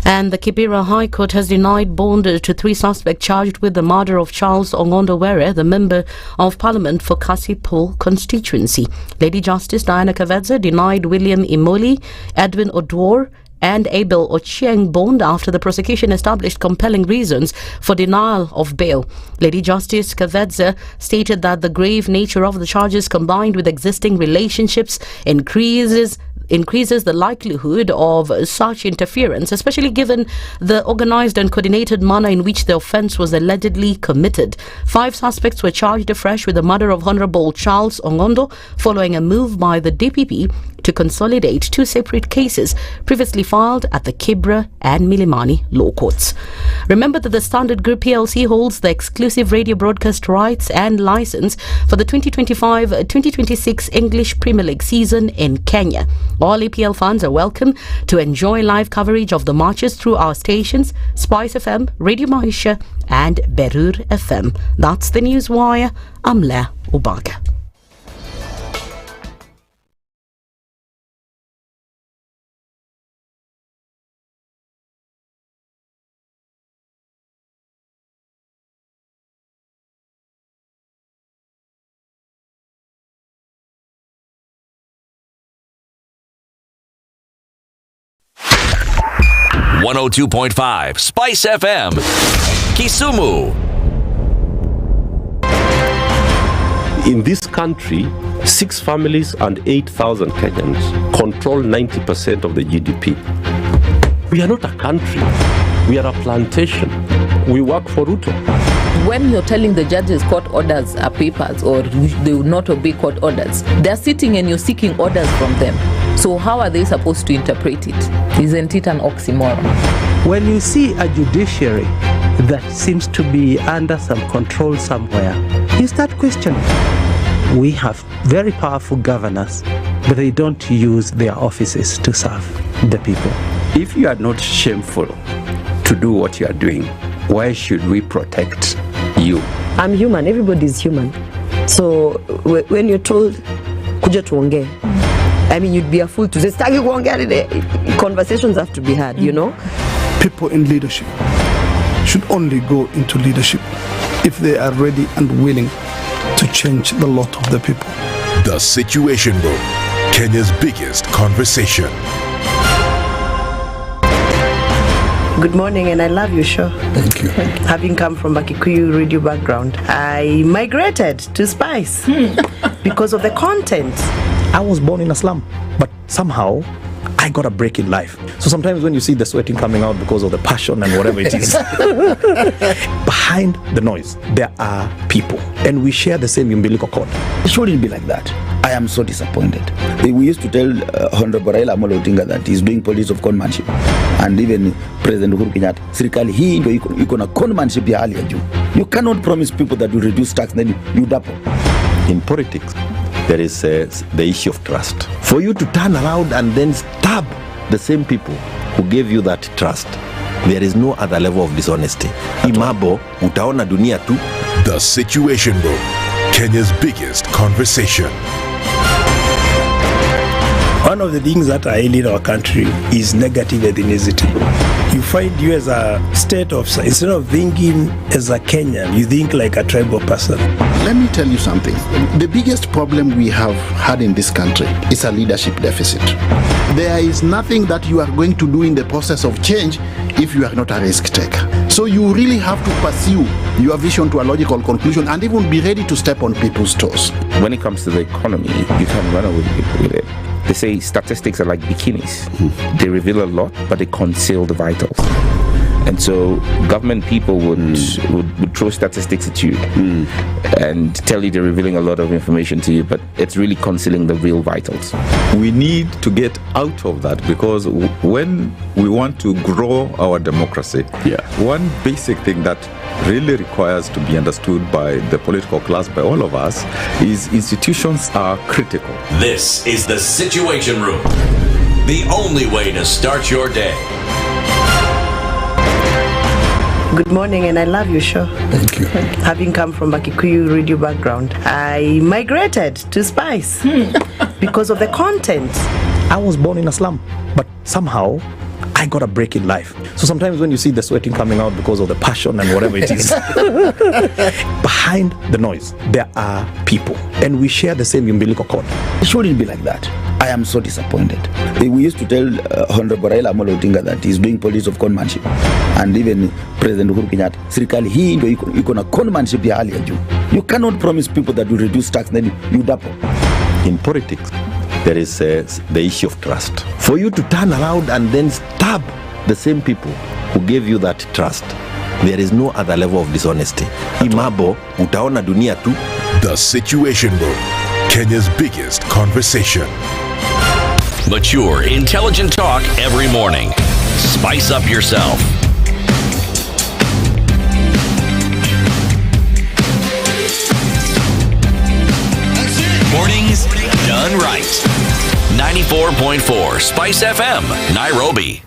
And the Kibera High Court has denied bond to 3 suspects charged with the murder of Charles Ongondowere, the Member of Parliament for Kasipul constituency. Lady Justice Diana Kavedza denied William Imoli, Edwin Odwor and Abel Ochieng bond after the prosecution established compelling reasons for denial of bail. Lady Justice Kavedza stated that the grave nature of the charges combined with existing relationships increases the likelihood of such interference, especially given the organized and coordinated manner in which the offence was allegedly committed. 5 suspects were charged afresh with the murder of Honorable Charles Ongondo following a move by the DPP to consolidate 2 separate cases previously filed at the Kibra and Milimani law courts. Remember that the Standard Group PLC holds the exclusive radio broadcast rights and license for the 2025-2026 English Premier League season in Kenya. All EPL fans are welcome to enjoy live coverage of the matches through our stations, SpiceFM, Radio Maisha and Berur FM. That's the News Wire. I'm Leah Ubaga. .5 Spice FM, Kisumu. In this country, 6 families and 8,000 Kenyans control 90% of the GDP. We are not a country. We are a plantation. We work for Ruto. When you're telling the judges court orders are papers or they will not obey court orders, they're sitting and you're seeking orders from them. So how are they supposed to interpret it? Isn't it an oxymoron? When you see a judiciary that seems to be under some control somewhere, you start questioning. We have very powerful governors, but they don't use their offices to serve the people. If you are not shameful to do what you are doing, why should we protect you? I'm human. Everybody's human. So when you're told, kuja tuongee, I mean, you'd be a fool to say, stagi kuongea today. Conversations have to be had, you know? People in leadership should only go into leadership if they are ready and willing to change the lot of the people. The Situation Room, Kenya's biggest conversation. Good morning, and I love your show. Thank you. Having come from a Kikuyu radio background, I migrated to Spice because of the content. I was born in a slum, but somehow I got a break in life. So sometimes when you see the sweating coming out because of the passion and whatever it is, behind the noise, there are people. And we share the same umbilical cord. It shouldn't be like that. I am so disappointed. We used to tell Honorable Raila Amolo Odinga that he's doing politics of conmanship. And even President Uhuru Kenyatta, serikali hii ndio iko na conmanship ya hali ya juu. You cannot promise people that you reduce tax, then you double. In politics, there is the issue of trust. For you to turn around and then stab the same people who gave you that trust, there is no other level of dishonesty. Imabo, utaona dunia tu. The Situation Room, Kenya's biggest conversation. One of the things that are ailing our country is negative ethnicity. You find you as a state officer, instead of thinking as a Kenyan, you think like a tribal person. Let me tell you something. The biggest problem we have had in this country is a leadership deficit. There is nothing that you are going to do in the process of change if you are not a risk taker. So you really have to pursue your vision to a logical conclusion and even be ready to step on people's toes. When it comes to the economy, you can run away with it. They say statistics are like bikinis. They reveal a lot, but they conceal the vitals. And so government people would throw statistics at you and tell you they're revealing a lot of information to you, but it's really concealing the real vitals. We need to get out of that, because when we want to grow our democracy, one basic thing that really requires to be understood by the political class, by all of us, is institutions are critical. This is the Situation Room, the only way to start your day. Good morning, and I love your show. Thank you. Having come from a Kikuyu radio background, I migrated to Spice because of the content. I was born in a slum, but somehow I got a break in life. So sometimes when you see the sweating coming out because of the passion and whatever it is, behind the noise, there are people. And we share the same umbilical cord. It shouldn't be like that. I am so disappointed. We used to tell Honorable Raila Amolo Odinga that he's doing politics of conmanship. And even President Uhuru Kenyatta, serikali hii ndio iko na conmanship ya hali ya juu. You cannot promise people that you reduce tax, then you double. In politics, there is the issue of trust. For you to turn around and then stab the same people who gave you that trust, there is no other level of dishonesty. Imabo, utaona dunia tu. The Situation Room, Kenya's biggest conversation. Mature, intelligent talk every morning. Spice up yourself. Mornings done right. 94.4 Spice FM, Nairobi.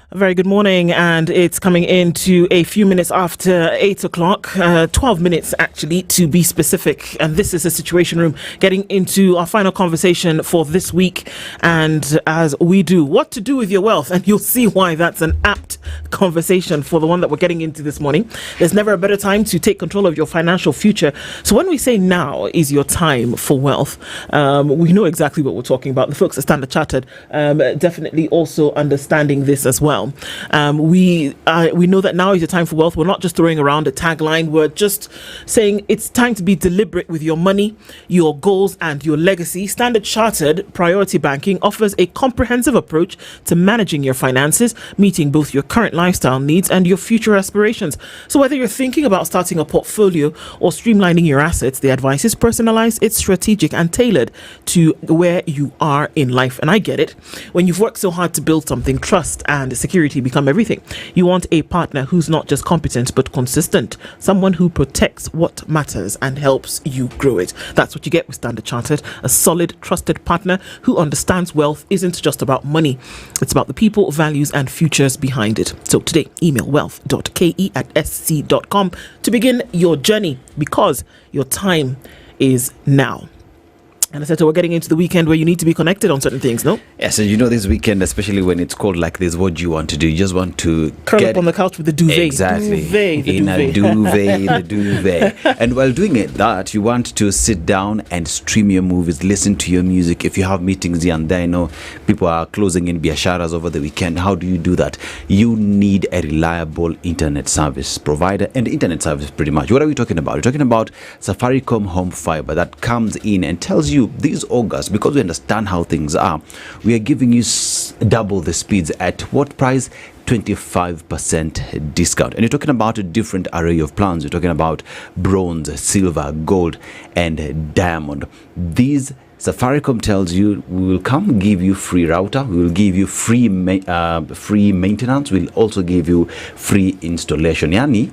A very good morning, and it's coming into a few minutes after 8 o'clock, 12 minutes actually to be specific. And this is a Situation Room, getting into our final conversation for this week. And as we do, what to do with your wealth. And you'll see why that's an apt conversation for the one that we're getting into this morning. There's never a better time to take control of your financial future. So when we say now is your time for wealth, we know exactly what we're talking about. The folks at Standard Chartered definitely also understanding this as well. We know that now is the time for wealth. We're not just throwing around a tagline. We're just saying it's time to be deliberate with your money, your goals, and your legacy. Standard Chartered Priority Banking offers a comprehensive approach to managing your finances, meeting both your current lifestyle needs and your future aspirations. So whether you're thinking about starting a portfolio or streamlining your assets, the advice is personalized, it's strategic, and tailored to where you are in life. And I get it. When you've worked so hard to build something, trust and security become everything. You want a partner who's not just competent but consistent, someone who protects what matters and helps you grow it. That's what you get with Standard Chartered, a solid, trusted partner who understands wealth isn't just about money. It's about the people, values, and futures behind it. So today, email wealth.ke@sc.com to begin your journey, because your time is now. And Aseto, we're getting into the weekend where you need to be connected on certain things, no? Yes, and you know, this weekend, especially when it's cold like this, what do you want to do? You just want to curl up on the couch with the duvet. Exactly. The duvet. And while doing that, you want to sit down and stream your movies, listen to your music. If you have meetings here and there, I know people are closing in biasharas over the weekend. How do you do that? You need a reliable internet service provider and internet service pretty much. What are we talking about? We're talking about Safaricom Home Fiber that comes in and tells you you this August, because we understand how things are, we are giving you double the speeds at what price? 25% discount. And you're talking about a different array of plans. You're talking about bronze, silver, gold, and diamond. These Safaricom tells you we will come give you free router, we will give you free maintenance, we'll also give you free installation. Yani,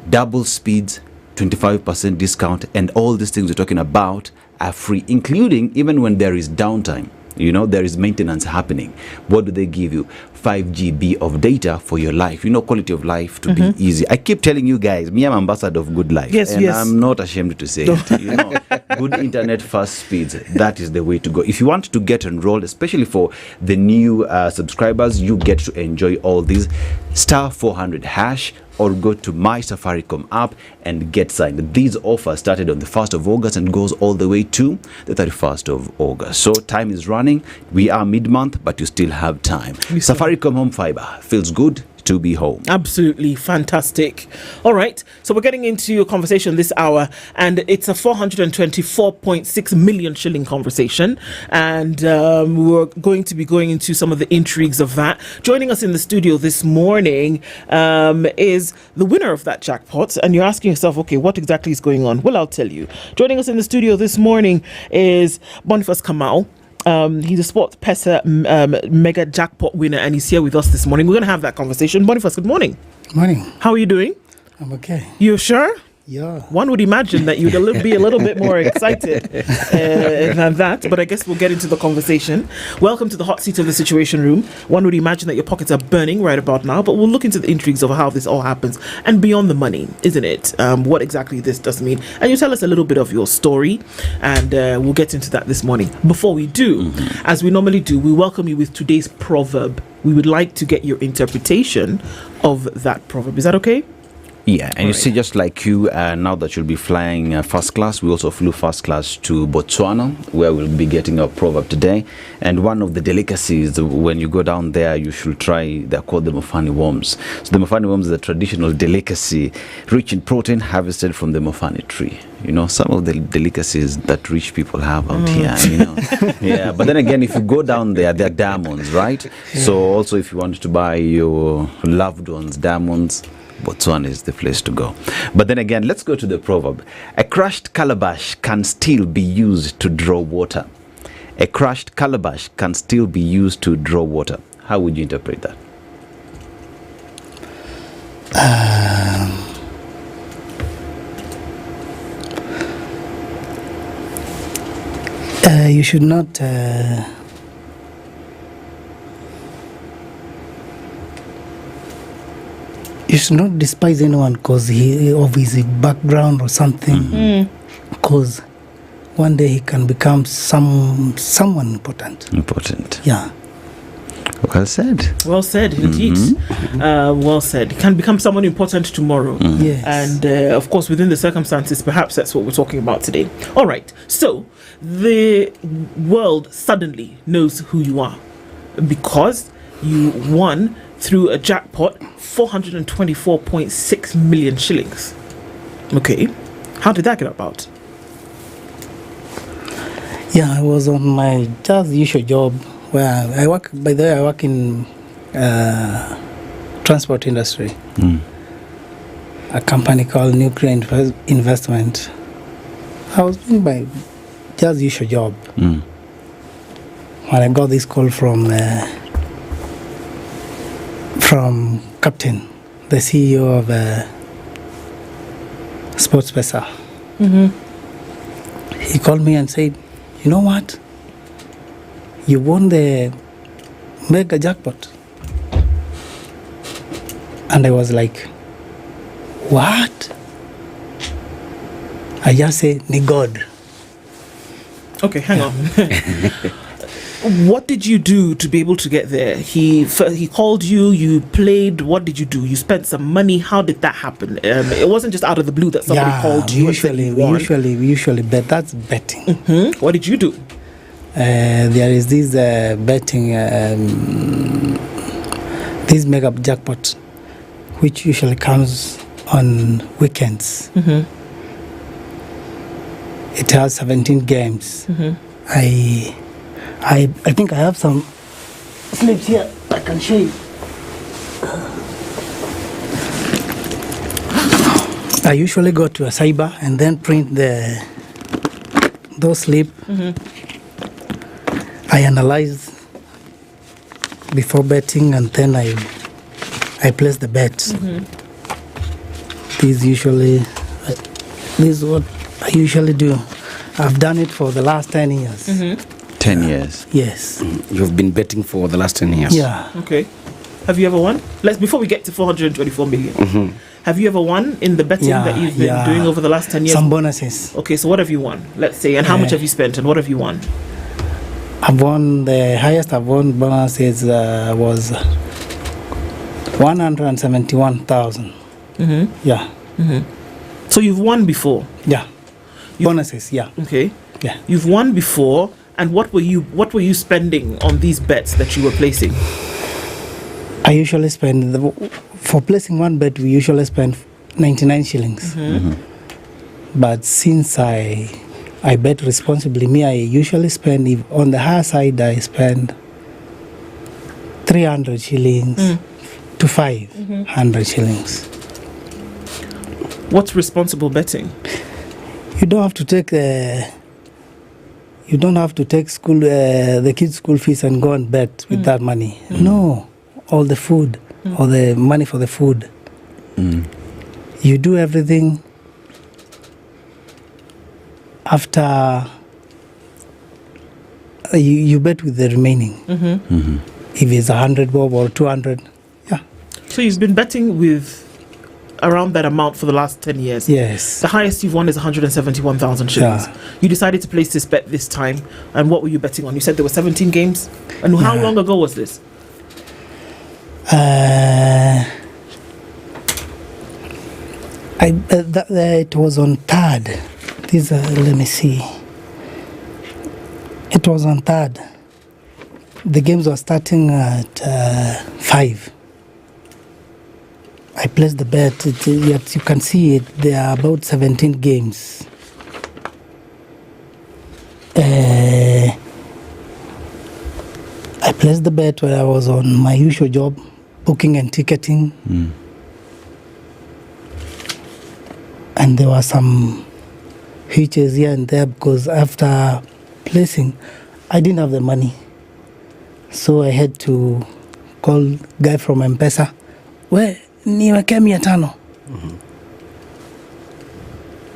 double speeds, 25% discount, and all these things we're talking about are free, including even when there is downtime. You know, there is maintenance happening. What do they give you? 5 GB of data for your life. You know, quality of life to be easy. I keep telling you guys, me, I'm ambassador of good life. Yes, and yes. I'm not ashamed to say it. You know, good internet, fast speeds. That is the way to go. If you want to get enrolled, especially for the new subscribers, you get to enjoy all these. *400# or go to My Safaricom app and get signed. These offers started on the 1st of August and goes all the way to the 31st of August. So time is running. We are mid-month, but you still have time. Safaricom Home Fiber feels good to be home. Absolutely fantastic. All right, so we're getting into a conversation this hour, and it's a 424.6 million shilling conversation, and we're going to be going into some of the intrigues of that. Joining us in the studio this morning is the winner of that jackpot, and you're asking yourself, okay, what exactly is going on? Well, I'll tell you. Joining us in the studio this morning is Boniface Kamau. He's a Sports Pesa mega jackpot winner, and he's here with us this morning. We're going to have that conversation. Boniface, good morning. Morning. How are you doing? I'm okay. You sure? Yeah. One would imagine that you'd be a little bit more excited than that, but I guess we'll get into the conversation. Welcome to the hot seat of the Situation Room. One would imagine that your pockets are burning right about now, but we'll look into the intrigues of how this all happens and beyond the money, isn't it? What exactly this does mean. And you tell us a little bit of your story, and we'll get into that this morning. Before we do, as we normally do, we welcome you with today's proverb. We would like to get your interpretation of that proverb. Is that okay? Yeah, and you see, just like you, now that you'll be flying first class, we also flew first class to Botswana, where we'll be getting our proverb today. And one of the delicacies, when you go down there, you should try, they're called the Mofani worms. So the Mofani worms is a traditional delicacy, rich in protein, harvested from the Mofani tree. You know, some of the delicacies that rich people have out here, you know. Yeah, but then again, if you go down there, they're diamonds, right? Yeah. So also if you want to buy your loved ones diamonds, Botswana is the place to go. But then again, let's go to the proverb. A crushed calabash can still be used to draw water. A crushed calabash can still be used to draw water. How would you interpret that? You should not you should not despise anyone because of his background or something, because one day he can become someone important. Yeah. Well said. Well said, indeed. Well said. He can become someone important tomorrow. Yes. And of course, within the circumstances, perhaps that's what we're talking about today. All right. So the world suddenly knows who you are because you won through a jackpot 424.6 million shillings. Okay. How did that get about? Yeah, I was on my just usual job where I work. By the way, I work in transport industry. A company called Nuclear Investment. I was doing my just usual job when I got this call from Captain, the CEO of Sports Pesa. He called me and said, "You know what? You won the mega jackpot." And I was like, "What?" I just say, "Ni God." Okay, hang on. What did you do to be able to get there? He called you, you played. What did you do? You spent some money. How did that happen? It wasn't just out of the blue that somebody called you. We usually bet. That's betting. What did you do? There is this betting, this mega jackpot, which usually comes on weekends. it has 17 games. I think I have some slips here I can show you. I usually go to a cyber and then print those slips. I analyze before betting, and then I place the bets. This is what I usually do. I've done it for the last 10 years. 10 years. Yes. You've been betting for the last 10 years. Yeah. Okay. Have you ever won? Before we get to 424 million. Have you ever won in the betting that you've been doing over the last 10 years? Some bonuses. Okay, so what have you won? Let's say, and how much have you spent, and what have you won? I've won, the highest I've won bonuses was 171,000. Yeah. So you've won before? Yeah. Bonuses, yeah. Okay. Yeah. You've won before, and what were you spending on these bets that you were placing? I usually spend, for placing one bet, we usually spend 99 shillings. But since I bet responsibly, I usually spend, on the higher side, I spend 300 shillings to 500 shillings. What's responsible betting? You don't have to take school the kids' school fees and go and bet with that money. No, all the food or the money for the food. You do everything after you bet with the remaining. If it's 100 bob or 200, yeah. So you've been betting with around that amount for the last 10 years? Yes. The highest you've won is 171,000 shillings. Yeah. You decided to place this bet this time, and what were you betting on? You said there were 17 games? And how long ago was this? It was on 3rd. Let me see. It was on 3rd. The games were starting at 5. I placed the bet. Yet you can see it. There are about 17 games. I placed the bet when I was on my usual job, booking and ticketing. And there were some hitches here and there because after placing, I didn't have the money. So I had to call guy from M-Pesa. Where? Niwekea 500.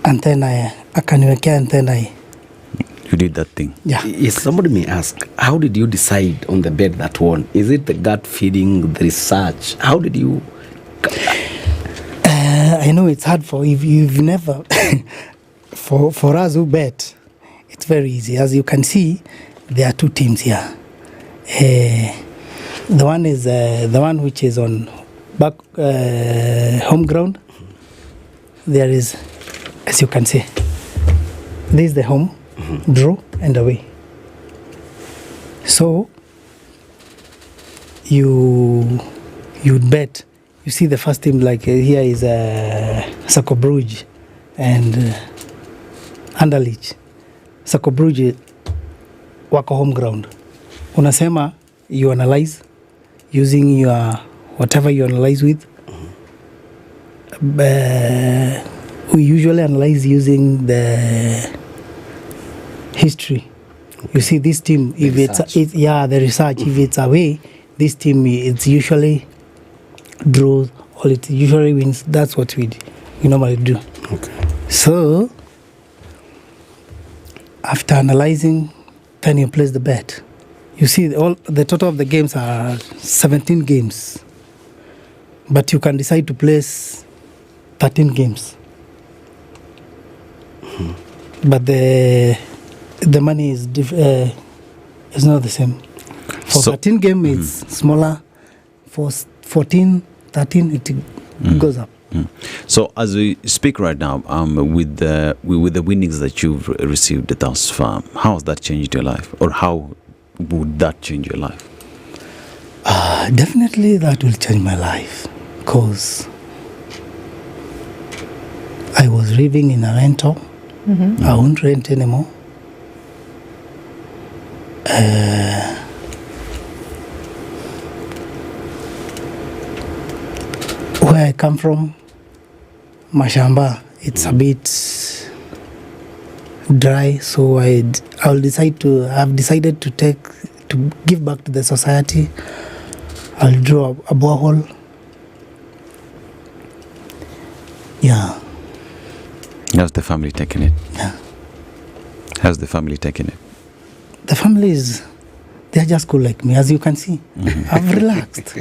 And then akaniwekea, and then you did that thing. Yeah. Yes, somebody may ask, how did you decide on the bet that won? Is it the gut feeling, the research? How did you? I know it's hard if you've never. for us who bet, it's very easy. As you can see, there are 2 teams here. The one is the one which is on home ground. There is, as you can see, this is the home, draw and away. So you bet. You see the first team, like here is Sakobruj and Anderlecht. Sakobruj wako home ground. Unasema you analyze using your whatever you analyze with. We usually analyze using the history. You see this team, if the research. If it's away, this team it's usually draws or it usually wins. That's what we normally do. Okay. So after analyzing, then you place the bet. You see the total of the games are 17 games, but you can decide to place 13 games. But the money is not the same. For 13 game it's smaller. For 14, 13 it goes up. So as we speak right now, with the winnings that you've received thus far, how has that changed your life, or how would that change your life? Definitely that will change my life, because I was living in a rental I won't rent anymore. Where I come from, Mashamba, it's a bit dry, so I've decided to give back to the society. I'll draw a borehole. Yeah. How's the family taking it? Yeah. How's the family taking it? The family they're just cool like me, as you can see. I've relaxed.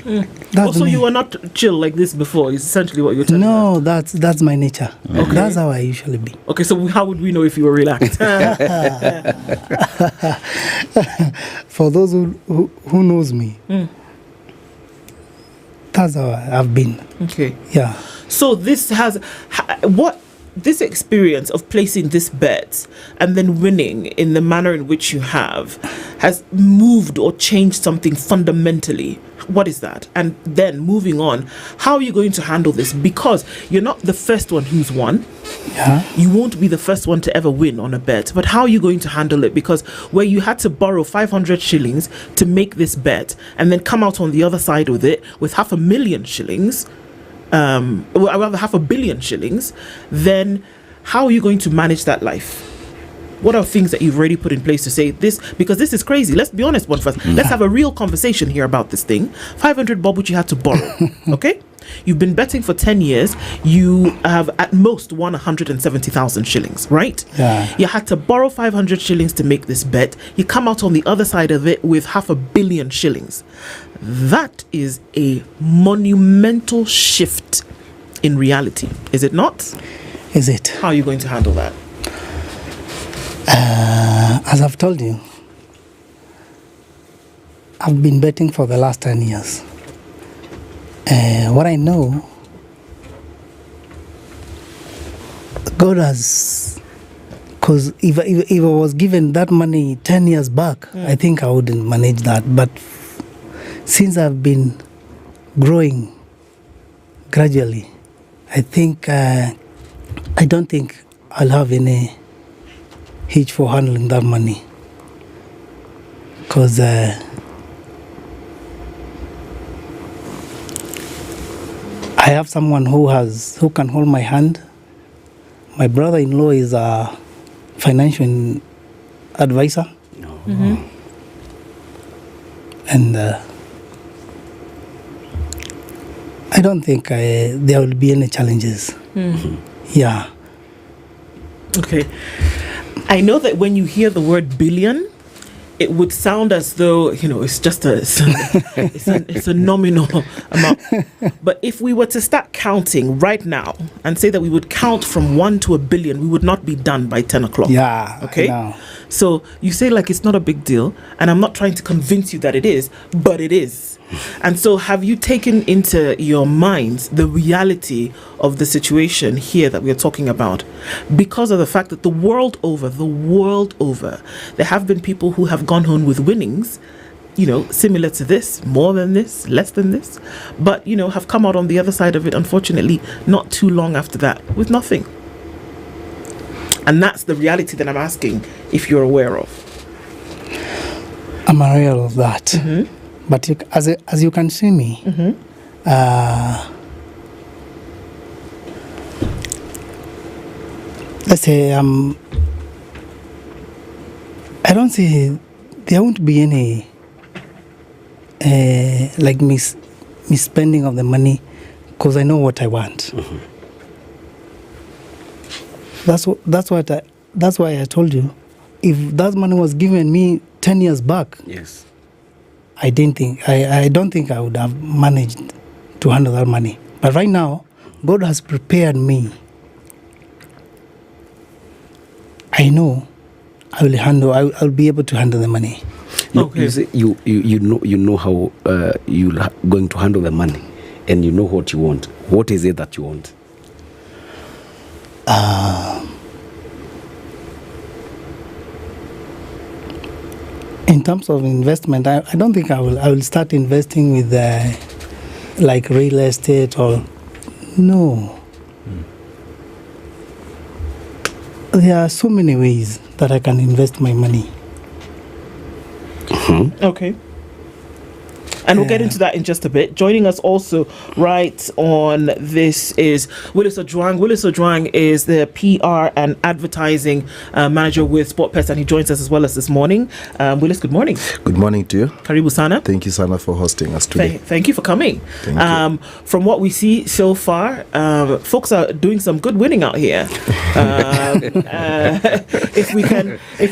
Also, you were not chill like this before, is essentially what you're telling No, that's my nature. Okay. That's how I usually be. Okay, so how would we know if you were relaxed? For those who knows me, that's how I've been. Okay. Yeah. So this this experience of placing this bet and then winning in the manner in which you have has moved or changed something fundamentally. What is that? And then moving on, how are you going to handle this? Because you're not the first one who's won. Yeah. You won't be the first one to ever win on a bet. But how are you going to handle it? Because where you had to borrow 500 shillings to make this bet and then come out on the other side with it with 500,000 shillings, well, rather 500 million shillings, then how are you going to manage that life? What are things that you've already put in place to say this? Because this is crazy. Let's be honest one first. Let's have a real conversation here about this thing. 500 bob which you had to borrow. Okay? You've been betting for 10 years. You have at most won 170,000 shillings, right? Yeah. You had to borrow 500 shillings to make this bet. You come out on the other side of it with 500 million shillings. That is a monumental shift in reality, is it not? Is it? How are you going to handle that? As I've told you, I've been betting for the last 10 years. What I know, God has, because if I was given that money 10 years back, I think I wouldn't manage that. But since I've been growing gradually, I think I don't think I'll have any hitch for handling that money, because I have someone who can hold my hand. My brother-in-law is a financial advisor, and I don't think there will be any challenges. Yeah. Okay. I know that when you hear the word billion, it would sound as though, it's just it's a nominal amount. But if we were to start counting right now and say that we would count from 1 to 1 billion, we would not be done by 10 o'clock. Yeah. Okay. I know. So you say like it's not a big deal, and I'm not trying to convince you that it is, but it is. And so have you taken into your minds the reality of the situation here that we are talking about? Because of the fact that the world over, there have been people who have gone home with winnings, similar to this, more than this, less than this, but, have come out on the other side of it, unfortunately, not too long after that, with nothing. And that's the reality that I'm asking if you're aware of. I'm aware of that. But as you can see me, let's say I don't see there won't be any like misspending of the money, because I know what I want. That's why I told you, if that money was given me 10 years back, yes, I don't think I would have managed to handle that money. But right now, God has prepared me. I know I'll be able to handle the money. Okay. You say you know how you're going to handle the money, and you know what you want. What is it that you want? In terms of investment, I don't think I will start investing with like real estate or no. There are so many ways that I can invest my money. Okay. And we'll get into that in just a bit. Joining us also right on this is Willis Ojwang. Willis Ojwang is the PR and advertising manager with SportPesa, and he joins us as well as this morning. Willis, good morning. Good morning to you. Karibu sana. Thank you, Sana, for hosting us today. Thank you for coming. Thank you. From what we see so far, folks are doing some good winning out here. If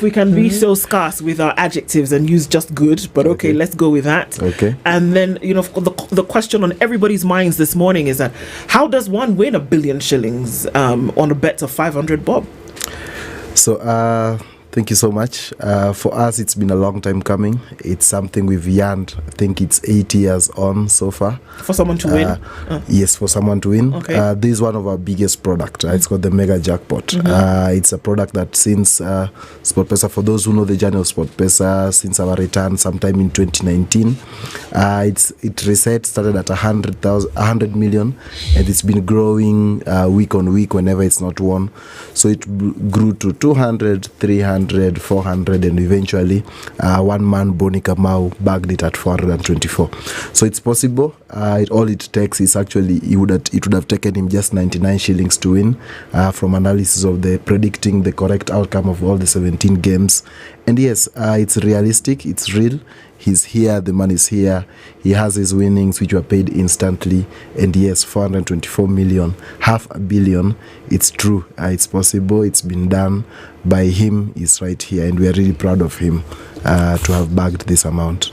we can be so scarce with our adjectives and use just good, but okay, let's go with that. Okay. And then, the question on everybody's minds this morning is that how does one win $1 billion shillings on a bet of 500 bob? So, thank you so much. For us, it's been a long time coming. It's something we've yearned. I think it's 8 years on so far. For someone to win? Yes, for someone to win. Okay. This is one of our biggest products. It's called the Mega Jackpot. It's a product that since SportPesa, for those who know the journey of SportPesa, since our return sometime in 2019, it reset, started at 100 million, and it's been growing week on week whenever it's not won. So it grew to 200, 300, 400, and eventually one man, Boni Kamau, bagged it at 424. So it's possible. All it takes is actually it would have taken him just 99 shillings to win from analysis of predicting the correct outcome of all the 17 games. And yes, it's realistic, it's real. He's here, the man is here. He has his winnings, which were paid instantly. And yes, 424 million, $500 million. It's true. It's possible. It's been done by him. He's right here. And we are really proud of him to have bagged this amount.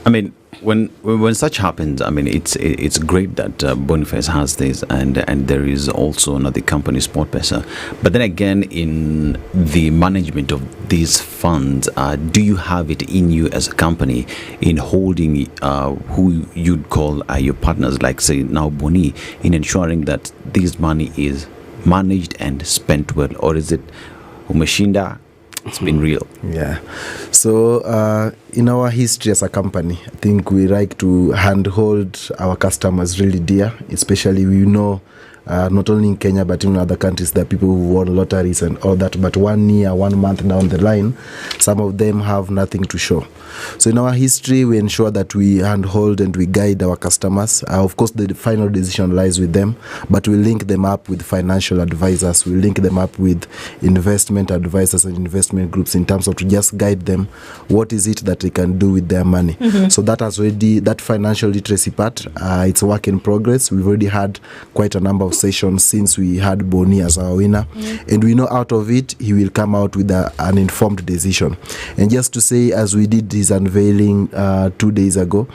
I mean, when such happens, I mean, it's great that Boniface has this, and there is also another company, SportPesa. But then again, in the management of these funds, do you have it in you as a company in holding who you'd call your partners, like say now Boni, in ensuring that this money is managed and spent well, or is it Umashinda? It's been real. Yeah. So in our history as a company, I think we like to handhold our customers really dear, especially we know not only in Kenya but in other countries there are people who won lotteries and all that, but 1 year, 1 month down the line, some of them have nothing to show. So in our history, we ensure that we handhold and we guide our customers. Of course, the final decision lies with them, but we link them up with financial advisors. We link them up with investment advisors and investment groups in terms of to just guide them what is it that they can do with their money. So that has already, that financial literacy part, it's a work in progress. We've already had quite a number of sessions since we had Boni as our winner. And we know out of it, he will come out with an informed decision. And just to say, as we did his unveiling 2 days ago,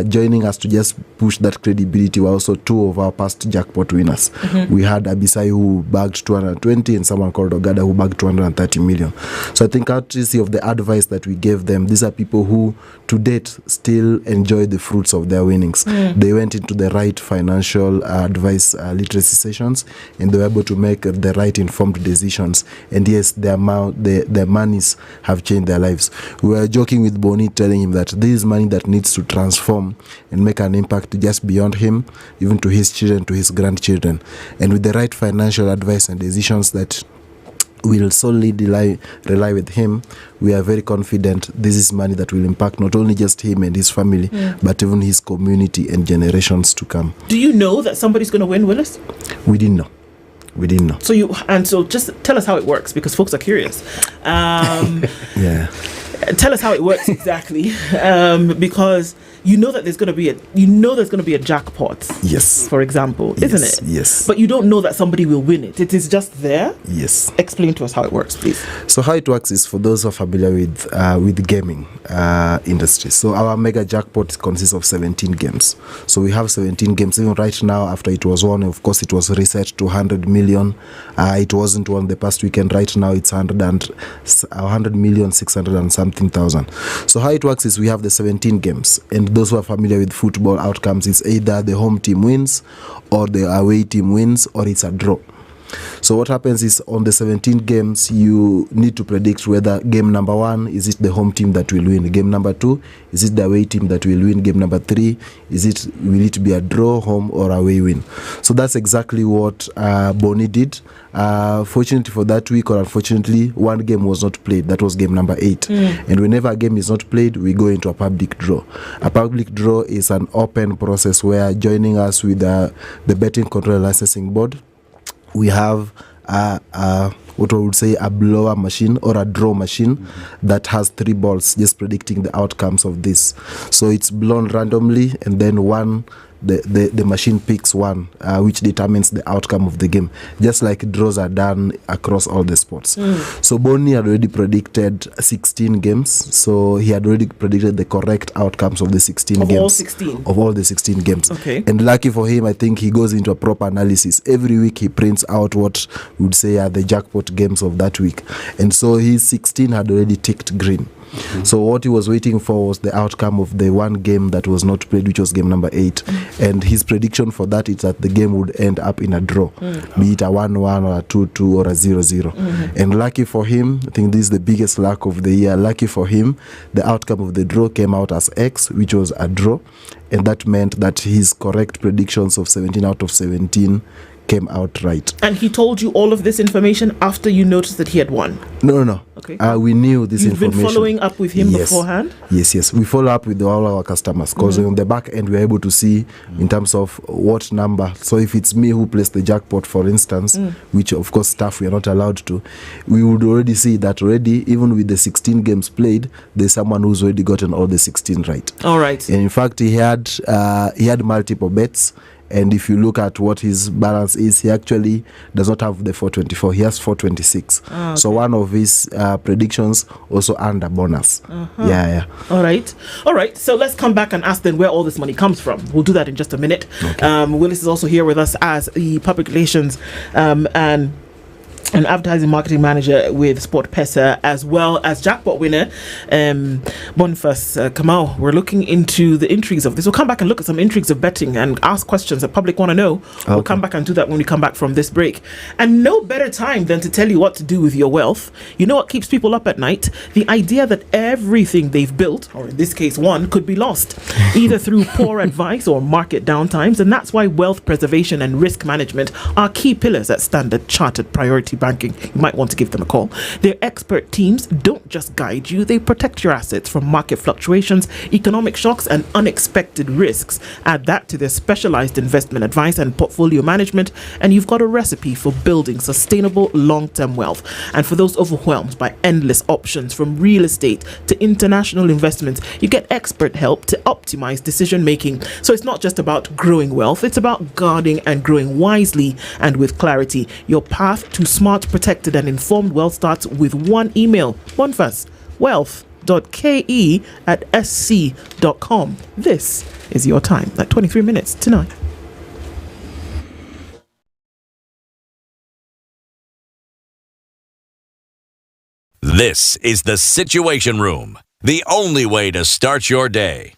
joining us to just push that credibility were also two of our past jackpot winners. We had Abisai who bagged 220 and someone called Ogada who bagged 230 million. So I think courtesy of the advice that we gave them, these are people who to date still enjoy the fruits of their winnings. They went into the right financial advice literacy sessions and they were able to make the right informed decisions. And yes, their monies have changed their lives. We were joking with Boni, telling him that this is money that needs to transform and make an impact just beyond him, even to his children, to his grandchildren. And with the right financial advice and decisions that will solely rely with him, we are very confident this is money that will impact not only just him and his family, but even his community and generations to come. Do you know that somebody's going to win, Willis? We didn't know. So just tell us how it works, because folks are curious. Yeah. Tell us how it works exactly, because you know that there's going to be a jackpot. Yes. For example, isn't it? Yes. But you don't know that somebody will win it. It is just there. Yes. Explain to us how it works, please. So how it works is, for those who are familiar with the gaming industry. So our mega jackpot consists of 17 games. So we have 17 games. Even right now, after it was won, of course, it was reset to 100 million. It wasn't won the past weekend. Right now, it's 100 million 600 and something thousand. So how it works is we have the 17 games, and those who are familiar with football outcomes, it's either the home team wins or the away team wins or it's a draw. So what happens is on the 17 games, you need to predict whether game number 1, is it the home team that will win? Game number 2, is it the away team that will win? Game number 3, will it be a draw, home or away win? So that's exactly what Boni did. Fortunately for that week, or unfortunately, one game was not played. That was game number 8. And whenever a game is not played, we go into a public draw. A public draw is an open process where joining us with the Betting Control and Licensing Board, we have what I would say a blower machine or a draw machine that has 3 balls, just predicting the outcomes of this. So it's blown randomly, and then the machine picks one, which determines the outcome of the game, just like draws are done across all the sports. So Boni had already predicted 16 games, so he had already predicted the correct outcomes of the 16 games. Of all the 16 games. Okay. And lucky for him, I think he goes into a proper analysis. Every week he prints out what we would say are the jackpot games of that week. And so his 16 had already ticked green. So what he was waiting for was the outcome of the one game that was not played, which was game number 8. And his prediction for that is that the game would end up in a draw, be it a 1-1 or a 2-2 or a 0-0. And lucky for him, I think this is the biggest luck of the year, lucky for him, the outcome of the draw came out as X, which was a draw. And that meant that his correct predictions of 17 out of 17 came out right. And he told you all of this information after you noticed that he had won? No. Okay. We knew this information. You've been following up with him beforehand? Yes. We follow up with all our customers, because on the back end, we're able to see in terms of what number. So if it's me who placed the jackpot, for instance, which of course staff we are not allowed to, we would already see that already, even with the 16 games played, there's someone who's already gotten all the 16 right. All right. And in fact, he had multiple bets. And if you look at what his balance is, he actually does not have the 424. He has 426. Okay. So one of his predictions also earned a bonus. Yeah. All right. So let's come back and ask then where all this money comes from. We'll do that in just a minute. Okay. Willis is also here with us as the public relations and advertising marketing manager with Sport Pesa, as well as jackpot winner Boniface Kamau. We're looking into the intrigues of this. We'll come back and look at some intrigues of betting and ask questions that public want to know. Okay. We'll come back and do that when we come back from this break. And no better time than to tell you what to do with your wealth. You know what keeps people up at night? The idea that everything they've built, or in this case won, could be lost, either through poor advice or market downtimes. And that's why wealth preservation and risk management are key pillars at Standard Chartered Priority Banking. You might want to give them a call. Their expert teams don't just guide you, they protect your assets from market fluctuations, economic shocks, and unexpected risks. Add that to their specialized investment advice and portfolio management, and you've got a recipe for building sustainable long-term wealth. And for those overwhelmed by endless options, from real estate to international investments, you get expert help to optimize decision making. So it's not just about growing wealth, it's about guarding and growing wisely and with clarity. Your path to smart, protected, and informed wealth starts with one email: wealth.ke@sc.com. This is your time at 23 minutes to 9. This is the Situation Room, the only way to start your day.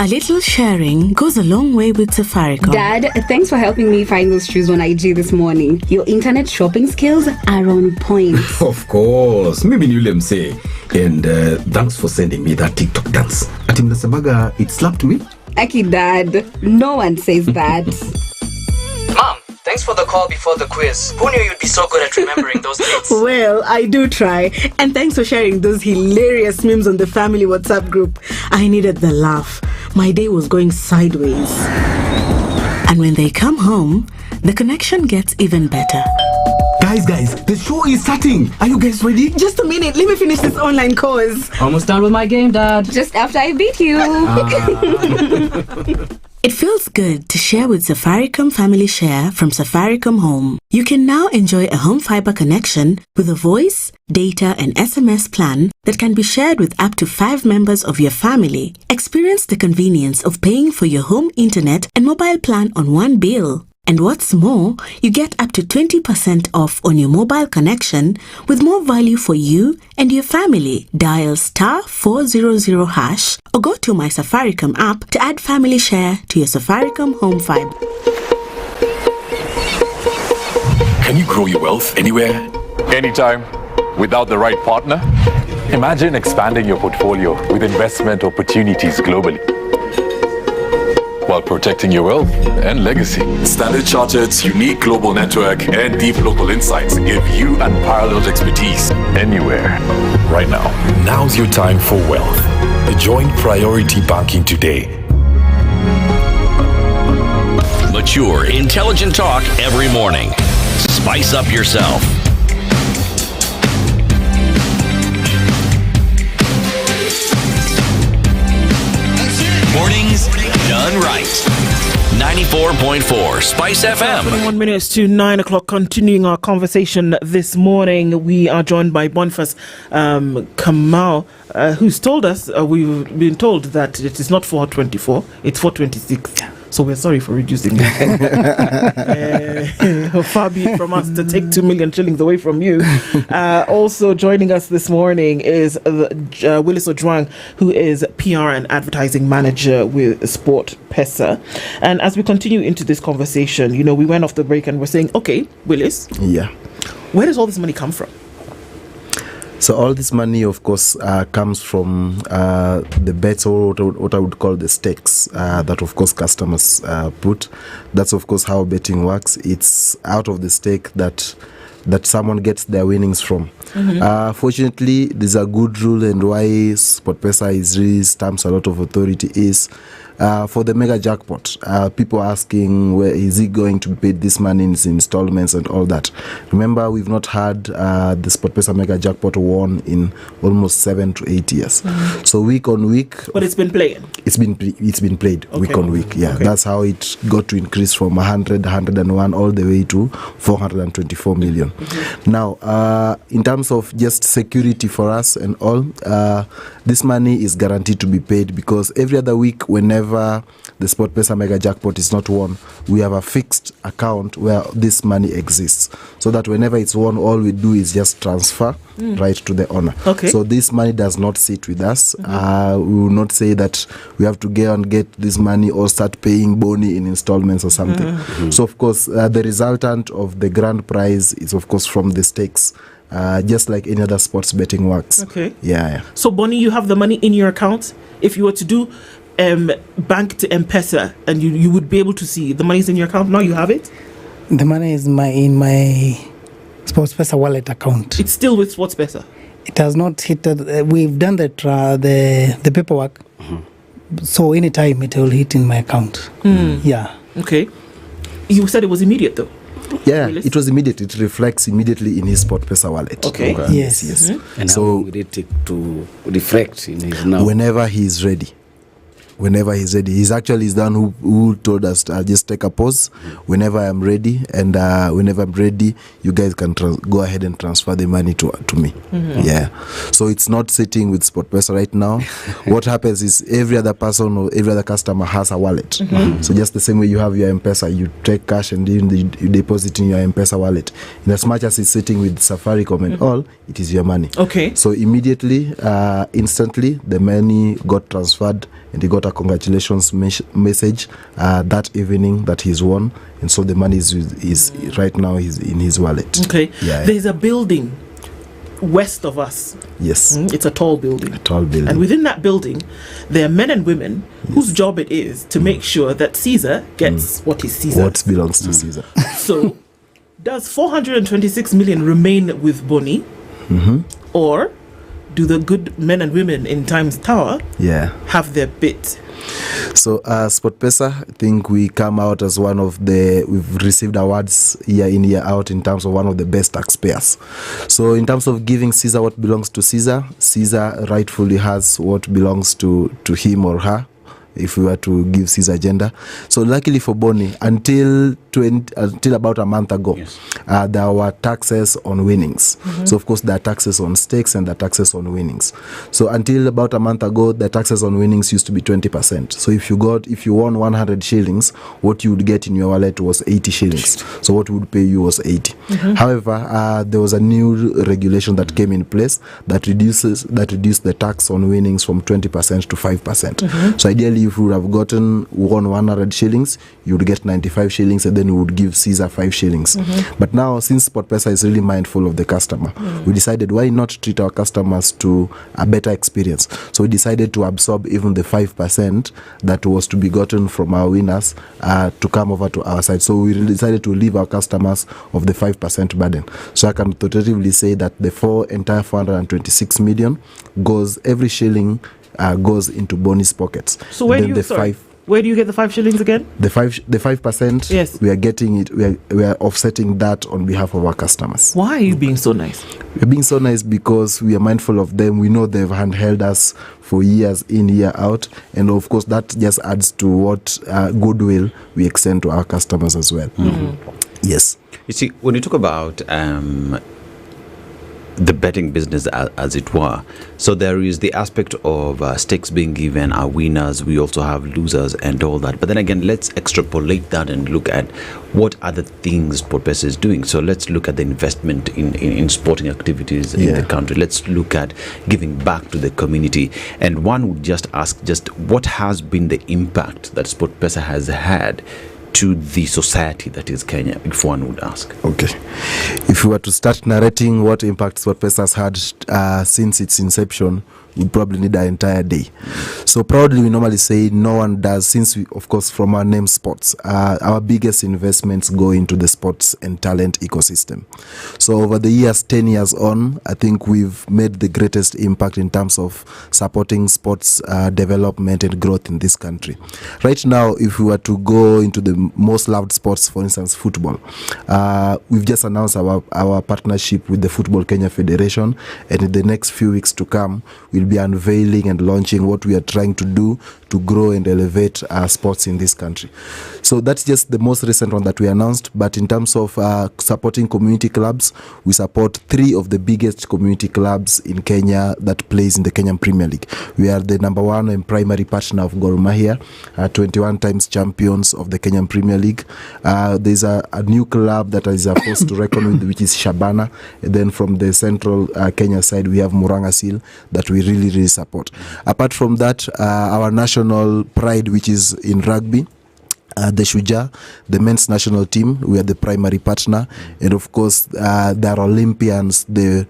A little sharing goes a long way with Safaricom. Dad, thanks for helping me find those shoes on IG this morning. Your internet shopping skills are on point. Of course. Maybe Nulem say. And thanks for sending me that TikTok dance. Atim Nasamaga, it slapped me. Aki, Dad, no one says that. Mom, thanks for the call before the quiz. Who knew you'd be so good at remembering those dates? Well, I do try. And thanks for sharing those hilarious memes on the family WhatsApp group. I needed the laugh. My day was going sideways. And when they come home, the connection gets even better. Guys, the show is starting. Are you guys ready? Just a minute. Let me finish this online course. Almost done with my game, Dad. Just after I beat you. It feels good to share with Safaricom Family Share from Safaricom Home. You can now enjoy a home fiber connection with a voice, data, and SMS plan that can be shared with up to 5 members of your family. Experience the convenience of paying for your home internet and mobile plan on one bill. And what's more, you get up to 20% off on your mobile connection with more value for you and your family. Dial *400# or go to My Safaricom app to add Family Share to your Safaricom Home Fiber. Can you grow your wealth anywhere? Anytime, without the right partner? Imagine expanding your portfolio with investment opportunities globally, while protecting your wealth and legacy. Standard Chartered's unique global network and deep local insights give you unparalleled expertise anywhere, right now. Now's your time for wealth. Join Priority Banking today. Mature, intelligent talk every morning. Spice up yourself. Mornings done right. 94.4 Spice FM. 21 minutes to 9 o'clock. Continuing our conversation this morning, we are joined by Boniface Kamau, who's told us, we've been told that it is not 424, it's 426. So we're sorry for reducing it. Far be it from us to take 2 million shillings away from you. Also joining us this morning is Willis Ojwang, who is PR and advertising manager with Sport Pesa. And as we continue into this conversation, you know, we went off the break and we're saying, okay, Willis. Yeah. Where does all this money come from? So all this money, of course, comes from the bets, or what I would call the stakes that, of course, customers put. That's, of course, how betting works. It's out of the stake that someone gets their winnings from. Mm-hmm. Fortunately, there's a good rule, and why SportPesa is really stamps a lot of authority is for the mega jackpot. People asking, where is he going to be paid this money in installments and all that. Remember, we've not had the SportPesa mega jackpot won in almost 7 to 8 years. Mm-hmm. So week on week. But it's been played. It's been played week on week. Yeah, okay. That's how it got to increase from 100, 101 all the way to 424 million. Mm-hmm. Now, in terms of just security for us and all, this money is guaranteed to be paid, because every other week, whenever the SportPesa mega jackpot is not won, we have a fixed account where this money exists, so that whenever it's won, all we do is just transfer right to the owner. Okay. So this money does not sit with us. Mm-hmm. We will not say that we have to go and get this money or start paying boni in installments or something. Mm-hmm. So of course, the resultant of the grand prize is, of course, from the stakes. Just like any other sports betting works. Okay. Yeah. So, Bonnie, you have the money in your account. If you were to do bank to M-Pesa, and you would be able to see the money's in your account. Now you have it? The money is in my SportPesa wallet account. It's still with SportPesa? It has not hit. We've done the paperwork. Mm-hmm. So anytime it will hit in my account. Mm. Yeah. Okay. You said it was immediate, though. Yeah, it was immediate. It reflects immediately in his SportPesa wallet. Okay. Yes. Mm-hmm. And so how will it take to reflect in his now? Whenever he's ready. He's actually the one who told us to just take a pause. Whenever I'm ready, and whenever I'm ready, you guys can go ahead and transfer the money to me. Mm-hmm. Yeah. So it's not sitting with SportPesa right now. What happens is every other person or every other customer has a wallet. Mm-hmm. So just the same way you have your M-Pesa, you take cash and you deposit in your M-Pesa wallet. In as much as it's sitting with Safaricom and all, it is your money. Okay. So immediately, instantly, the money got transferred, and he got a congratulations message that evening that he's won, and so the money is right now is in his wallet. Okay. Yeah. There's a building west of us. Yes. It's a tall building. And within that building, there are men and women whose job it is to make sure that Caesar gets what is Caesar. What belongs to Caesar. So, does 426 million remain with Boni? Mm-hmm. Or do the good men and women in Times Tower have their bit? So SportPesa, I think we come out as we've received awards year in, year out in terms of one of the best taxpayers. So in terms of giving Caesar what belongs to Caesar, Caesar rightfully has what belongs to him or her, if we were to give Caesar gender. So luckily for Boni, until about a month ago, there were taxes on winnings. Mm-hmm. So of course there are taxes on stakes and there are taxes on winnings. So until about a month ago, the taxes on winnings used to be 20%. So if you won 100 shillings, what you would get in your wallet was 80 shillings. So what would pay you was 80. Mm-hmm. However, there was a new regulation that came in place that reduced the tax on winnings from 20% to 5%. Mm-hmm. So ideally, if you would have won 100 shillings, you would get 95 shillings, and then then we would give Caesar 5 shillings. But now, since SportPesa is really mindful of the customer, we decided why not treat our customers to a better experience. So we decided to absorb even the 5% that was to be gotten from our winners to come over to our side. So we decided to leave our customers of the 5% burden. So I can tentatively say that the entire 426 million goes, every shilling goes into bonus pockets. So where do you get the 5 shillings again? The 5%. Yes. We are getting it. We are offsetting that on behalf of our customers. Why are you being so nice? We're being so nice because we are mindful of them. We know they've handheld us for years in, year out, and of course that just adds to what goodwill we extend to our customers as well. Yes. You see, when you talk about the betting business, as it were, so there is the aspect of stakes being given, our winners, we also have losers and all that. But then again, let's extrapolate that and look at what other things SportPesa is doing. So let's look at the investment in sporting activities in the country. Let's look at giving back to the community. And one would just ask, just what has been the impact that SportPesa has had to the society that is Kenya, if one would ask? Okay. If we were to start narrating what impact SportPesa has had since its inception, we'd probably need an entire day. So proudly, we normally say no one does, since we, of course, from our name sports, our biggest investments go into the sports and talent ecosystem. So over the years, 10 years on, I think we've made the greatest impact in terms of supporting sports development and growth in this country. Right now, if we were to go into the most loved sports, for instance, football, we've just announced our partnership with the Football Kenya Federation, and in the next few weeks to come, we'll be unveiling and launching what we are trying to do to grow and elevate sports in this country. So that's just the most recent one that we announced. But in terms of supporting community clubs, we support 3 of the biggest community clubs in Kenya that plays in the Kenyan Premier League. We are the number 1 and primary partner of Gor Mahia, 21 times champions of the Kenyan Premier League. There's a new club that is a force to reckon with, which is Shabana. And then from the central Kenya side, we have Murang'a Seal that we really support. Apart from that, our national pride, which is in rugby, the Shujaa, the men's national team, we are the primary partner, and of course they are Olympians. They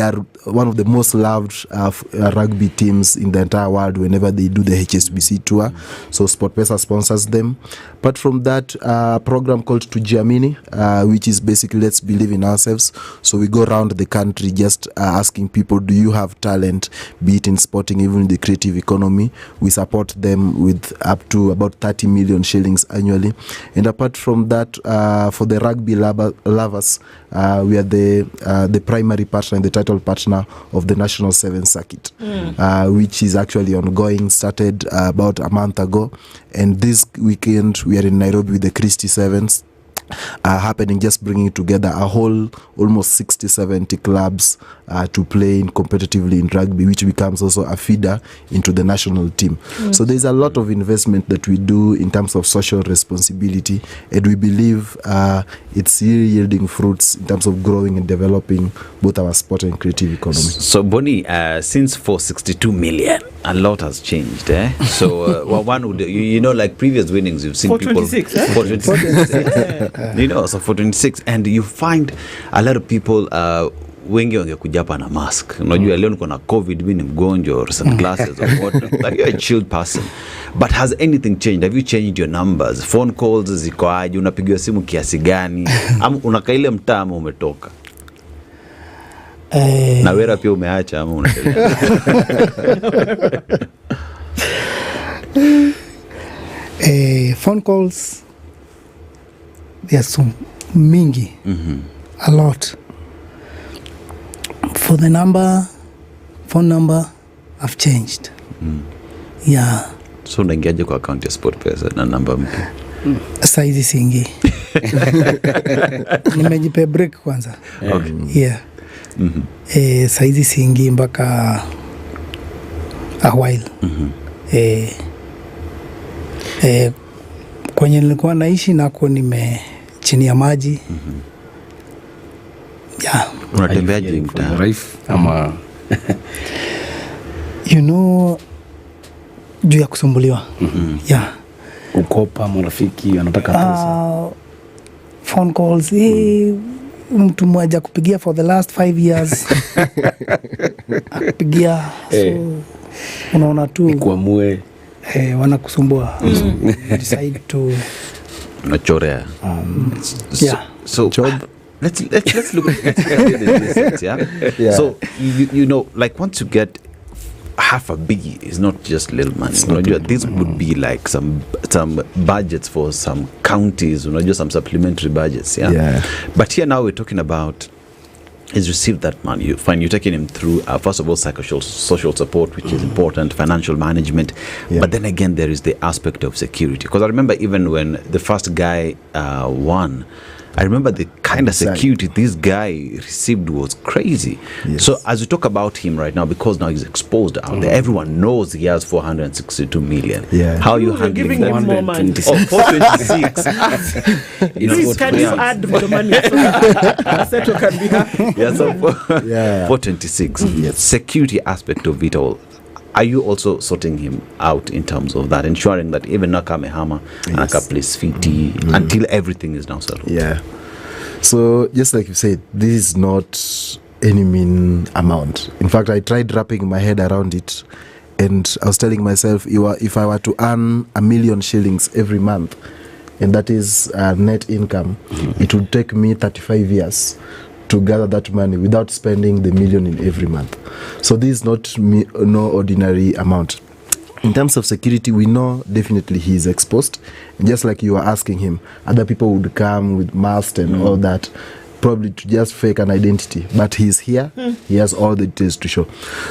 are one of the most loved rugby teams in the entire world whenever they do the HSBC tour. So SportPesa sponsors them. Apart from that, a program called Tujiamini, which is basically let's believe in ourselves. So we go around the country just asking people, do you have talent, be it in sporting, even in the creative economy? We support them with up to about 30 million shillings annually. And apart from that, for the rugby lovers, we are the primary partner and the title partner of the National 7 Circuit, which is actually ongoing, started about a month ago. And this weekend, we are in Nairobi with the Christie Sevens. Happening, just bringing together a whole almost 60-70 clubs to play in competitively in rugby, which becomes also a feeder into the national team. So there's a lot of investment that we do in terms of social responsibility, and we believe it's yielding fruits in terms of growing and developing both our sport and creative economy. So Bonnie, since 462 million, a lot has changed, eh? So one would, like previous winnings, you've seen 426, people 426, so 426, and you find a lot of people wengi wangekuja hapa na mask. Unajua leo niko na COVID, mimi ni mgonjwa, or sunglasses or what. Like you're a chilled person. But has anything changed? Have you changed your numbers? Phone calls ziko aje? Unapigiwa simu kiasi gani? Ama unakaa ile mtaa ama umetoka? Na wewe pia umeacha ama unaendelea? Phone calls, there's some mingi, a lot. For the phone number, I've changed. Yeah. So unaingiaje kwa account ya SportPesa na namba mpya? Saizi singi. Nimejipe break kwanza. Okay. Yeah. Saizi singi mpaka a while. Kwenye nilikuwa naishi nako chini ya maji. Yeah. Unatembeaje mtaa? Rife ama juu ya kusumbuliwa. Yeah. Kukopa marafiki wanataka pesa. phone calls, mtu mmoja kupigia for the last 5 years akupigia, so unaona tu kuamue wanakusumbua, so decide to Machorea. So let's look at this, yeah? So you know, like once you get half a biggie, it's not just little money. This would be like some budgets for some counties, just some supplementary budgets, yeah. But here now we're talking about he's received that money. You find you're taking him through first of all social support, which is important, financial management, but then again there is the aspect of security. Because I remember even when the first guy won, I remember the kind of security this guy received was crazy. So as we talk about him right now, because now he's exposed out there, everyone knows he has 462 million. How are you handling that? More money. 426. Please, can you add the money so Aseto can be happy? 426. Security aspect of it all. Are you also sorting him out in terms of that, ensuring that even Nakamehama and Akaplace Fiti until everything is now settled? So just like you said, this is not any mean amount. In fact, I tried wrapping my head around it, and I was telling myself, if I were to earn 1 million shillings every month, and that is net income, it would take me 35 years to gather that money without spending the million in every month. So this is not no ordinary amount. In terms of security, we know definitely he is exposed. And just like you were asking him, other people would come with masks and all that, probably to just fake an identity. But he's here, he has all the details to show.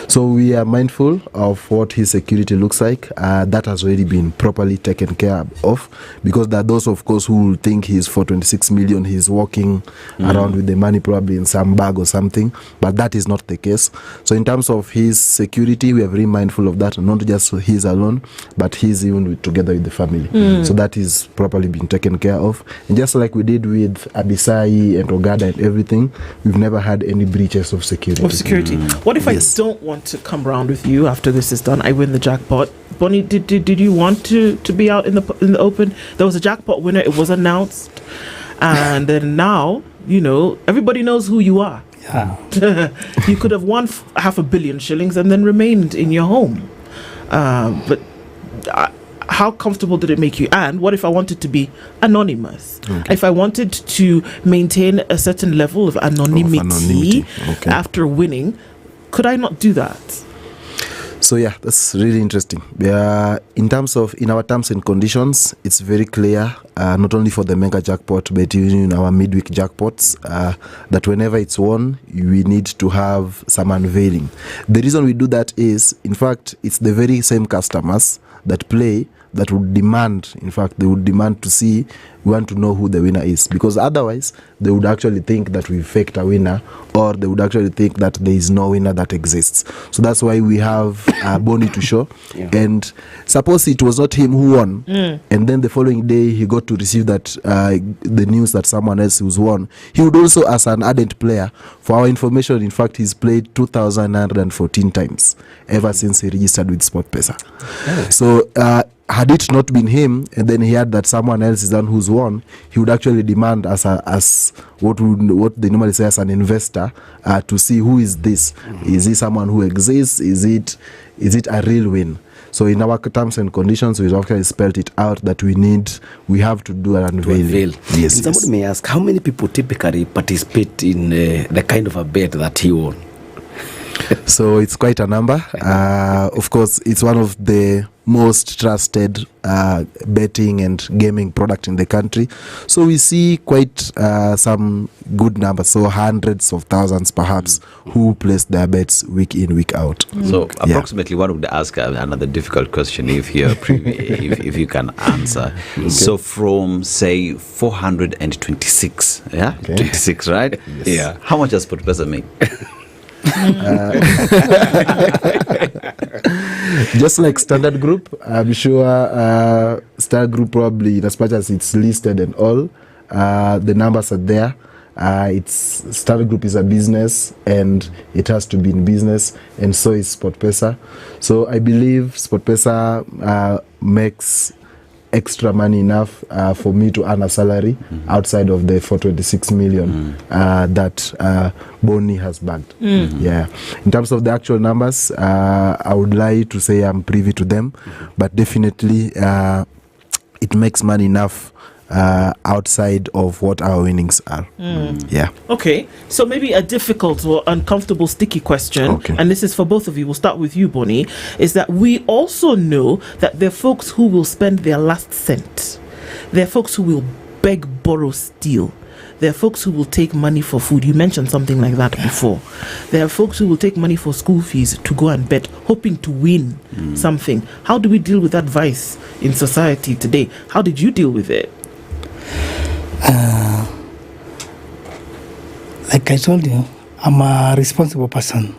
So we are mindful of what his security looks like. That has already been properly taken care of, because there are those, of course, who will think he's for 26 million, he's walking around with the money probably in some bag or something, but that is not the case. So in terms of his security, we are very mindful of that, not just he's alone, but he's even together with the family. So that is properly been taken care of. And just like we did with Abisai and Ogada and everything, we've never had any breaches of security. What if I don't want to come around with you after this is done? I win the jackpot. Bonnie, did you want to be out in the open? There was a jackpot winner. It was announced, and then now everybody knows who you are. You could have won 500 million shillings and then remained in your home, but. How comfortable did it make you? And what if I wanted to be anonymous? If I wanted to maintain a certain level of anonymity. After winning, could I not do that? So that's really interesting. In our terms and conditions, it's very clear, not only for the mega jackpot, but even in our midweek jackpots, that whenever it's won, we need to have some unveiling. The reason we do that is, in fact, it's the very same customers that play that would demand, they would demand to see, we want to know who the winner is, because otherwise they would actually think that we faked a winner, or they would actually think that there is no winner that exists. So that's why we have Bonnie to show. And suppose it was not him who won, and then the following day he got to receive that the news that someone else was won, he would also, as an ardent player, for our information, in fact, he's played 2,914 times ever since he registered with SportPesa. So had it not been him, and then he had that someone else is the one who's won, he would actually demand as what they normally say as an investor, to see who is this. Is he someone who exists? Is it a real win? So in our terms and conditions, we've actually spelled it out that we have to do an unveiling. Yes. Somebody may ask, how many people typically participate in the kind of a bet that he won? So it's quite a number. Of course, it's one of the most trusted betting and gaming product in the country. So we see quite some good numbers, so hundreds of thousands perhaps, who place their bets week in, week out. So approximately one would ask another difficult question if you can answer. So from, say, 426, 26, right? Yes. How much does SportPesa make? Just like Standard Group, I'm sure Standard Group probably, in as much as it's listed and all, the numbers are there. Standard Group is a business, and it has to be in business, and so is SportPesa. So I believe SportPesa makes extra money enough for me to earn a salary outside of the 426 million that Boni has bagged. Yeah. In terms of the actual numbers, I would lie to say I'm privy to them, but definitely it makes money enough outside of what our winnings are. Yeah. Okay, so maybe a difficult or uncomfortable, sticky question, and this is for both of you. We'll start with you, Bonnie. Is that we also know that there are folks who will spend their last cent. There are folks who will beg, borrow, steal. There are folks who will take money for food. You mentioned something like that before. There are folks who will take money for school fees to go and bet, hoping to win something. How do we deal with that vice in society today? How did you deal with it? Like I told you, I'm a responsible person.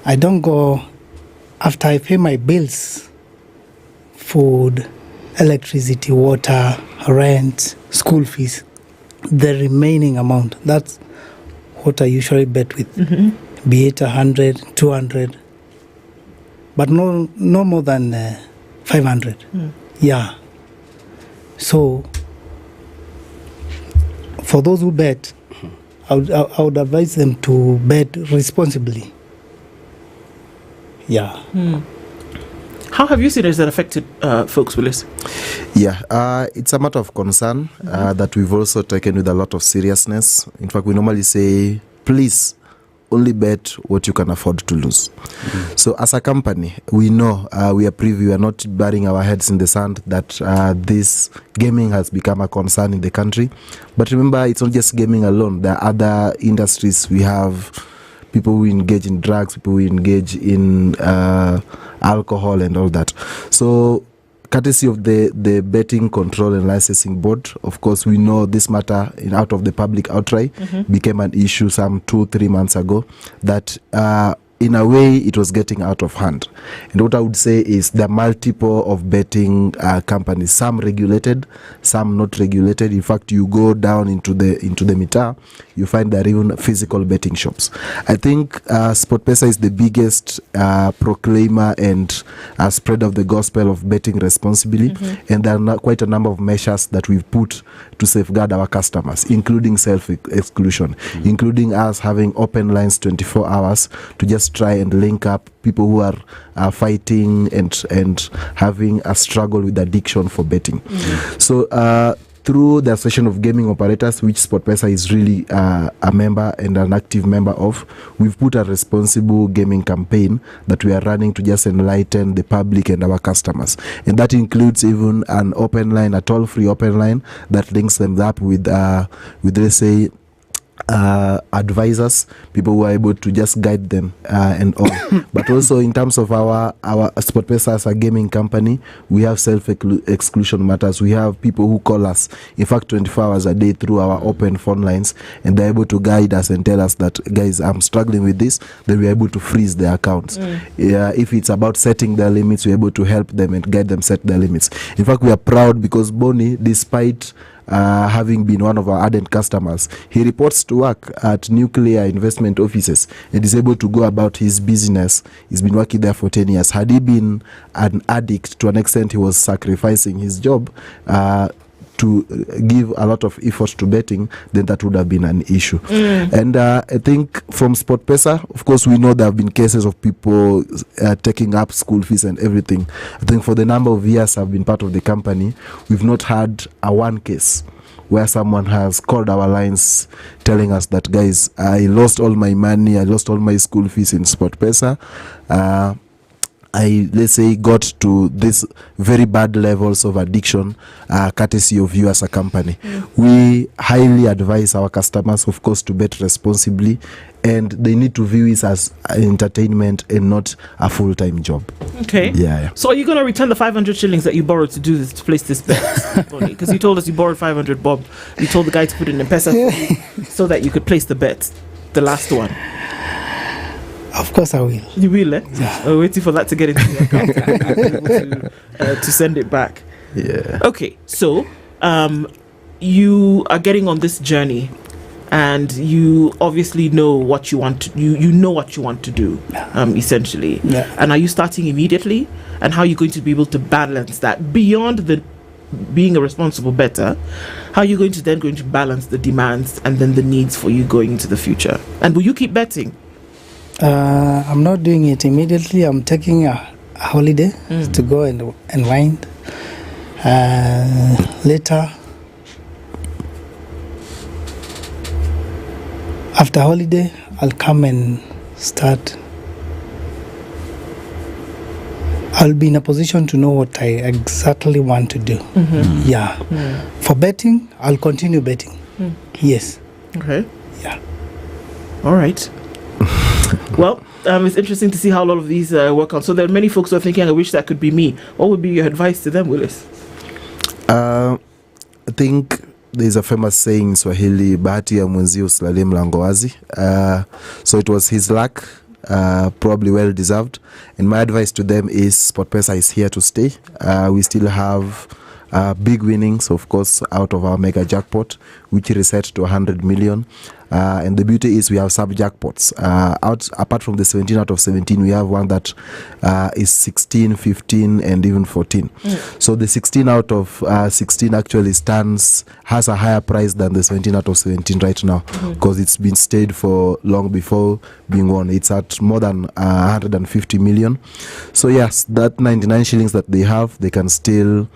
I don't go after I pay my bills, food, electricity, water, rent, school fees, the remaining amount, that's what I usually bet with. Be it 100, 200, but no more than 500. Yeah. So for those who bet, I would advise them to bet responsibly. Yeah. How have you seen it that affected folks, Willis? Yeah, it's a matter of concern that we've also taken with a lot of seriousness. In fact, we normally say, please only bet what you can afford to lose. So as a company, we know we are privy, we are not burying our heads in the sand that this gaming has become a concern in the country. But remember, it's not just gaming alone. There are other industries. We have people who engage in drugs, people who engage in alcohol and all that. So courtesy of the Betting Control and Licensing Board, of course, we know this matter out of the public outcry became an issue some 2-3 months ago that in a way it was getting out of hand. And what I would say is there are multiple of betting companies, some regulated, some not regulated. In fact, you go down into the mitaa, you find there are even physical betting shops. I think SportPesa is the biggest proclaimer and spread of the gospel of betting responsibly, and there are quite a number of measures that we've put to safeguard our customers, including self-exclusion, including us having open lines 24 hours to just try and link up people who are fighting and having a struggle with addiction for betting. So through the Association of Gaming Operators, which SportPesa is really a member and an active member of, we've put a responsible gaming campaign that we are running to just enlighten the public and our customers. And that includes even an open line, a toll-free open line that links them up with let's say, advisors, people who are able to just guide them and all. But also in terms of our SportPesa as a gaming company, we have self-exclusion matters. We have people who call us, in fact, 24 hours a day through our open phone lines, and they're able to guide us and tell us that, guys, I'm struggling with this. Then we're able to freeze their accounts. If it's about setting their limits, we're able to help them and guide them set their limits. In fact, we are proud because Boni, despite having been one of our ardent customers, he reports to work at nuclear investment offices and is able to go about his business. He's been working there for 10 years. Had he been an addict to an extent, he was sacrificing his job to give a lot of effort to betting, then that would have been an issue. And I think from SportPesa, of course, we know there have been cases of people taking up school fees and everything. I think for the number of years I've been part of the company, we've not had a one case where someone has called our lines telling us that, guys, I lost all my money, I lost all my school fees in SportPesa. I, let's say, got to this very bad levels of addiction courtesy of you as a company. We highly advise our customers, of course, to bet responsibly, and they need to view it as entertainment and not a full-time job. Okay. Yeah. So are you going to return the 500 shillings that you borrowed to do this, to place this bet? Because you told us you borrowed 500 bob. You told the guy to put it in M-Pesa so that you could place the bet, the last one. Of course I will. You will, eh? Yeah. I'm waiting for that to get into your account to send it back. Yeah. Okay, so you are getting on this journey, and you obviously know what you want to, you know what you want to do, essentially. Yeah. And are you starting immediately? And how are you going to be able to balance that beyond the being a responsible better, how are you going to balance the demands and then the needs for you going into the future? And will you keep betting? I'm not doing it immediately. I'm taking a holiday to go and unwind. Later, after holiday, I'll come and start. I'll be in a position to know what I exactly want to do. Yeah. For betting, I'll continue betting. Yes. Okay. Yeah. All right. Well, it's interesting to see how a lot of these work out. So there are many folks who are thinking, I wish that could be me. What would be your advice to them, Willis? I think there's a famous saying in Swahili, bahati ya mwenzio usilalie mlango wazi. So it was his luck, probably well deserved. And my advice to them is SportPesa is here to stay. We still have big winnings, of course, out of our mega jackpot, which reset to 100 million. And the beauty is we have sub jackpots. Apart from the 17 out of 17, we have one that is 16, 15, and even 14. So the 16 out of 16 actually has a higher price than the 17 out of 17 right now, because it's been stayed for long before being won. It's at more than 150 million. So yes, that 99 shillings that they have, they can still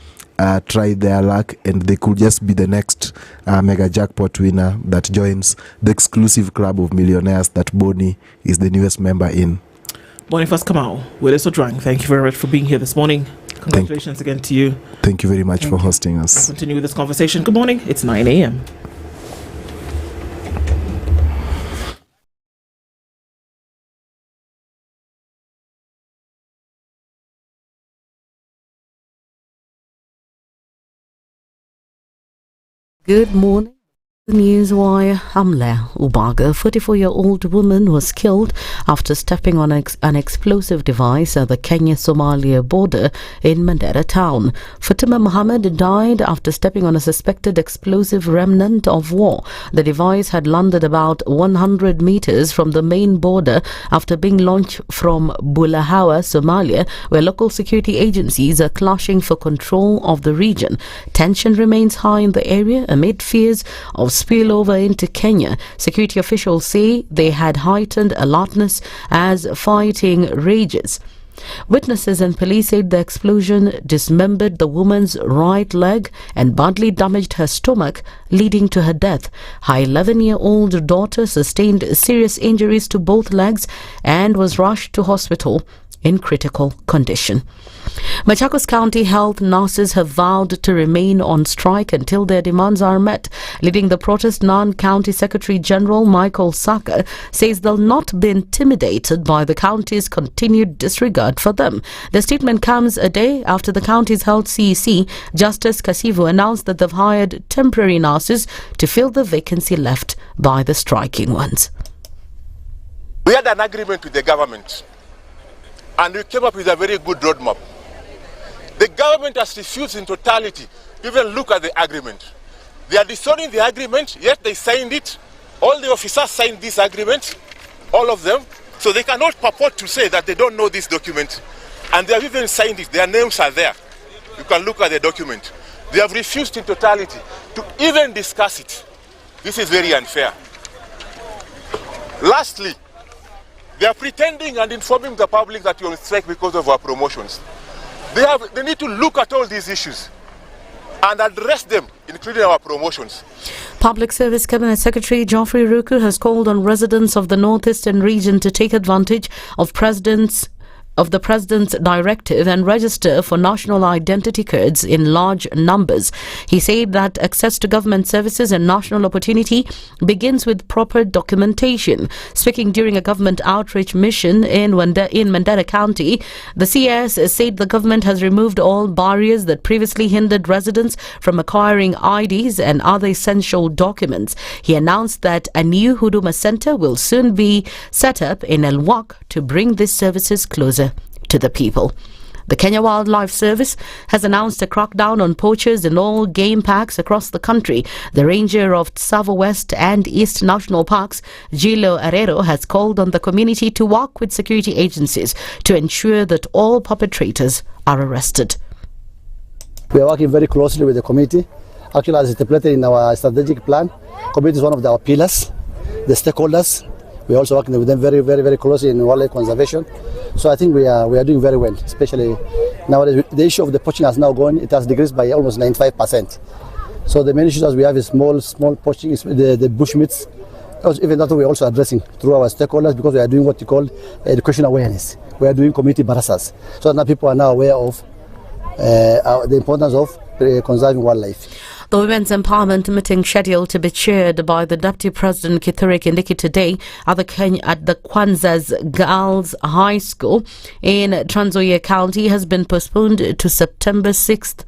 try their luck, and they could just be the next mega jackpot winner that joins the exclusive club of millionaires that Boni is the newest member in. Boniface Kamau, Willis Odrang, thank you very much for being here this morning. Congratulations again to you. Thank you very much for hosting us. I'll continue with this conversation. Good morning. It's 9 a.m. Good morning. Newswire. Hamla Ubaga, 44-year-old woman, was killed after stepping on an explosive device at the Kenya-Somalia border in Mandera town. Fatima Mohammed died after stepping on a suspected explosive remnant of war. The device had landed about 100 meters from the main border after being launched from Bulahawa, Somalia, where local security agencies are clashing for control of the region. Tension remains high in the area amid fears of spillover into Kenya. Security officials say they had heightened alertness as fighting rages. Witnesses and police said the explosion dismembered the woman's right leg and badly damaged her stomach, leading to her death. Her 11-year-old daughter sustained serious injuries to both legs and was rushed to hospital in critical condition. Machakos County health nurses have vowed to remain on strike until their demands are met. Leading the protest, Non-County Secretary General Michael Saka says they'll not be intimidated by the county's continued disregard for them. The statement comes a day after the county's health CEC, Justice Kasivu, announced that they've hired temporary nurses to fill the vacancy left by the striking ones. We had an agreement with the government, and we came up with a very good roadmap. The government has refused in totality to even look at the agreement. They are disowning the agreement, yet they signed it. All the officers signed this agreement, all of them, so they cannot purport to say that they don't know this document. And they have even signed it. Their names are there. You can look at the document. They have refused in totality to even discuss it. This is very unfair. Lastly, they are pretending and informing the public that you're on strike because of our promotions. They need to look at all these issues and address them, including our promotions. Public Service Cabinet Secretary Geoffrey Ruku has called on residents of the northeastern region to take advantage of the President's directive and register for national identity cards in large numbers. He said that access to government services and national opportunity begins with proper documentation. Speaking during a government outreach mission in Mandera County, the CS said the government has removed all barriers that previously hindered residents from acquiring IDs and other essential documents. He announced that a new Huduma Center will soon be set up in Elwak to bring these services closer to the people. The Kenya Wildlife Service has announced a crackdown on poachers in all game parks across the country. The ranger of Tsavo West and East National Parks, Gilo Arero, has called on the community to work with security agencies to ensure that all perpetrators are arrested. We are working very closely with the committee. Actually, as stipulated in our strategic plan, committee is one of our pillars. The stakeholders, we are also working with them very, very, very closely in wildlife conservation. So I think we are doing very well, especially now the issue of the poaching has now gone, it has decreased by almost 95%. So the main issues that we have is small poaching, is the bushmeats. Even that we're also addressing through our stakeholders, because we are doing what we call education awareness. We are doing community barasas. So now people are now aware of the importance of conserving wildlife. The Women's Empowerment meeting scheduled to be chaired by the Deputy President Kithure Kindiki today at the Kwanzas Girls High School in Trans Nzoia County has been postponed to September 6th.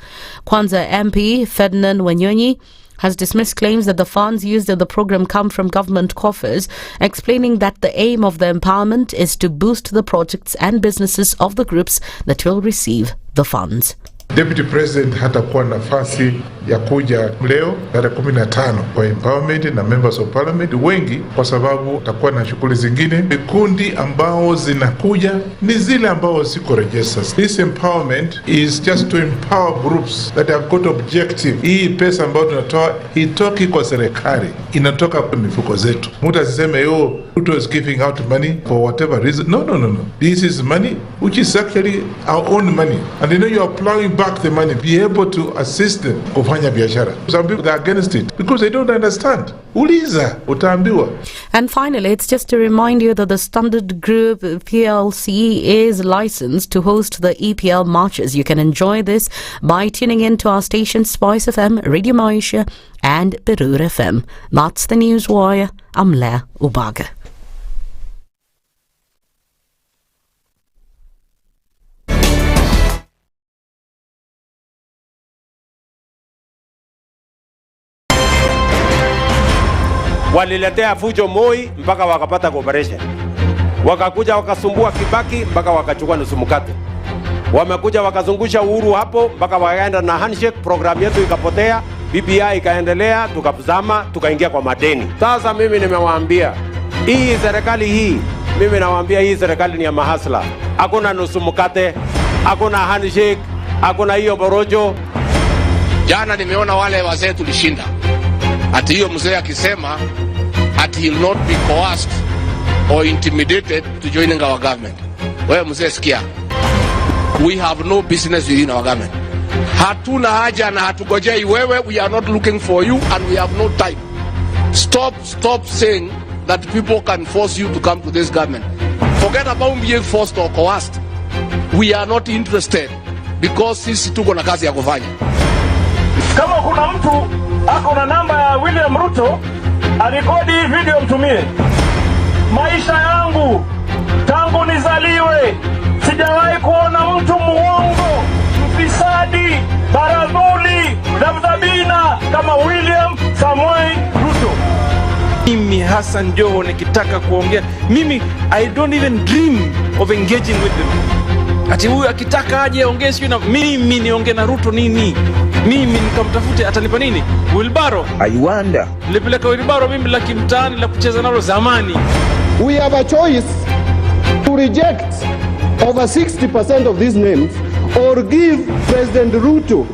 Kwanza MP Ferdinand Wanyonyi has dismissed claims that the funds used in the program come from government coffers, explaining that the aim of the empowerment is to boost the projects and businesses of the groups that will receive the funds. Deputy President hatakuwa nafasi ya kuja leo tarehe 15 kwa empowerment na members of parliament wengi, kwa sababu takuwa na shughuli zingine. Vikundi ambao zinakuja ni zile ambao ziko registered. This empowerment is just to empower groups that have got objective. Hii pesa ambayo tunatoa itoki kwa serikali, inatoka kwa mifuko zetu. Mtu asiseme Ruto is giving out money for whatever reason. No. This is money which is actually our own money, and you are plowing back the money, be able to assist them kufanya biashara. Some people are against it because they don't understand. Uliza, utaambiwa. And finally, it's just to remind you that the Standard Group PLC is licensed to host the EPL matches. You can enjoy this by tuning in to our stations SpiceFM, Radio Maisha and Perur FM. That's the News Wire. I'm Lea Ubaga. Waliletea fujo Moi mpaka wakapata cooperation. Wakakuja wakasumbua Kibaki mpaka wakachukua nusu mkate. Wamekuja wakazungusha Uhuru hapo mpaka wakaenda na handshake, program yetu ikapotea, BBI ikaendelea, tukazama, tukaingia kwa madeni. Sasa mimi nimewaambia, hii serikali hii, mimi nawaambia hii serikali ni ya mahasla. Hakuna nusu mkate, hakuna handshake, hakuna hiyo borojo. Jana nimeona wale wazee tulishinda. Ati hiyo mzee akisema ati he will not be coerced or intimidated to joining our government. Wewe mzee sikia. We have no business within our government. Hatuna haja na hatugojei wewe. We are not looking for you and we have no time. Stop saying that people can force you to come to this government. Forget about being forced or coerced. We are not interested because sisi tuko na kazi ya kufanya. Kama kuna mtu ako na namba ya William Ruto, arekodi hii video mtumie. Maisha yangu tangu nizaliwe sijawahi kuona mtu muongo, mfisadi, baradhuli, dhabdhabina kama William Samoei Ruto. Mimi Hassan Joho nikitaka kuongea, mimi I don't even dream of engaging with them. Ati huyu akitaka aje ongee sio na mimi niongee na Ruto nini? Mimi nikamtafute atanipa nini? Wilbaro. I wonder. Nilipeleka Wilbaro mimi la kimtaani la kucheza nalo zamani. We have a choice to reject over 60% of these names or give President Ruto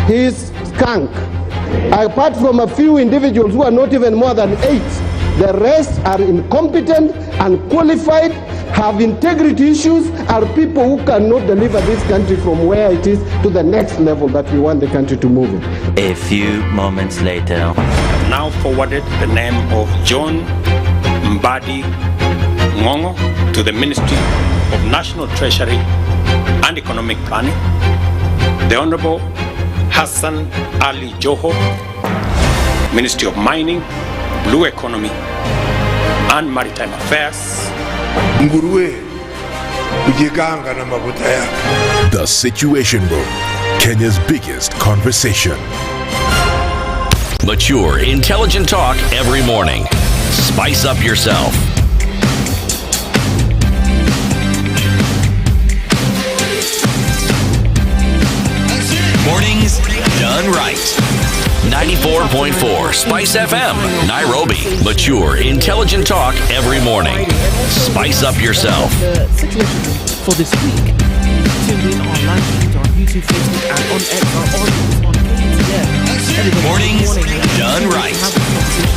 his skunk. Apart from a few individuals who are not even more than 8, the rest are incompetent, unqualified, have integrity issues, are people who cannot deliver this country from where it is to the next level that we want the country to move in. A few moments later. I've now forwarded the name of John Mbadi Ngongo to the Ministry of National Treasury and Economic Planning. The Honorable Hassan Ali Joho, Ministry of Mining, Blue Economy and Maritime Affairs. The Situation Room, Kenya's biggest conversation. Mature, intelligent talk every morning. Spice up yourself. Mornings done right. 94.4 Spice FM, Nairobi. Mature, intelligent talk every morning. Spice up yourself. The situation for this week. Tuned in online to our YouTube to Facebook and on X. Our audience on KTN. Mornings done right.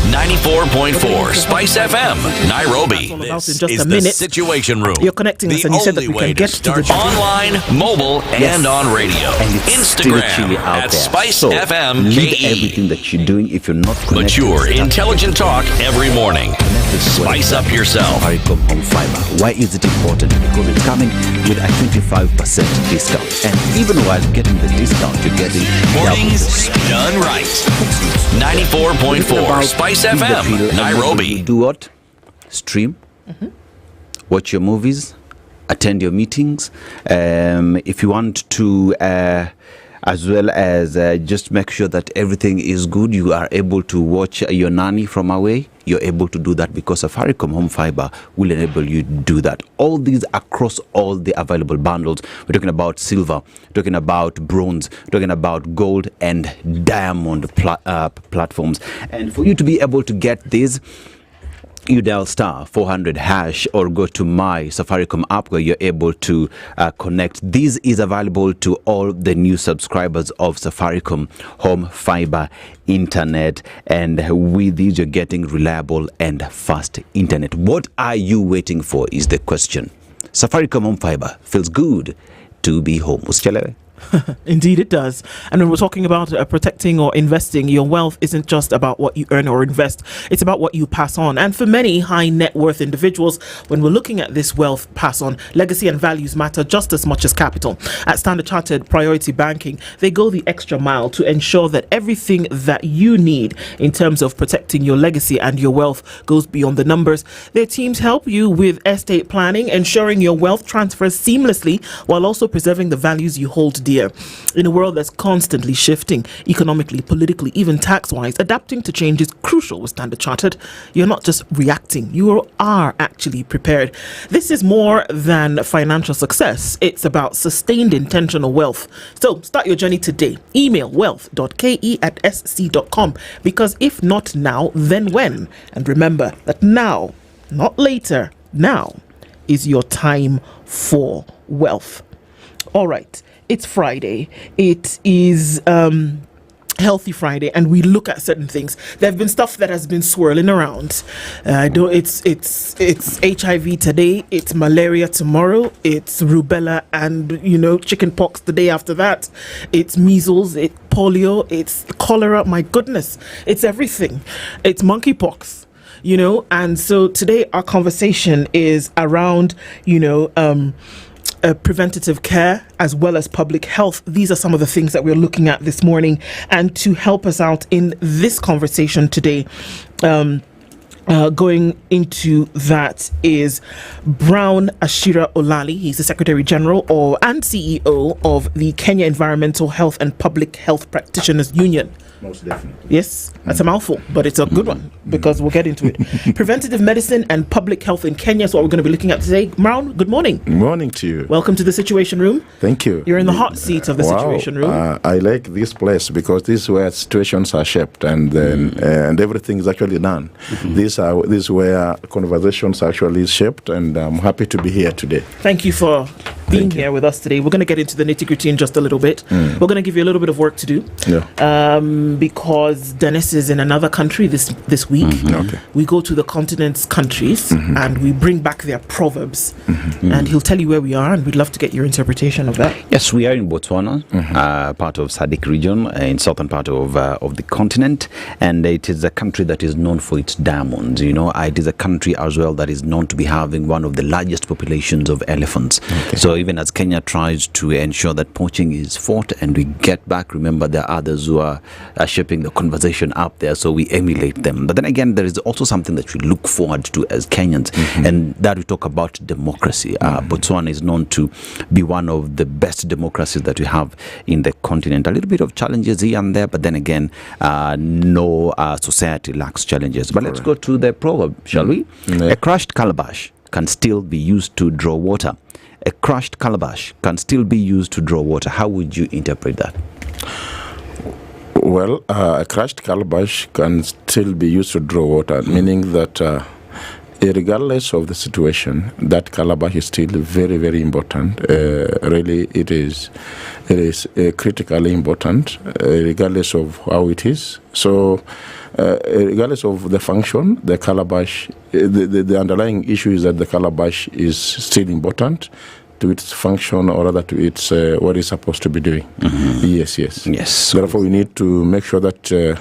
94.4 Spice FM, Nairobi. This is the Situation Room. You're connecting us, and you said that we can get to the online, mobile, and on radio. And it's Instagram still chilly out at there. Spice So, FM leave KE. everything that you're doing if you're not connected. Mature, intelligent talk every morning. Spice up yourself. Safaricom Home Fiber. Why is it important? Because it's coming with a 25% discount. And even while getting the discount, you're getting Mornings done right. 94.4 Spice FM, Nairobi. You do what? Stream. Watch your movies. Attend your meetings. If you want to, as well as just make sure that everything is good, you are able to watch your nanny from away. You're able to do that because Safaricom Home Fiber will enable you to do that. All these across all the available bundles. We're talking about silver, talking about bronze, talking about gold and diamond platforms. And for you to be able to get these, you dial star 400 hash or go to my Safaricom app where you're able to connect. This is available to all the new subscribers of Safaricom Home Fiber Internet, and with this you're getting reliable and fast internet. What are you waiting for is the question. Safaricom Home Fiber feels good to be home. Usichelewe. Indeed it does. And when we're talking about protecting or investing, your wealth isn't just about what you earn or invest, it's about what you pass on. And for many high net worth individuals, when we're looking at this wealth pass on, legacy and values matter just as much as capital. At Standard Chartered Priority Banking, they go the extra mile to ensure that everything that you need in terms of protecting your legacy and your wealth goes beyond the numbers. Their teams help you with estate planning, ensuring your wealth transfers seamlessly while also preserving the values you hold dear. In a world that's constantly shifting, economically, politically, even tax-wise, adapting to change is crucial with Standard Chartered. You're not just reacting, you are actually prepared. This is more than financial success. It's about sustained intentional wealth. So start your journey today. Email wealth.ke@sc.com, because if not now, then when? And remember that now, not later, now is your time for wealth. All right. It's Friday. It is Healthy Friday, and we look at certain things. There have been stuff that has been swirling around. It's HIV today. It's malaria tomorrow. It's rubella and chicken pox the day after that. It's measles. It's polio. It's cholera. My goodness, it's everything. It's monkeypox. And so today our conversation is around preventative care as well as public health. These are some of the things that we're looking at this morning. And to help us out in this conversation today, going into that is Brown Ashira Olali. He's the Secretary General and CEO of the Kenya Environmental Health and Public Health Practitioners Union. Most definitely. Yes, that's a mouthful, but it's a good one because we'll get into it. Preventative medicine and public health in Kenya is what we're going to be looking at today. Brown, good morning. Good morning to you. Welcome to the Situation Room. Thank you. You're in the hot seat of the Situation Room. I like this place because this is where situations are shaped and everything is actually done. This is where conversations actually shaped, and I'm happy to be here today. Thank you for being here with us today. We're going to get into the nitty-gritty in just a little bit. We're going to give you a little bit of work to do. Yeah. Because Dennis is in another country this week. Okay. We go to the continent's countries and we bring back their proverbs. And he'll tell you where we are, and we'd love to get your interpretation of that. Yes, we are in Botswana, part of SADC region, in southern part of the continent, and it is a country that is known for its diamonds. It is a country as well that is known to be having one of the largest populations of elephants. Okay. So even as Kenya tries to ensure that poaching is fought and we get back, remember there are others who are shaping the conversation up there, so we emulate them. But then again, there is also something that we look forward to as Kenyans, and that we talk about democracy. Botswana is known to be one of the best democracies that we have in the continent. A little bit of challenges here and there, but then again, no society lacks challenges. But let's go to the proverb, shall we? A crushed calabash can still be used to draw water. A crushed calabash can still be used to draw water. How would you interpret that? Well, a crushed calabash can still be used to draw water, meaning that regardless of the situation, that calabash is still very, very important. Really, it is critically important, regardless of how it is. So, regardless of the function, the calabash, the underlying issue is that the calabash is still important to its function, or rather to its what it's supposed to be doing. Yes. Therefore, we need to make sure that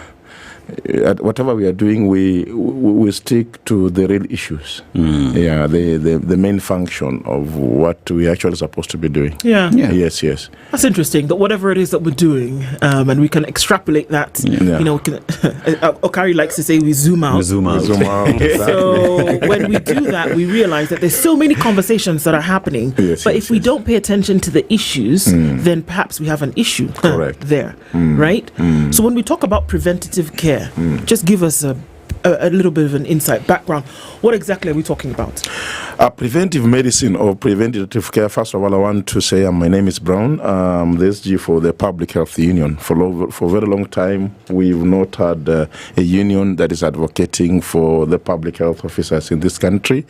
whatever we are doing, we stick to the real issues. The main function of what we actually supposed to be doing. Yes. That's interesting. That whatever it is that we're doing, and we can extrapolate that. You know, Okari likes to say we zoom out. Zoom out. So when we do that, we realize that there's so many conversations that are happening. But if we don't pay attention to the issues, then perhaps we have an issue there, right? So when we talk about preventative care, just give us a little bit of an insight, background. What exactly are we talking about? Preventive medicine or preventative care. First of all, I want to say my name is Brown. The SG for the Public Health Union. For a very long time, we've not had a union that is advocating for the public health officers in this country.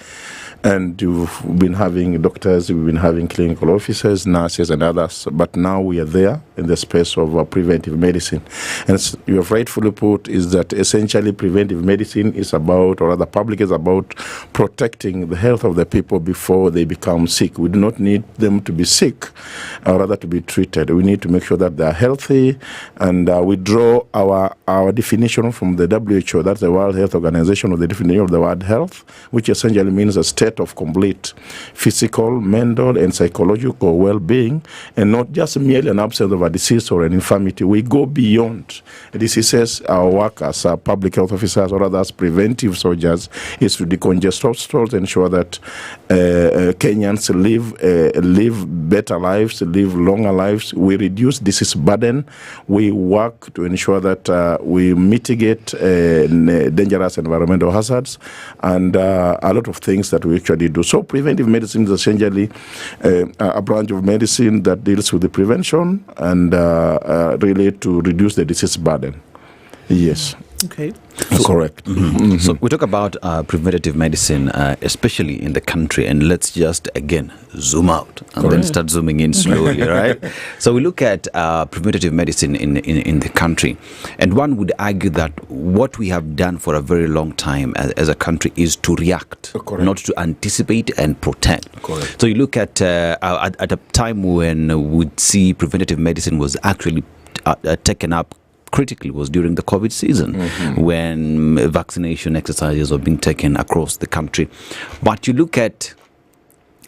And we've been having doctors, we've been having clinical officers, nurses, and others. But now we are there in the space of preventive medicine. And as you have rightfully put, is that essentially preventive medicine is about, or rather public is about, protecting the health of the people before they become sick. We do not need them to be sick, or rather to be treated. We need to make sure that they are healthy. And we draw our definition from the WHO, that's the World Health Organization, or the definition of the word health, which essentially means a state of complete physical, mental, and psychological well-being, and not just merely an absence of a disease or an infirmity. We go beyond diseases. Our work as public health officers, or rather as preventive soldiers, is to decongest hospitals, ensure that Kenyans live better lives, live longer lives. We reduce disease burden. We work to ensure that we mitigate dangerous environmental hazards, and a lot of things that we actually do. So preventive medicine is essentially a branch of medicine that deals with the prevention and really to reduce the disease burden. Yes. Okay. Correct. So we talk about preventative medicine, especially in the country, and let's just again zoom out and then start zooming in slowly, right? So we look at preventative medicine in the country, and one would argue that what we have done for a very long time as a country is to react, not to anticipate and protect. So you look at a time when we'd see preventative medicine was actually taken up critically was during the COVID season, when vaccination exercises were being taken across the country. But you look at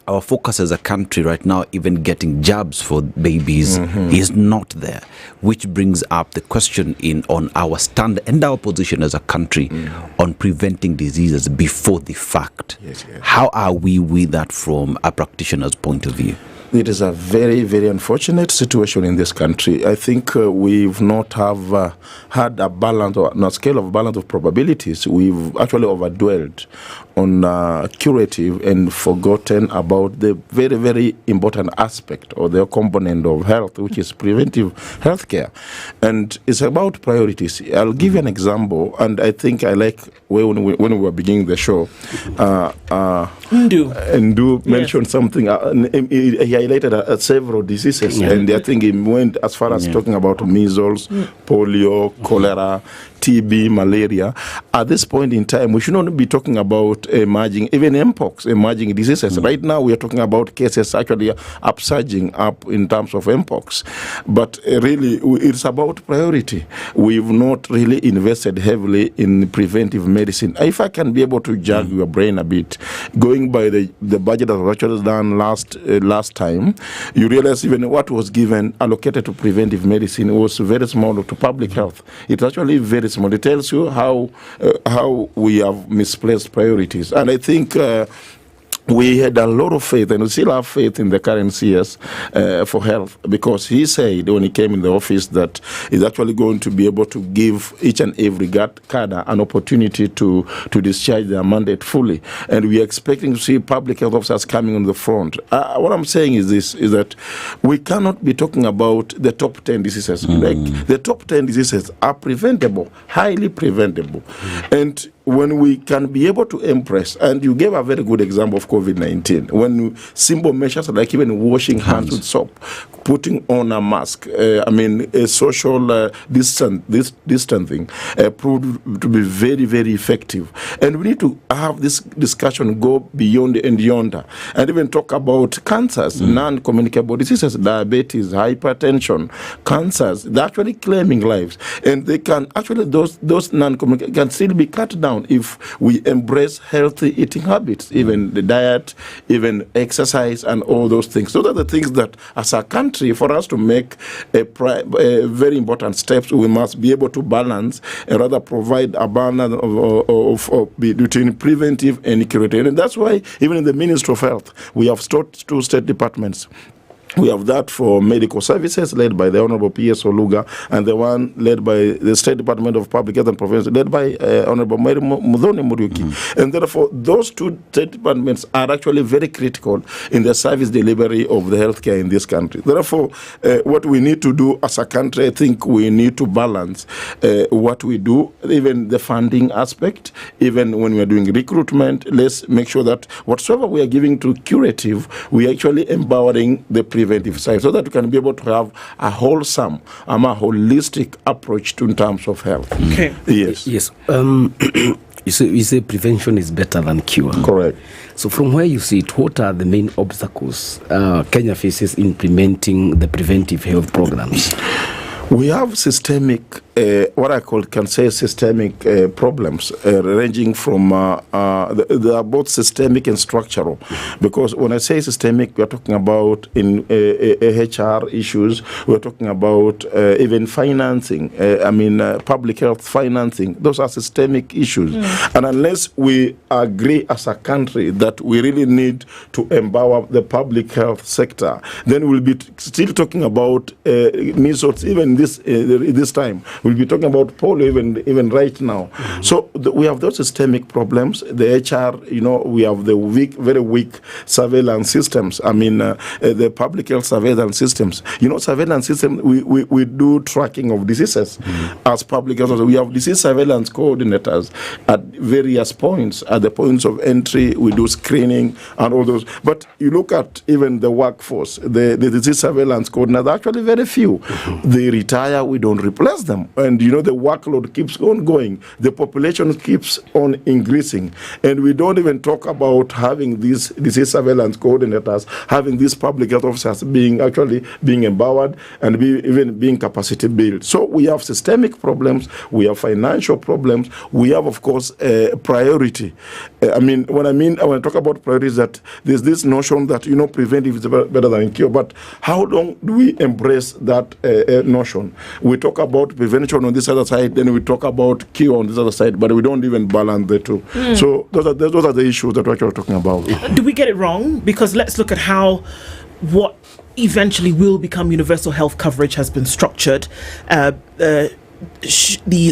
our focus as a country right now, even getting jabs for babies is not there, which brings up the question on our stand and our position as a country on preventing diseases before the fact. How are we with that from a practitioner's point of view? It is a very, very unfortunate situation in this country. I think we've not had a balance, or a scale of balance of probabilities. We've actually overdwelled on curative and forgotten about the very, very important aspect or the component of health, which is preventive healthcare. And it's about priorities. I'll give you an example, and I think I like when we were beginning the show, Ndungu mentioned something. He highlighted several diseases, and I think he went as far as talking about measles, polio, cholera, TB, malaria. At this point in time, we should not be talking about emerging, even mpox, emerging diseases. Right now, we are talking about cases actually upsurging up in terms of mpox. But really, it's about priority. We've not really invested heavily in preventive medicine. If I can be able to jog your brain a bit, going by the budget that was actually done last time, you realize even what was given, allocated to preventive medicine was very small to public health. It's actually very small. It tells you how we have misplaced priorities. And I think we had a lot of faith, and we still have faith in the current CS for health, because he said when he came in the office that he's actually going to be able to give each and every cadre an opportunity to discharge their mandate fully. And we are expecting to see public health officers coming on the front. What I'm saying is this, is that we cannot be talking about the top 10 diseases. Like the top 10 diseases are preventable, highly preventable. And when we can be able to impress, and you gave a very good example of COVID-19, when simple measures like even washing hands with soap, putting on a mask, a social distancing proved to be very, very effective. And we need to have this discussion go beyond and yonder, and even talk about cancers, non-communicable diseases, diabetes, hypertension, cancers. They're actually claiming lives, and they can actually, those non-communicable can still be cut down if we embrace healthy eating habits, even the diet, even exercise, and all those things. Those are the things that, as a country, for us to make a very important steps, we must be able to balance and rather provide a balance between preventive and curative. And that's why even in the Ministry of Health, we have two state departments. We have that for medical services, led by the Honorable P.S. Oluga, and the one led by the State Department of Public Health and Prevention, led by Honorable Mudhoni Muriuki. And therefore, those two state departments are actually very critical in the service delivery of the healthcare in this country. Therefore, what we need to do as a country, I think we need to balance what we do, even the funding aspect, even when we are doing recruitment. Let's make sure that whatsoever we are giving to curative, we are actually empowering the preventive side, so that we can be able to have a wholesome, a holistic approach in terms of health. Okay. Yes. Yes. You say prevention is better than cure. Correct. So from where you see it, what are the main obstacles Kenya faces in implementing the preventive health programs? We have systemic, what I can say systemic problems, ranging from, they are both systemic and structural. Because when I say systemic, we are talking about in HR issues, we are talking about even financing, public health financing. Those are systemic issues. And unless we agree as a country that we really need to empower the public health sector, then we'll be still talking about measles, even this time. We'll be talking about polio even right now. So we have those systemic problems. The HR, we have the very weak surveillance systems. The public health surveillance systems. Surveillance system, we do tracking of diseases as public health. We have disease surveillance coordinators at various points. At the points of entry, we do screening and all those. But you look at even the workforce, the disease surveillance coordinators, actually very few. They retire, we don't replace them. And the workload keeps on going. The population keeps on increasing. And we don't even talk about having these disease surveillance coordinators, having these public health officers being empowered and even being capacity built. So we have systemic problems, we have financial problems, we have, of course, priority. When I talk about priorities, that there's this notion that, preventive is better than cure. But how long do we embrace that notion? We talk about prevention on this other side, then we talk about cure on this other side, but we don't even balance the two. So those are the issues that we're actually talking about. Do we get it wrong? Because let's look at how what eventually will become universal health coverage has been structured. The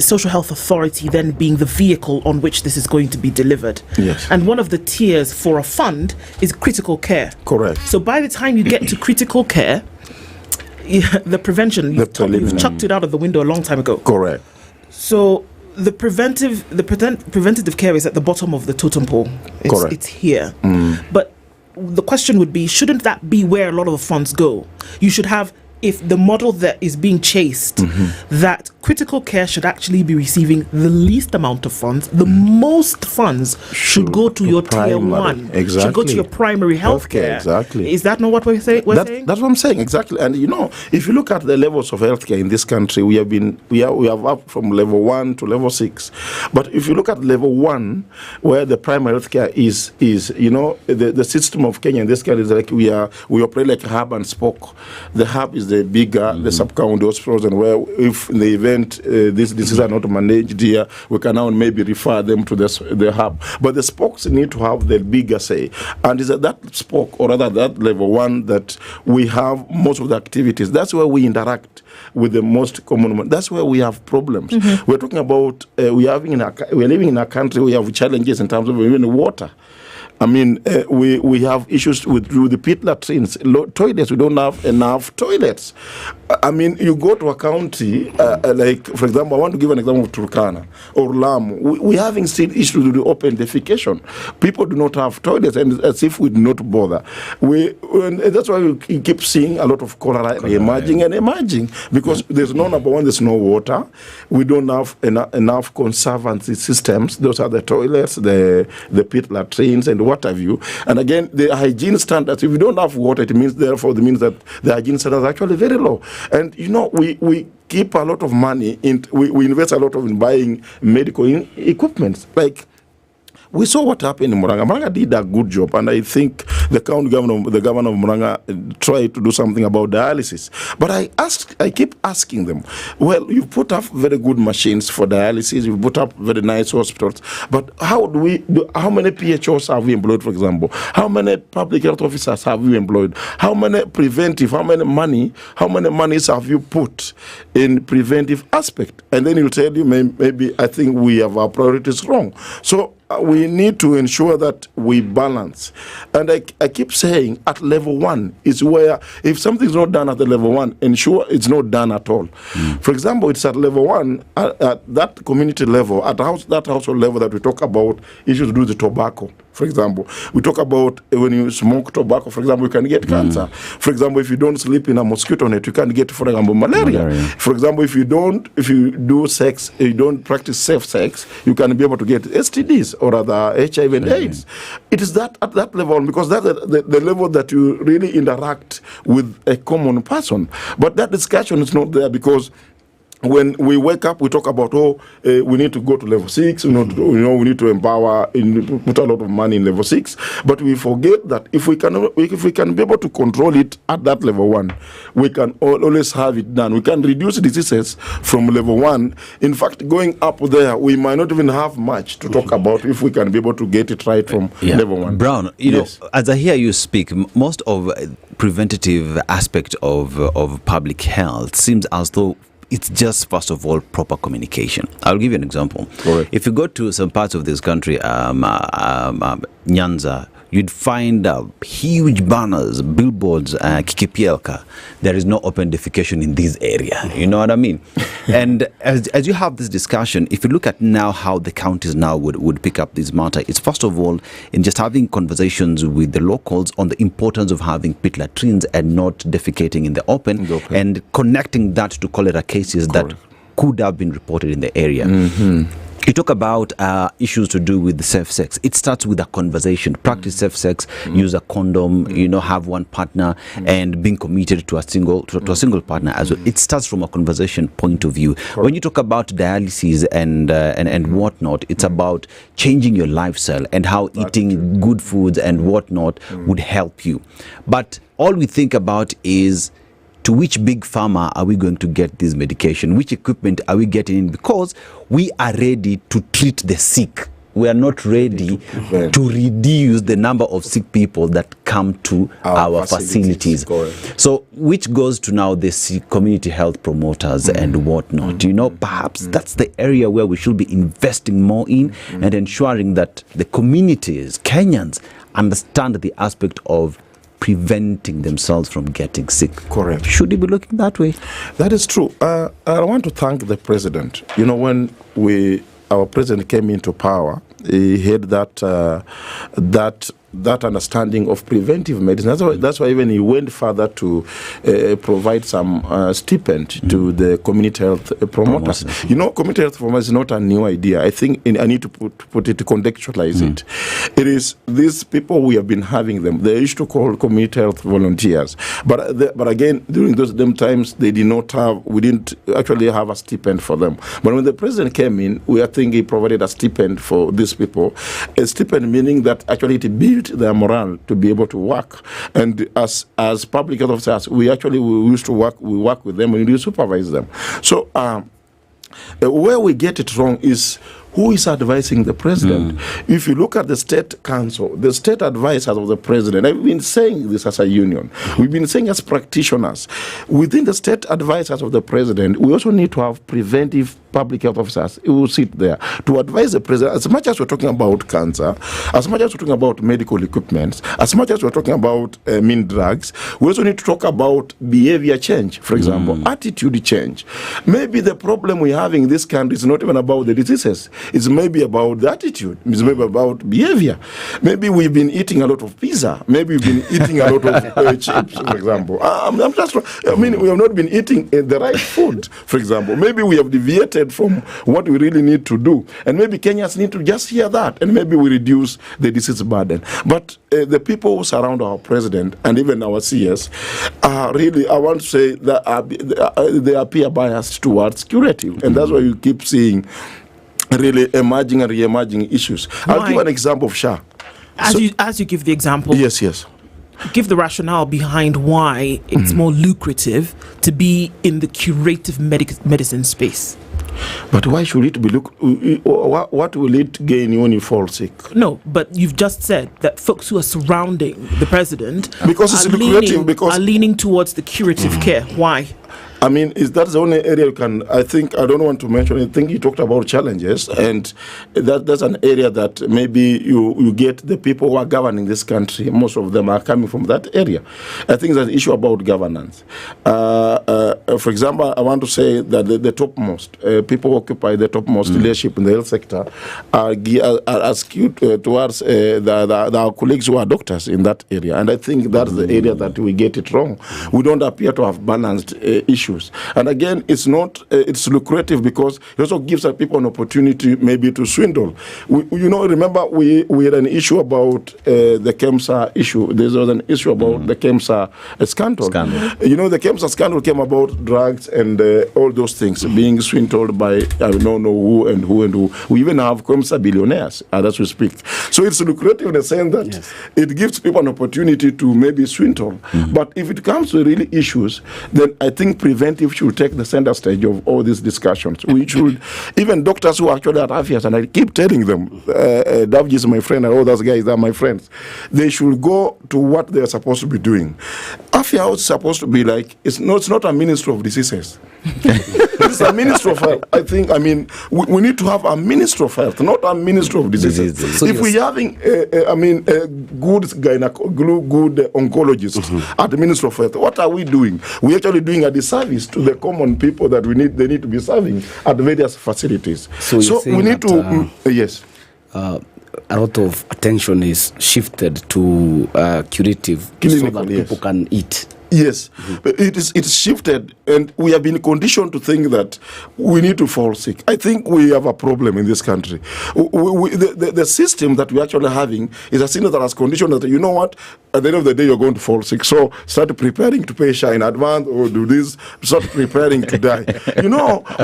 Social Health Authority then being the vehicle on which this is going to be delivered. Yes. And one of the tiers for a fund is critical care. Correct. So by the time you get to critical care, the prevention, you've chucked it out of the window a long time ago. Correct. So the preventative care is at the bottom of the totem pole. Correct. It's here. But the question would be, shouldn't that be where a lot of the funds go? You should have, if the model that is being chased, that critical care should actually be receiving the least amount of funds, the most funds should go to your tier one. Exactly. Should go to your primary healthcare. Exactly. Is that not what we're saying? That's what I'm saying, exactly. And if you look at the levels of healthcare in this country, we have up from level 1 to level 6. But if you look at level 1, where the primary healthcare is the system of Kenya in this country is like we operate like a hub and spoke. The hub is the bigger, the sub-county hospitals, and where if in the event these diseases are not managed here, we can now maybe refer them to the hub. But the spokes need to have the bigger say. And it's at that spoke, or rather that level 1, that we have most of the activities. That's where we interact with the most common one. That's where we have problems. We're talking about, we're living in a country where we have challenges in terms of even water. We have issues with the pit latrines, toilets. We don't have enough toilets. I mean, you go to a county, like, for example, I want to give an example of Turkana or Lamu. We're having still issues with the open defecation. People do not have toilets, and as if we do not bother. And that's why we keep seeing a lot of cholera emerging, because there's no, number one, there's no water. We don't have enough conservancy systems. Those are the toilets, the pit latrines, and what have you. And again, the hygiene standards, if you don't have water, it means that the hygiene standards are actually very low. And we keep a lot of money in, we invest a lot in buying medical equipment. Like, we saw what happened in Muranga. Muranga did a good job, and I think the governor of Muranga tried to do something about dialysis. But I keep asking them, well, you put up very good machines for dialysis, you put up very nice hospitals, but how many PHOs have we employed, for example? How many public health officers have we employed? How many preventive, how many monies have you put in preventive aspect? And then he'll tell you, maybe I think we have our priorities wrong. So we need to ensure that we balance. And I keep saying at level 1 is where, if something is not done at the level 1, ensure it's not done at all. For example, it's at level 1, at that community level, at that household level that we talk about issues to do with the tobacco. For example, we talk about when you smoke tobacco, for example, you can get cancer. For example, if you don't sleep in a mosquito net, you can get, for example, malaria. For example, if you do sex, you don't practice safe sex, you can be able to get STDs or other HIV and AIDS. It is that at that level, because that's the level that you really interact with a common person. But that discussion is not there, because when we wake up, we talk about, we need to go to level 6, we need to empower, put a lot of money in level 6, but we forget that if we can be able to control it at that level 1, we can always have it done. We can reduce diseases from level 1. In fact, going up there, we might not even have much to talk about if we can be able to get it right from level 1. Brown, you know, as I hear you speak, most of preventative aspect of public health seems as though it's just, first of all, proper communication. I'll give you an example. Correct. If you go to some parts of this country, Nyanza, you'd find huge banners, billboards, Kikipielka. There is no open defecation in this area. You know what I mean? And as you have this discussion, if you look at now how the counties now would pick up this matter, it's first of all in just having conversations with the locals on the importance of having pit latrines and not defecating in the open, and connecting that to cholera cases that could have been reported in the area. You talk about issues to do with safe sex. It starts with a conversation. Practice safe sex, use a condom, have one partner, and being committed to a single partner as well. It starts from a conversation point of view. When you talk about dialysis and whatnot, it's about changing your lifestyle and how eating good foods and whatnot would help you. But all we think about is, to which big pharma are we going to get this medication? Which equipment are we getting in? Because we are ready to treat the sick. We are not ready to reduce the number of sick people that come to our facilities. So, which goes to now the community health promoters and whatnot. Perhaps that's the area where we should be investing more in and ensuring that the communities, Kenyans, understand the aspect of preventing themselves from getting sick. Correct. Should we be looking that way? That is true. I want to thank the president. When our president came into power, he had that understanding of preventive medicine. That's why even he went further to provide some stipend to the community health promoters. Community health promoters is not a new idea. I think I need to put it, to contextualize it. It is these people, we have been having them. They used to call community health volunteers. But again, during them times, we didn't actually have a stipend for them. But when the president came in, I think he provided a stipend for these people. A stipend meaning that actually it built their morale to be able to work. And as public health officers, we used to work with them and we supervise them. So where we get it wrong is who is advising the president? If you look at the state council, the state advisors of the president, I've been saying this as a union, we've been saying as practitioners, within the state advisors of the president, we also need to have preventive public health officers who will sit there to advise the president. As much as we're talking about cancer, as much as we're talking about medical equipment, as much as we're talking about drugs, we also need to talk about behavior change, for example, attitude change. Maybe the problem we're having in this country is not even about the diseases, it's maybe about the attitude, it's maybe about behavior. Maybe we've been eating a lot of pizza, maybe we've been eating a lot of chips, for example. We have not been eating the right food, for example. Maybe we have deviated from what we really need to do, and maybe Kenyans need to just hear that, and maybe we reduce the disease burden. But the people who surround our president and even our CS are really, I want to say, that they appear biased towards curative, and that's why you keep seeing really emerging and re-emerging issues. I'll give an example of SHA. As you give the example, yes, give the rationale behind why it's more lucrative to be in the curative medicine space. But why should it be what will it gain when you fall sick? No, but you've just said that folks who are surrounding the president are leaning towards the curative care. Why? I mean, that's the only area you can, I don't want to mention, I think you talked about challenges, and that's an area that maybe you get the people who are governing this country, most of them are coming from that area. I think there's an issue about governance. For example, I want to say that the topmost, people who occupy the topmost leadership in the health sector are skewed towards our colleagues who are doctors in that area, and I think that's the area that we get it wrong. We don't appear to have balanced issues. And again, it's it's lucrative because it also gives people an opportunity maybe to swindle. Remember we had an issue about the KEMSA issue. There was an issue about the KEMSA scandal. The KEMSA scandal came about drugs and all those things being swindled by I don't know who and who. We even have KEMSA billionaires as we speak. So it's lucrative in the sense that it gives people an opportunity to maybe swindle. But if it comes to really issues, then I think preventive should take the center stage of all these discussions. We should, even doctors who actually are affairs, and I keep telling them, Davji is my friend, and all those guys are my friends, they should go to what they are supposed to be doing. Afia is supposed to be like, it's not a ministry of diseases. It's a ministry of health. We need to have a ministry of health, not a ministry of diseases. So if we're having, good oncologists at the ministry of health, what are we doing? We're actually doing a disservice to the common people that they need to be serving at various facilities. So we need to, yes. A lot of attention is shifted to curative so that people can eat. Yes, it's shifted, and we have been conditioned to think that we need to fall sick. I think we have a problem in this country. The system that we're actually having is a system that has conditioned that, you know what, at the end of the day, you're going to fall sick. So start preparing to pay SHA in advance or do this, start preparing to die.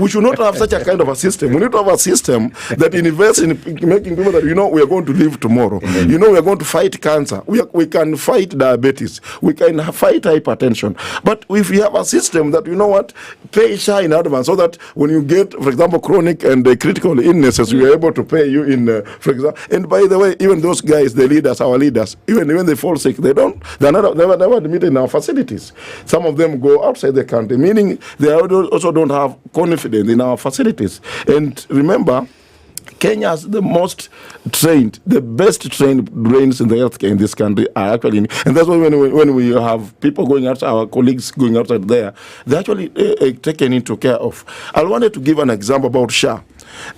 We should not have such a kind of a system. We need to have a system that invests in making people that, we are going to live tomorrow. We are going to fight cancer. We can fight diabetes. We can fight hypertension. But if we have a system that, pay SHA in advance so that when you get, for example, chronic and critical illnesses, we are able to pay you in, for example. And by the way, even those guys, the leaders, our leaders, even when they fall sick, they're never admitted in our facilities. Some of them go outside the country, meaning they also don't have confidence in our facilities. And remember, Kenya is the most trained, the best trained brains in the healthcare in this country are actually and that's why when we have people going outside, our colleagues going outside there, they're actually taken into care of. I wanted to give an example about SHA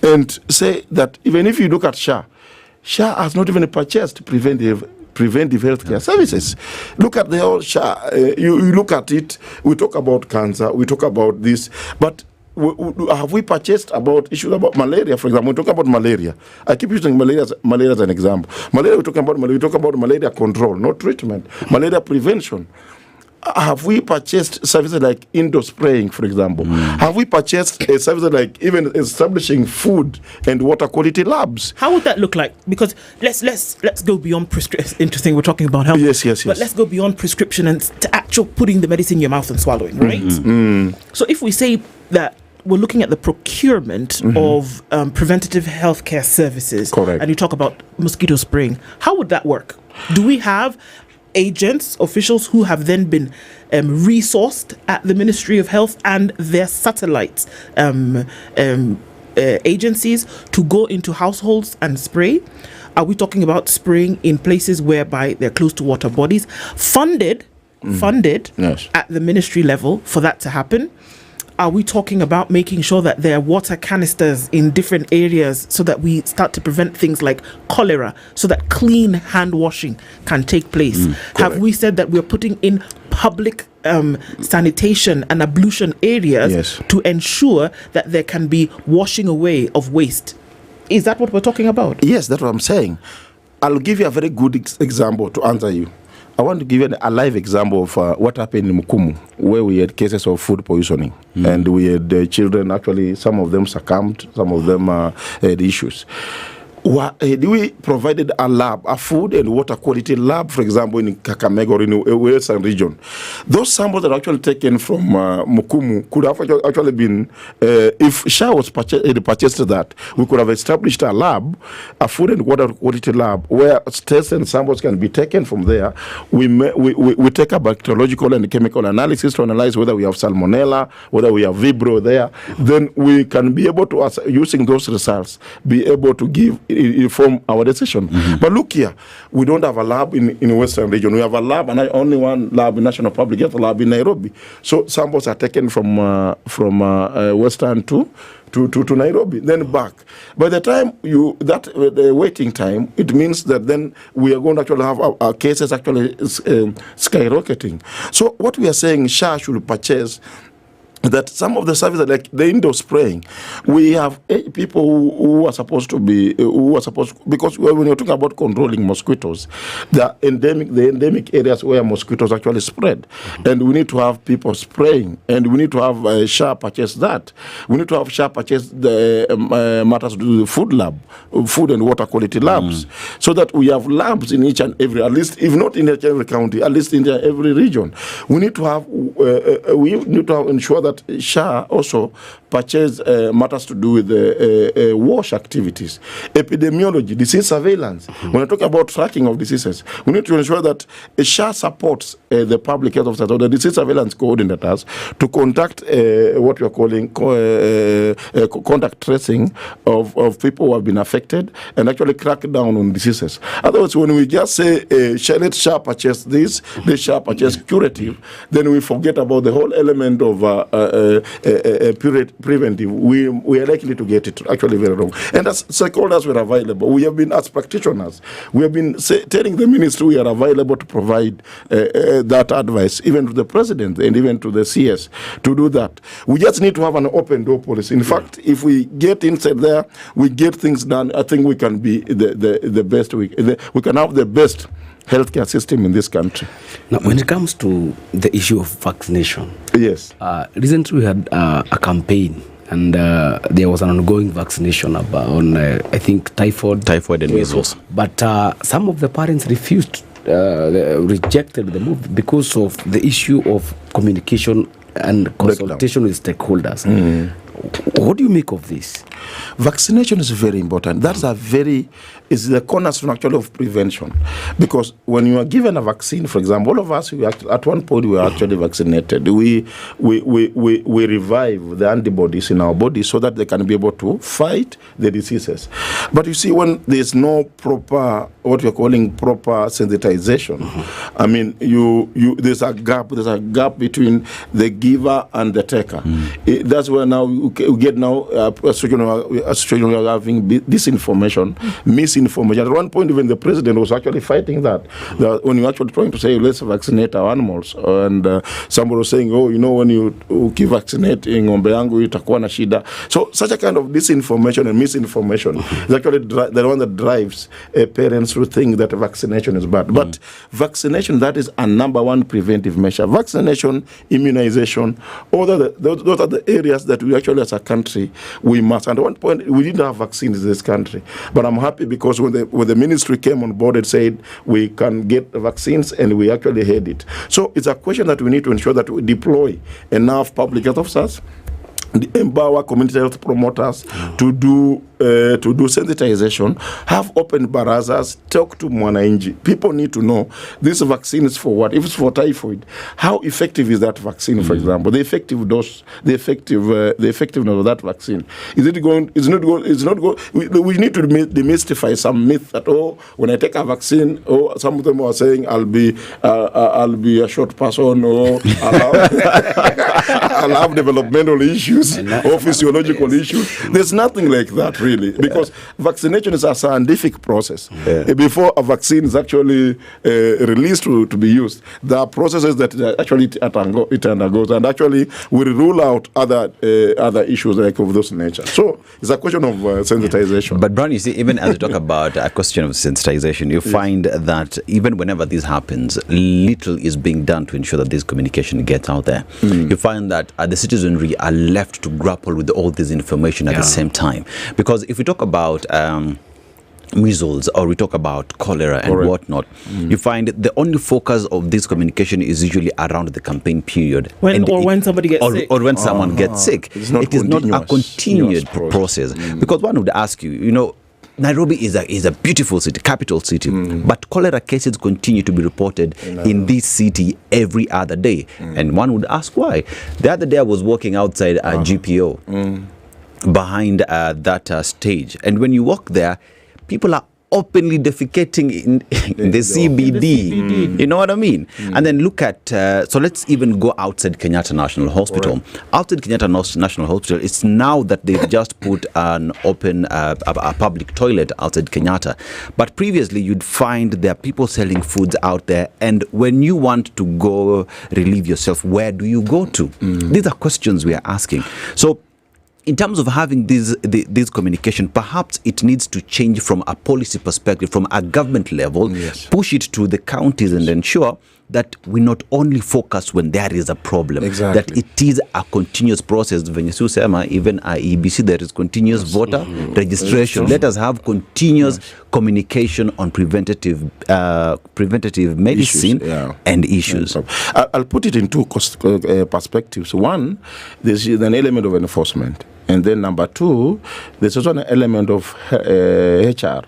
and say that even if you look at SHA has not even purchased preventive healthcare services. Look at the whole SHA. You look at it, we talk about cancer, we talk about this, but have we purchased about issues about malaria, for example? We talk about malaria. I keep using malaria as an example. Malaria, we talk about malaria control, not treatment. Malaria prevention. Have we purchased services like indoor spraying, for example? Have we purchased services like even establishing food and water quality labs? How would that look like? Because let's go beyond prescription. Interesting, we're talking about health. Yes. But let's go beyond prescription and to actual putting the medicine in your mouth and swallowing, right? Mm-hmm. So if we say that we're looking at the procurement of preventative healthcare services. Correct. And you talk about mosquito spraying. How would that work? Do we have agents, officials who have then been resourced at the Ministry of Health and their satellite agencies to go into households and spray? Are we talking about spraying in places whereby they're close to water bodies, funded yes. at the ministry level for that to happen? Are we talking about making sure that there are water canisters in different areas so that we start to prevent things like cholera, so that clean hand washing can take place? Have we said that we're putting in public sanitation and ablution areas to ensure that there can be washing away of waste? Is that what we're talking about? Yes, that's what I'm saying. I'll give you a very good example to answer you. I want to give you a live example of what happened in Mukumu, where we had cases of food poisoning. And we had children, actually, some of them succumbed, some of them had issues. We provided a lab, a food and water quality lab, for example, in Kakamega or in a Western region. Those samples that are actually taken from Mukumu could have actually been, if SHA was purchased that, we could have established a lab, a food and water quality lab, where tests and samples can be taken from there. We take a bacteriological and chemical analysis to analyze whether we have salmonella, whether we have Vibrio there. Then we can be able to, using those results, be able to inform our decision. But look here, we don't have a lab in Western region. We have a lab, and only one lab in National Public Health Lab in Nairobi. So samples are taken from Western to Nairobi, then back. By the time the waiting time, it means that then we are going to actually have our cases actually skyrocketing. So what we are saying, SHA should purchase that some of the services, like the indoor spraying, we have people who are supposed to be, because when you're talking about controlling mosquitoes, the endemic areas where mosquitoes actually spread, and we need to have people spraying, and we need to have SHA purchase that. We need to have SHA purchase the matters to do the food lab, food and water quality labs, so that we have labs in each and every, at least, if not in each and every county, at least in every region. We need to have, ensure that SHA also purchase matters to do with wash activities, epidemiology, disease surveillance. When I talk about tracking of diseases, we need to ensure that SHA supports the public health officers or the disease surveillance coordinators to conduct what we are calling contact tracing of people who have been affected and actually crack down on diseases. Otherwise, when we just say, let SHA purchase this, let SHA purchase curative, then we forget about the whole element of preventive. We are likely to get it actually very wrong. And as stakeholders were available, we have been, as practitioners, we have been telling the ministry we are available to provide that advice, even to the president and even to the CS, to do that. We just need to have an open door policy. In fact, if we get inside there, we get things done, I think we can be the best. We can have the best healthcare system in this country. Now, when it comes to the issue of vaccination, yes, recently we had a campaign, and there was an ongoing vaccination on I think typhoid and measles. But some of the parents rejected the move because of the issue of communication and consultation with stakeholders. What do you make of this? Vaccination is very important. Is the cornerstone actually of prevention. Because when you are given a vaccine, for example, all of us, at one point we were actually vaccinated. We revive the antibodies in our body so that they can be able to fight the diseases. But you see, when there's no proper, what we're calling proper sensitization, I mean, there's a gap between the giver and the taker. That's where now we get a situation where we are having disinformation, misinformation. At one point, even the president was actually fighting that when you're actually trying to say, let's vaccinate our animals. And somebody was saying, when you keep vaccinating ng'ombe yangu itakuwa na shida. So such a kind of disinformation and misinformation is actually the one that drives parents to think that vaccination is bad. But vaccination, that is a number one preventive measure. Vaccination, immunization, those are the areas that we actually, as a country, we must. And at one point, we didn't have vaccines in this country. But I'm happy because when the ministry came on board and said we can get vaccines, and we actually had it. So it's a question that we need to ensure that we deploy enough public health officers, empower community health promoters to do sensitization, have open barazas, talk to mwananchi. People need to know this vaccine is for what. If it's for typhoid, how effective is that vaccine? For example, the effective dose, the effectiveness of that vaccine. Is it going? It's not going. It's not going. We need to demystify some myth that when I take a vaccine, some of them are saying I'll be a short person, or I'll have developmental issues or physiological issues. There's nothing like that, really, because vaccination is a scientific process. Before a vaccine is actually released to be used, there are processes that actually it undergoes, and actually will rule out other issues like of those nature. So it's a question of sensitization. But Brown, you see, even as we talk about a question of sensitization, you find that even whenever this happens, little is being done to ensure that this communication gets out there. You find that the citizenry are left to grapple with all this information at the same time. Because if we talk about measles, or we talk about cholera and whatnot, you find the only focus of this communication is usually around the campaign period. When somebody gets sick. Or when someone gets sick. It is not a continued process. Because one would ask you, Nairobi is a beautiful city, capital city, but cholera cases continue to be reported in this city every other day. And one would ask why. The other day I was walking outside a GPO behind that stage, and when you walk there, people are openly defecating in the CBD. You know what I mean? And then look at, so let's even go outside Kenyatta National Hospital. Outside Kenyatta National Hospital, it's now that they've just put an open, a public toilet outside Kenyatta. But previously, you'd find there are people selling foods out there. And when you want to go relieve yourself, where do you go to? These are questions we are asking. So, in terms of having this communication, perhaps it needs to change from a policy perspective, from a government level, push it to the counties and ensure that we not only focus when there is a problem, that it is a continuous process. When you say, even at EBC, there is continuous voter registration. Let us have continuous communication on preventative medicine and issues. I'll put it in two perspectives. One, there's an element of enforcement. And then number two, there's also an element of HR.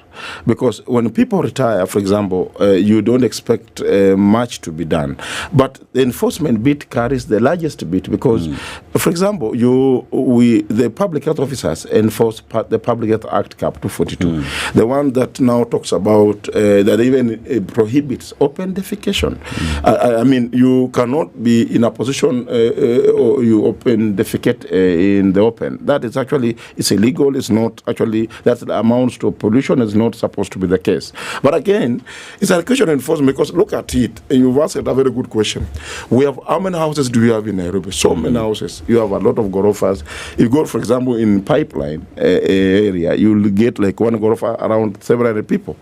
Because when people retire, for example, you don't expect much to be done. But the enforcement bit carries the largest bit because, for example, the public health officers enforce the Public Health Act Cap 242. The one that now talks about, that even prohibits open defecation. I mean, you cannot be in a position or you open defecate in the open. That is actually, it's illegal. It's not actually, that amounts to pollution. It's not supposed to be the case. But again, it's a question of enforcement because look at it, and you've asked a very good question. We have, how many houses do you have in Nairobi? So many houses. You have a lot of gorofas. You go, for example, in Pipeline area, you'll get like one gorofa around 700 people.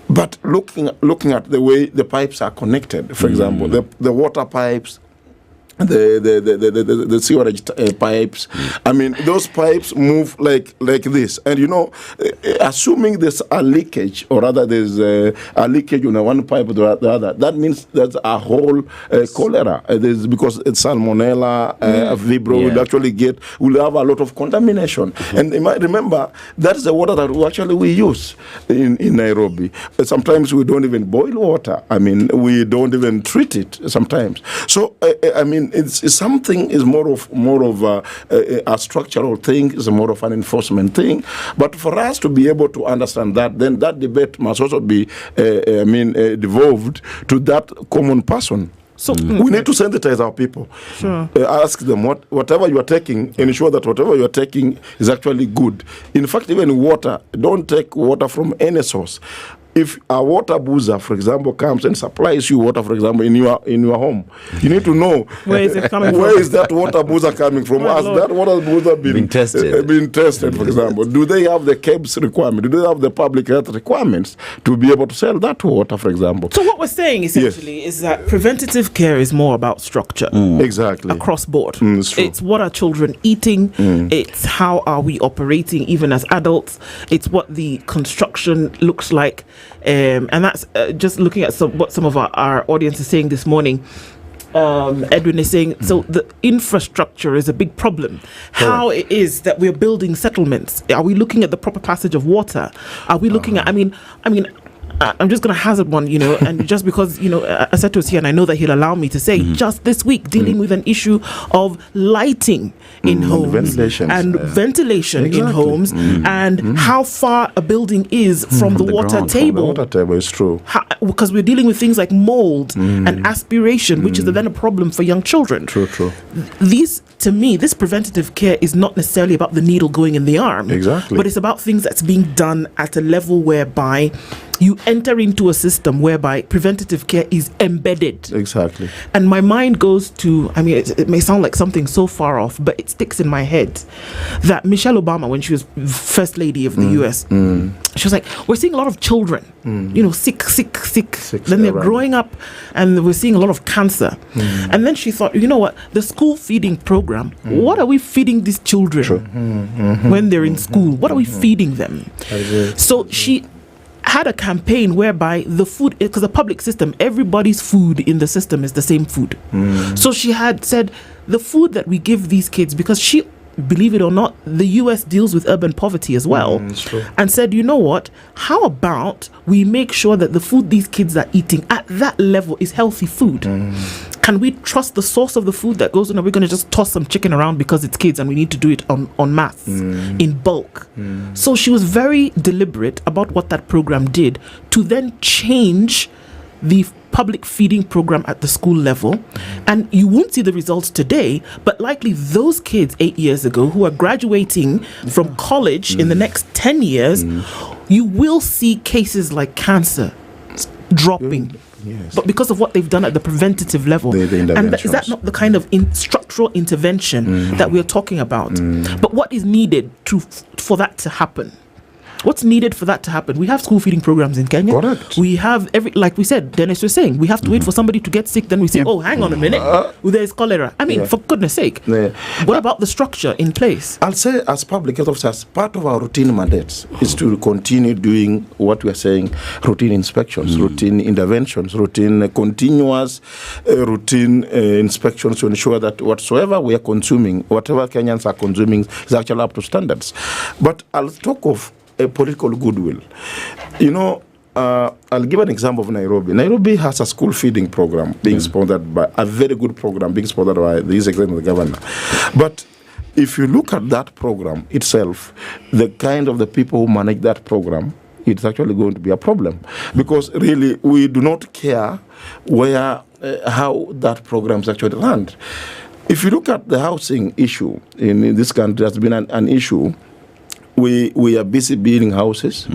But looking at the way the pipes are connected, for example, the water pipes, the sewerage pipes. I mean, those pipes move like this. And assuming there's a leakage, or rather there's a leakage on one pipe or the other, that means there's a whole cholera. Because it's salmonella, vibro, we'll have a lot of contamination. And you might remember, that's the water that we use in Nairobi. Sometimes we don't even boil water. I mean, we don't even treat it sometimes. So, I mean, it's something is more of a structural thing, is more of an enforcement thing. But for us to be able to understand that, then that debate must also be, devolved to that common person. So we need to sensitize our people. Sure. Ask them whatever you are taking, ensure that whatever you are taking is actually good. In fact, even water, don't take water from any source. If a water boozer, for example, comes and supplies you water, for example, in your home, you need to know where is it coming from? Where is that water boozer coming from? Has that water boozer been tested, for example? Do they have the KEBS requirement? Do they have the public health requirements to be able to sell that water, for example? So what we're saying essentially is that preventative care is more about structure. Exactly. Across board. It's what are children eating? It's how are we operating even as adults? It's what the construction looks like. And that's just looking at what some of our audience is saying this morning. Edwin is saying, so the infrastructure is a big problem. How it is that we're building settlements? Are we looking at the proper passage of water? Are we looking at? I mean, I'm just going to hazard one, and just because, Aseto is here and I know that he'll allow me to say, just this week, dealing with an issue of lighting in homes and ventilation in homes and how far a building is from the water table. From the water table is true. Because we're dealing with things like mold and aspiration, which is then a problem for young children. True. To me, this preventative care is not necessarily about the needle going in the arm. Exactly. But it's about things that's being done at a level whereby you enter into a system whereby preventative care is embedded. Exactly. And my mind goes to, it may sound like something so far off, but it sticks in my head that Michelle Obama, when she was First Lady of the US, she was like, we're seeing a lot of children, sick. Then they're growing up and we're seeing a lot of cancer. And then she thought, you know what, the school feeding program, what are we feeding these children when they're in school? What are we feeding them? So she had a campaign whereby the food, because the public system, everybody's food in the system is the same food. So she had said the food that we give these kids, because she, believe it or not, the US deals with urban poverty as well, and said, you know what, how about we make sure that the food these kids are eating at that level is healthy food? Can we trust the source of the food that goes in? Are we going to just toss some chicken around because it's kids and we need to do it en masse, in bulk? So she was very deliberate about what that program did to then change the public feeding program at the school level. And you won't see the results today, but likely those kids 8 years ago who are graduating from college in the next 10 years, you will see cases like cancer dropping. Yes. But because of what they've done at the preventative level. And is that not the kind of structural intervention that we're talking about? But what is needed for that to happen? What's needed for that to happen? We have school feeding programs in Kenya. Correct. We have like we said, Dennis was saying, we have to wait for somebody to get sick. Then we say, oh, hang on a minute, there's cholera. For goodness sake. What about the structure in place? I'll say, as public health officers, part of our routine mandates is to continue doing what we are saying, routine inspections, routine interventions, routine continuous routine inspections to ensure that whatsoever we are consuming, whatever Kenyans are consuming, is actually up to standards. But I'll talk of a political goodwill. I'll give an example of Nairobi. Nairobi has a school feeding program being sponsored by a very good program being sponsored by the executive governor. But if you look at that program itself, the kind of the people who manage that program, it's actually going to be a problem, because really we do not care how that program is actually run. If you look at the housing issue in this country, has been an issue. We are busy building houses.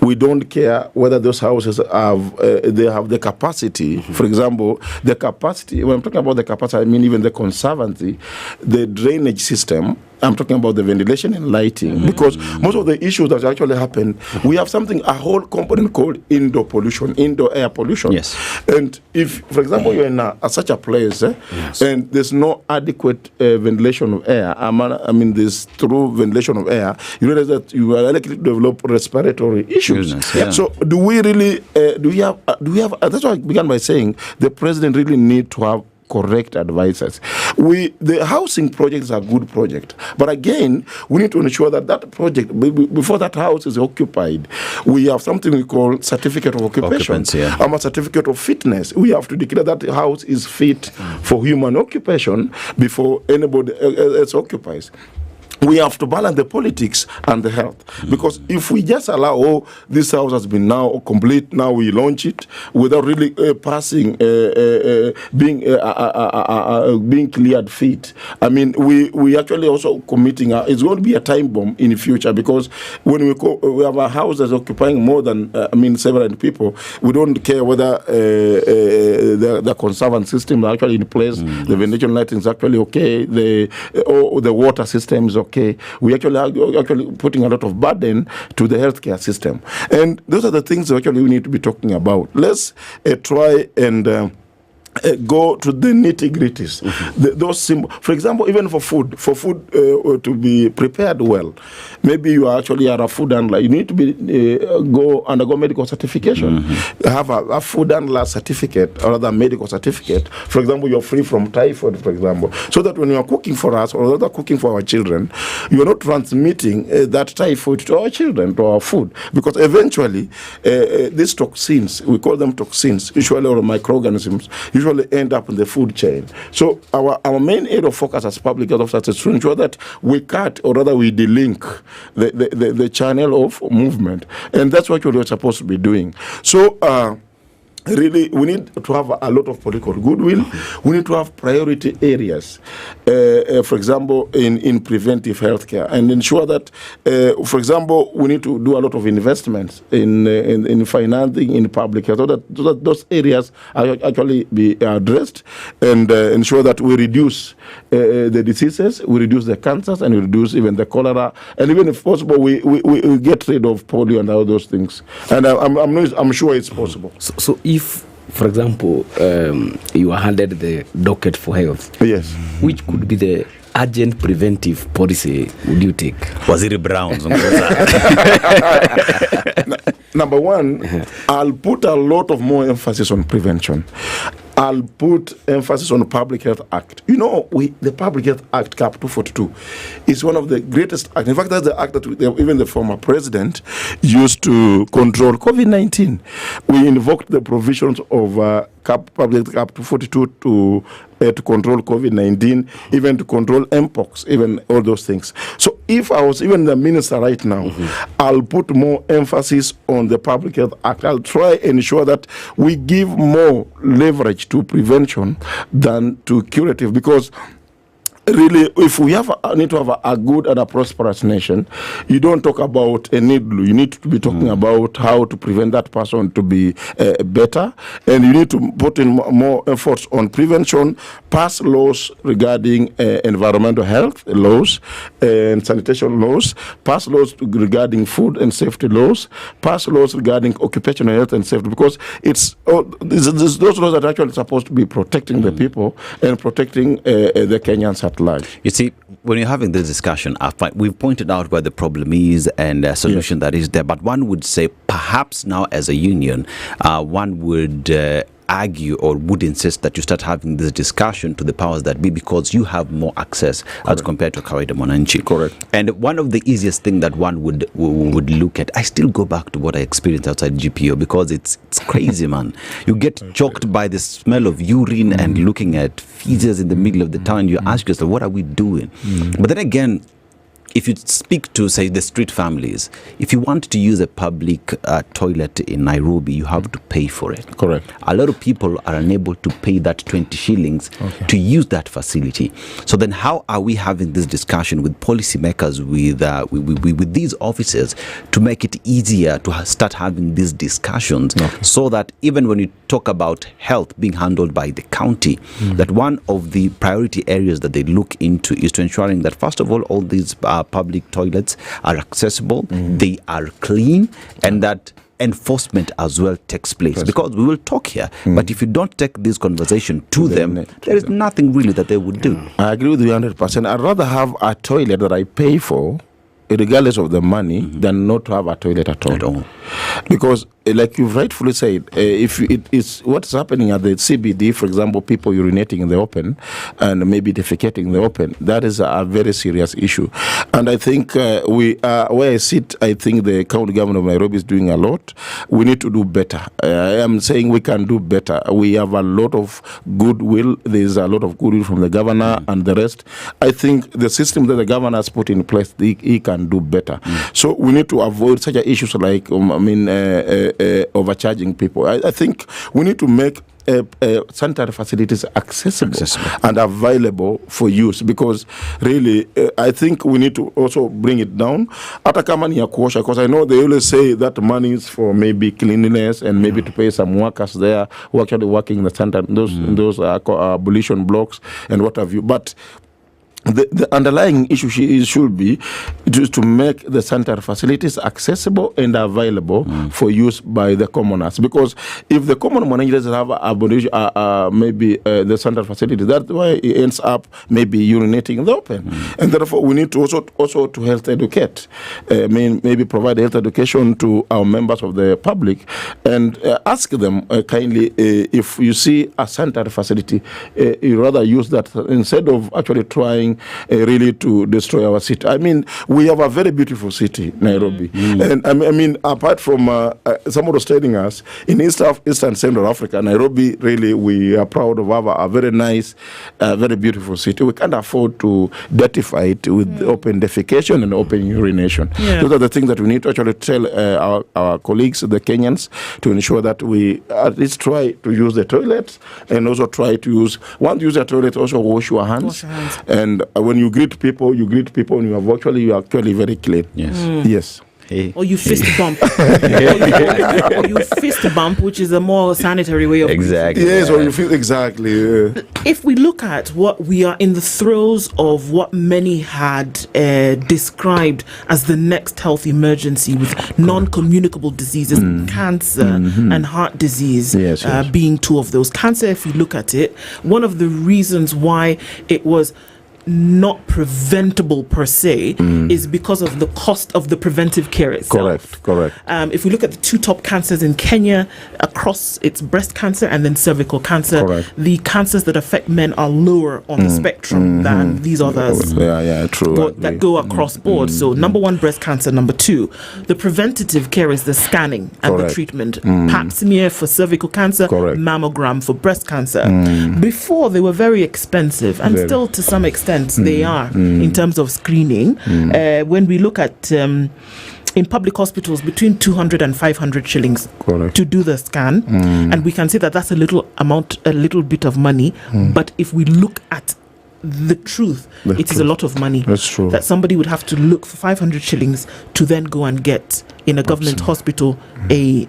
We don't care whether those houses have the capacity. For example, the capacity. When I'm talking about the capacity, I mean even the conservancy, the drainage system. I'm talking about the ventilation and lighting, because most of the issues that actually happen, we have a whole component called indoor pollution, indoor air pollution. Yes. And if, for example, you're in such a place and there's no adequate ventilation of air, this true ventilation of air, you realize that you are likely to develop respiratory issues. So do we really, do we have, that's why I began by saying the president really need to have correct advisors. The housing project is a good project, but again, we need to ensure that project, before that house is occupied, we have something we call certificate of occupation, a certificate of fitness. We have to declare that the house is fit for human occupation before anybody else occupies. We have to balance the politics and the health, because if we just allow, this house has been now complete, now we launch it without really passing, being cleared fit. We actually also committing. It's going to be a time bomb in the future, because when we have a house that's occupying more than several people, we don't care whether the conservant system is actually in place, the ventilation lighting is actually okay, the water system is okay. We actually putting a lot of burden to the healthcare system, and those are the things that actually we need to be talking about. Let's try and go to the nitty-gritties. Those simple, for example, even for food to be prepared well, maybe you actually are a food handler. You need to be undergo medical certification. Have a food handler certificate or other medical certificate. For example, you're free from typhoid, for example, so that when you are cooking for us or other cooking for our children, you are not transmitting that typhoid to our children, to our food, because eventually these toxins, we call them toxins, usually, or microorganisms, usually end up in the food chain. So our main area of focus as public health officers is to ensure that we cut, or rather we delink the channel of movement. And that's what we're supposed to be doing. So really, we need to have a lot of political goodwill. We need to have priority areas, for example, in preventive healthcare, and ensure that, for example, we need to do a lot of investments in financing in public health, so that those areas are actually be addressed, and ensure that we reduce the diseases, we reduce the cancers, and we reduce even the cholera, and even if possible, we get rid of polio and all those things. And I'm sure it's possible. So if, for example, you are handed the docket for health, yes, which could be the urgent preventive policy would you take? Waziri Brown. Number one, I'll put a lot of more emphasis on prevention. I'll put emphasis on the Public Health Act. You know, the Public Health Act, Cap 242, is one of the greatest acts. In fact, that's the act that even the former president used to control COVID-19. We invoked the provisions of Public Cap 242 to control COVID-19, even to control Mpox, even all those things. So if I was even the minister right now, I'll put more emphasis on the Public Health Act. I'll try and ensure that we give more leverage to prevention than to curative, because really, if we need to have a good and a prosperous nation, you don't talk about a needle. You need to be talking about how to prevent that person to be better, and you need to put in more efforts on prevention, pass laws regarding environmental health laws and sanitation laws, pass laws regarding food and safety laws, pass laws regarding occupational health and safety, because it's those laws that are actually supposed to be protecting the people and protecting the Kenyans at large. You see, when you're having this discussion, we've pointed out where the problem is and a solution that is there, but one would say perhaps now as a union, one would argue or would insist that you start having this discussion to the powers that be, because you have more access as compared to Kawaida Mwananchi. Correct. And one of the easiest thing that one would look at, I still go back to what I experienced outside GPO, because it's crazy, man. You get choked by the smell of urine and looking at feces in the middle of the town. You ask yourself, what are we doing? But then again, if you speak to, say, the street families, if you want to use a public toilet in Nairobi, you have to pay for it. Correct. A lot of people are unable to pay that 20 shillings to use that facility. So then how are we having this discussion with policymakers, with these officers, to make it easier to start having these discussions, so that even when you talk about health being handled by the county, that one of the priority areas that they look into is to ensuring that, first of all these public toilets are accessible, they are clean, and that enforcement as well takes place. Because we will talk here, but if you don't take this conversation to them, there is nothing really that they would do. I agree with you 100%. I'd rather have a toilet that I pay for, regardless of the money, than not to have a toilet at all. Because, like you've rightfully said, if it is what's happening at the CBD, for example, people urinating in the open and maybe defecating in the open, that is a very serious issue. And I think where I sit, I think the county government of Nairobi is doing a lot. We need to do better. I am saying we can do better. We have a lot of goodwill. There's a lot of goodwill from the governor and the rest. I think the system that the governor has put in place, he can do better. So we need to avoid such issues like overcharging people. I think we need to make sanitary facilities accessible and available for use, because really I think we need to also bring it down. Because I know they always say that money is for maybe cleanliness and maybe to pay some workers there who are actually working in the sanitary, those abolition blocks and what have you. But the underlying issue should be to make the sanitary facilities accessible and available for use by the commoners. Because if the common man doesn't have maybe the sanitary facility, that's why it ends up maybe urinating in the open. And therefore, we need to also to health educate, maybe provide health education to our members of the public and ask them kindly if you see a sanitary facility, you rather use that instead of actually trying really to destroy our city. I mean, we have a very beautiful city, Nairobi. And I mean, apart from someone was telling us, in East and Central Africa, Nairobi, really, we are proud of having a very nice, very beautiful city. We can't afford to dirtify it with open defecation and open urination. Those are the things that we need to actually tell our colleagues, the Kenyans, to ensure that we at least try to use the toilets and also try to use, once you use the toilet, also wash your hands. And when you greet people and you are actually very clean. Yes. Hey. Or you fist bump. or you fist bump, which is a more sanitary way of exactly. Yes, or you feel exactly. If we look at what we are in the throes of, what many had described as the next health emergency with non-communicable diseases, cancer and heart disease being two of those. Cancer, if we look at it, one of the reasons why it was not preventable per se is because of the cost of the preventive care itself. Correct. If we look at the two top cancers in Kenya across, it's breast cancer and then cervical cancer. The cancers that affect men are lower on the spectrum than these others. True. That go across board. So number one, breast cancer. Number two, the preventative care is the scanning and the treatment. Pap smear for cervical cancer, mammogram for breast cancer. Before, they were very expensive and still to some extent they are in terms of screening. When we look at in public hospitals, between 200 and 500 shillings to do the scan, and we can say that that's a little bit of money. But if we look at the truth, it is a lot of money. That's true. That somebody would have to look for 500 shillings to then go and get in a government hospital a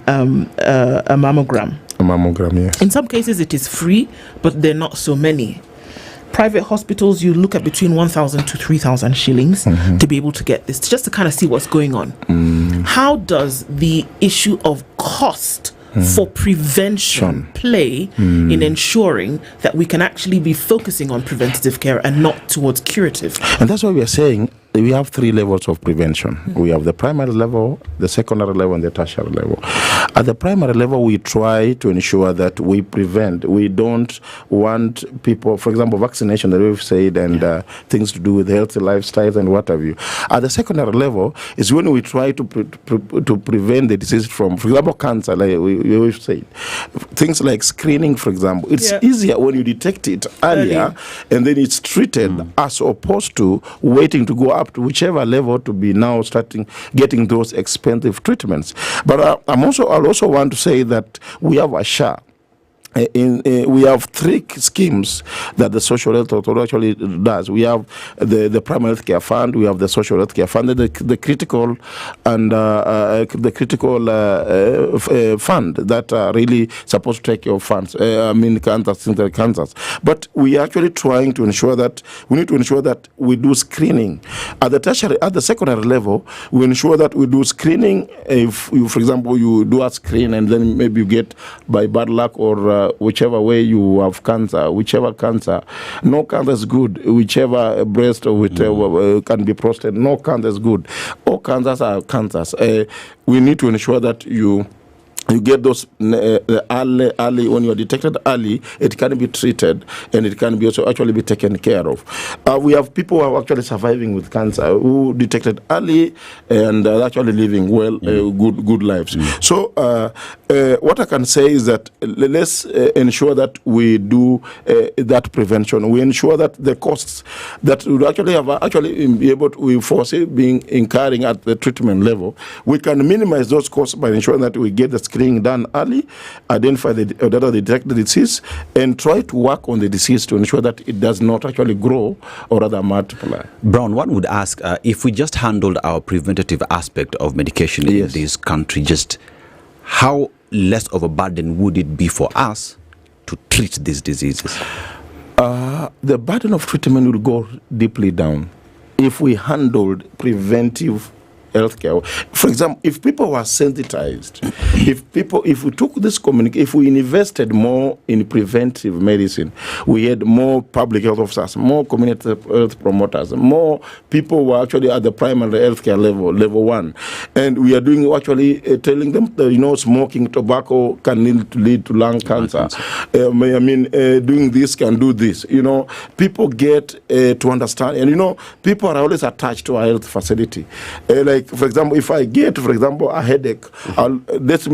mammogram. A mammogram, yes. In some cases, it is free, but they're not so many. Private hospitals, you look at between 1,000 to 3,000 shillings to be able to get this, just to kind of see what's going on. How does the issue of cost for prevention play in ensuring that we can actually be focusing on preventative care and not towards curative? And that's why we are saying we have three levels of prevention. We have the primary level, the secondary level, and the tertiary level. At the primary level, we try to ensure that we prevent. We don't want people, for example, vaccination that we've said, and things to do with healthy lifestyles and what have you. At the secondary level is when we try to prevent the disease from, for example, cancer, like we've said. Things like screening, for example. It's easier when you detect it earlier and then it's treated as opposed to waiting to go up to whichever level to be now getting those expensive treatments. But I also want to say that we have a share. We have three schemes that the social health authority actually does. We have the primary health care fund, we have the social health care fund, the critical and the critical fund that are really supposed to take your funds. Cancers. But we are actually trying to ensure that we need to ensure that we do screening at the secondary level. We ensure that we do screening. If you, for example, you do a screen and then maybe you get by bad luck or whichever way you have cancer, no cancer is good. Whichever breast or whichever can be prostate, no cancer is good. All cancers are cancers. We need to ensure that you get those early. When you are detected early, it can be treated and it can be also actually be taken care of. We have people who are actually surviving with cancer who detected early and are actually living well, good lives. So what I can say is that let's ensure that we do that prevention. We ensure that the costs that we actually be able to, we foresee being incurring at the treatment level, we can minimize those costs by ensuring that we get the screening done early, identify detect the disease, and try to work on the disease to ensure that it does not actually grow or rather multiply. Brown, one would ask, if we just handled our preventative aspect of medication in this country, just how less of a burden would it be for us to treat these diseases? the burden of treatment will go deeply down if we handled preventive healthcare. For example, if people were sensitized, if we took this if we invested more in preventive medicine, we had more public health officers, more community health promoters, more people were actually at the primary healthcare level 1, and we are doing actually telling them that, smoking tobacco can lead to lung cancer. Doing this can do this. People get to understand, and people are always attached to a health facility. For example, if I get, a headache, I'll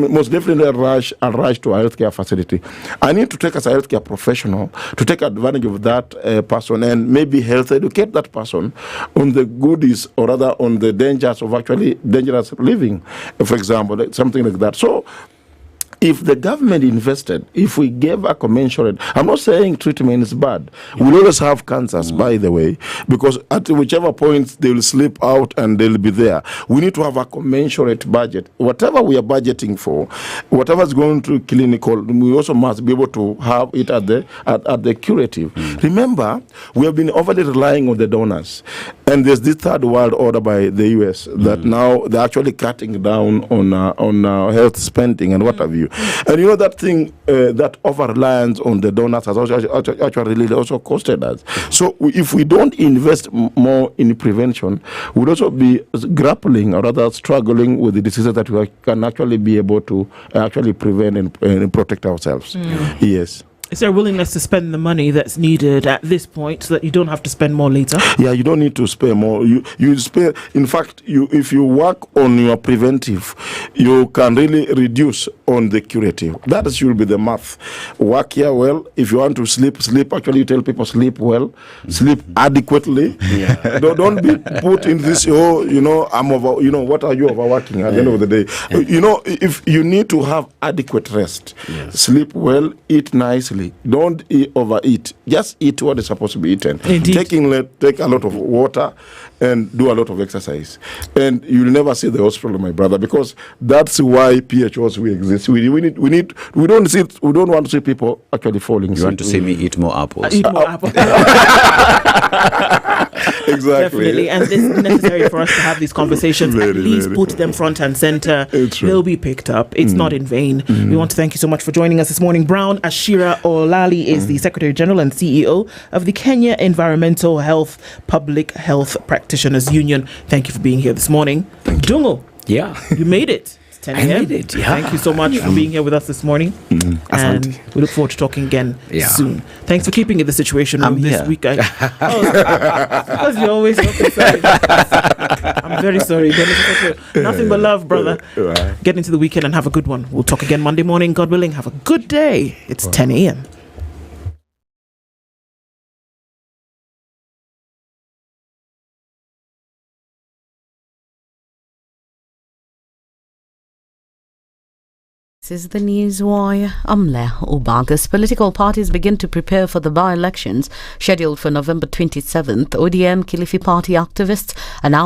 most definitely rush to a healthcare facility. I need to take as a healthcare professional to take advantage of that person and maybe health educate that person on the goodies, or rather on the dangers of actually dangerous living, for example, something like that. So, if the government invested, if we gave a commensurate, I'm not saying treatment is bad. We'll always have cancers, by the way, because at whichever point they will slip out and they'll be there. We need to have a commensurate budget. Whatever we are budgeting for, whatever is going to clinical, we also must be able to have it at the curative. Remember, we have been overly relying on the donors. And there's this third world order by the US that now they're actually cutting down on health spending and what have you. And that thing, that over-reliance on the donors has actually really also costed us. So if we don't invest more in prevention, we'll also be grappling, or rather struggling with the diseases that we can actually be able to actually prevent and protect ourselves. Yes. Is there a willingness to spend the money that's needed at this point so that you don't have to spend more later? Yeah, you don't need to spend more. You spend. In fact, if you work on your preventive, you can really reduce on the curative. That should be the math. Work here well. If you want to sleep. Actually, you tell people sleep well, sleep adequately. Yeah. Don't be put in this. I'm over. What are you overworking at the end of the day? If you need to have adequate rest, sleep well, eat nicely. Don't overeat. Just eat what is supposed to be eaten. Take a lot of water and do a lot of exercise. And you'll never see the hospital, my brother, because that's why PHOs we exist. We don't want to see people actually falling sick. You want to see me eat more apples. Eat more apples. Exactly. Definitely. And it's necessary for us to have these conversations. At least put them front and center. They'll be picked up. It's not in vain. We want to thank you so much for joining us this morning. Brown Ashira Olali is the Secretary General and CEO of the Kenya Environmental Health Public Health Practitioners Union. Thank you for being here this morning. Ndungu. Yeah. You made it. 10 a.m. I made it, yeah. Thank you so much for being here with us this morning. And we look forward to talking again soon. Thanks for keeping it the situation room this week. Because you always look inside. I'm very sorry. Nothing but love, brother. Get into the weekend and have a good one. We'll talk again Monday morning, God willing. Have a good day. It's 10 a.m. This is the Newswire. I'm Nyamweya Ubaga. Political parties begin to prepare for the by-elections scheduled for November 27th. ODM Kilifi Party activists are now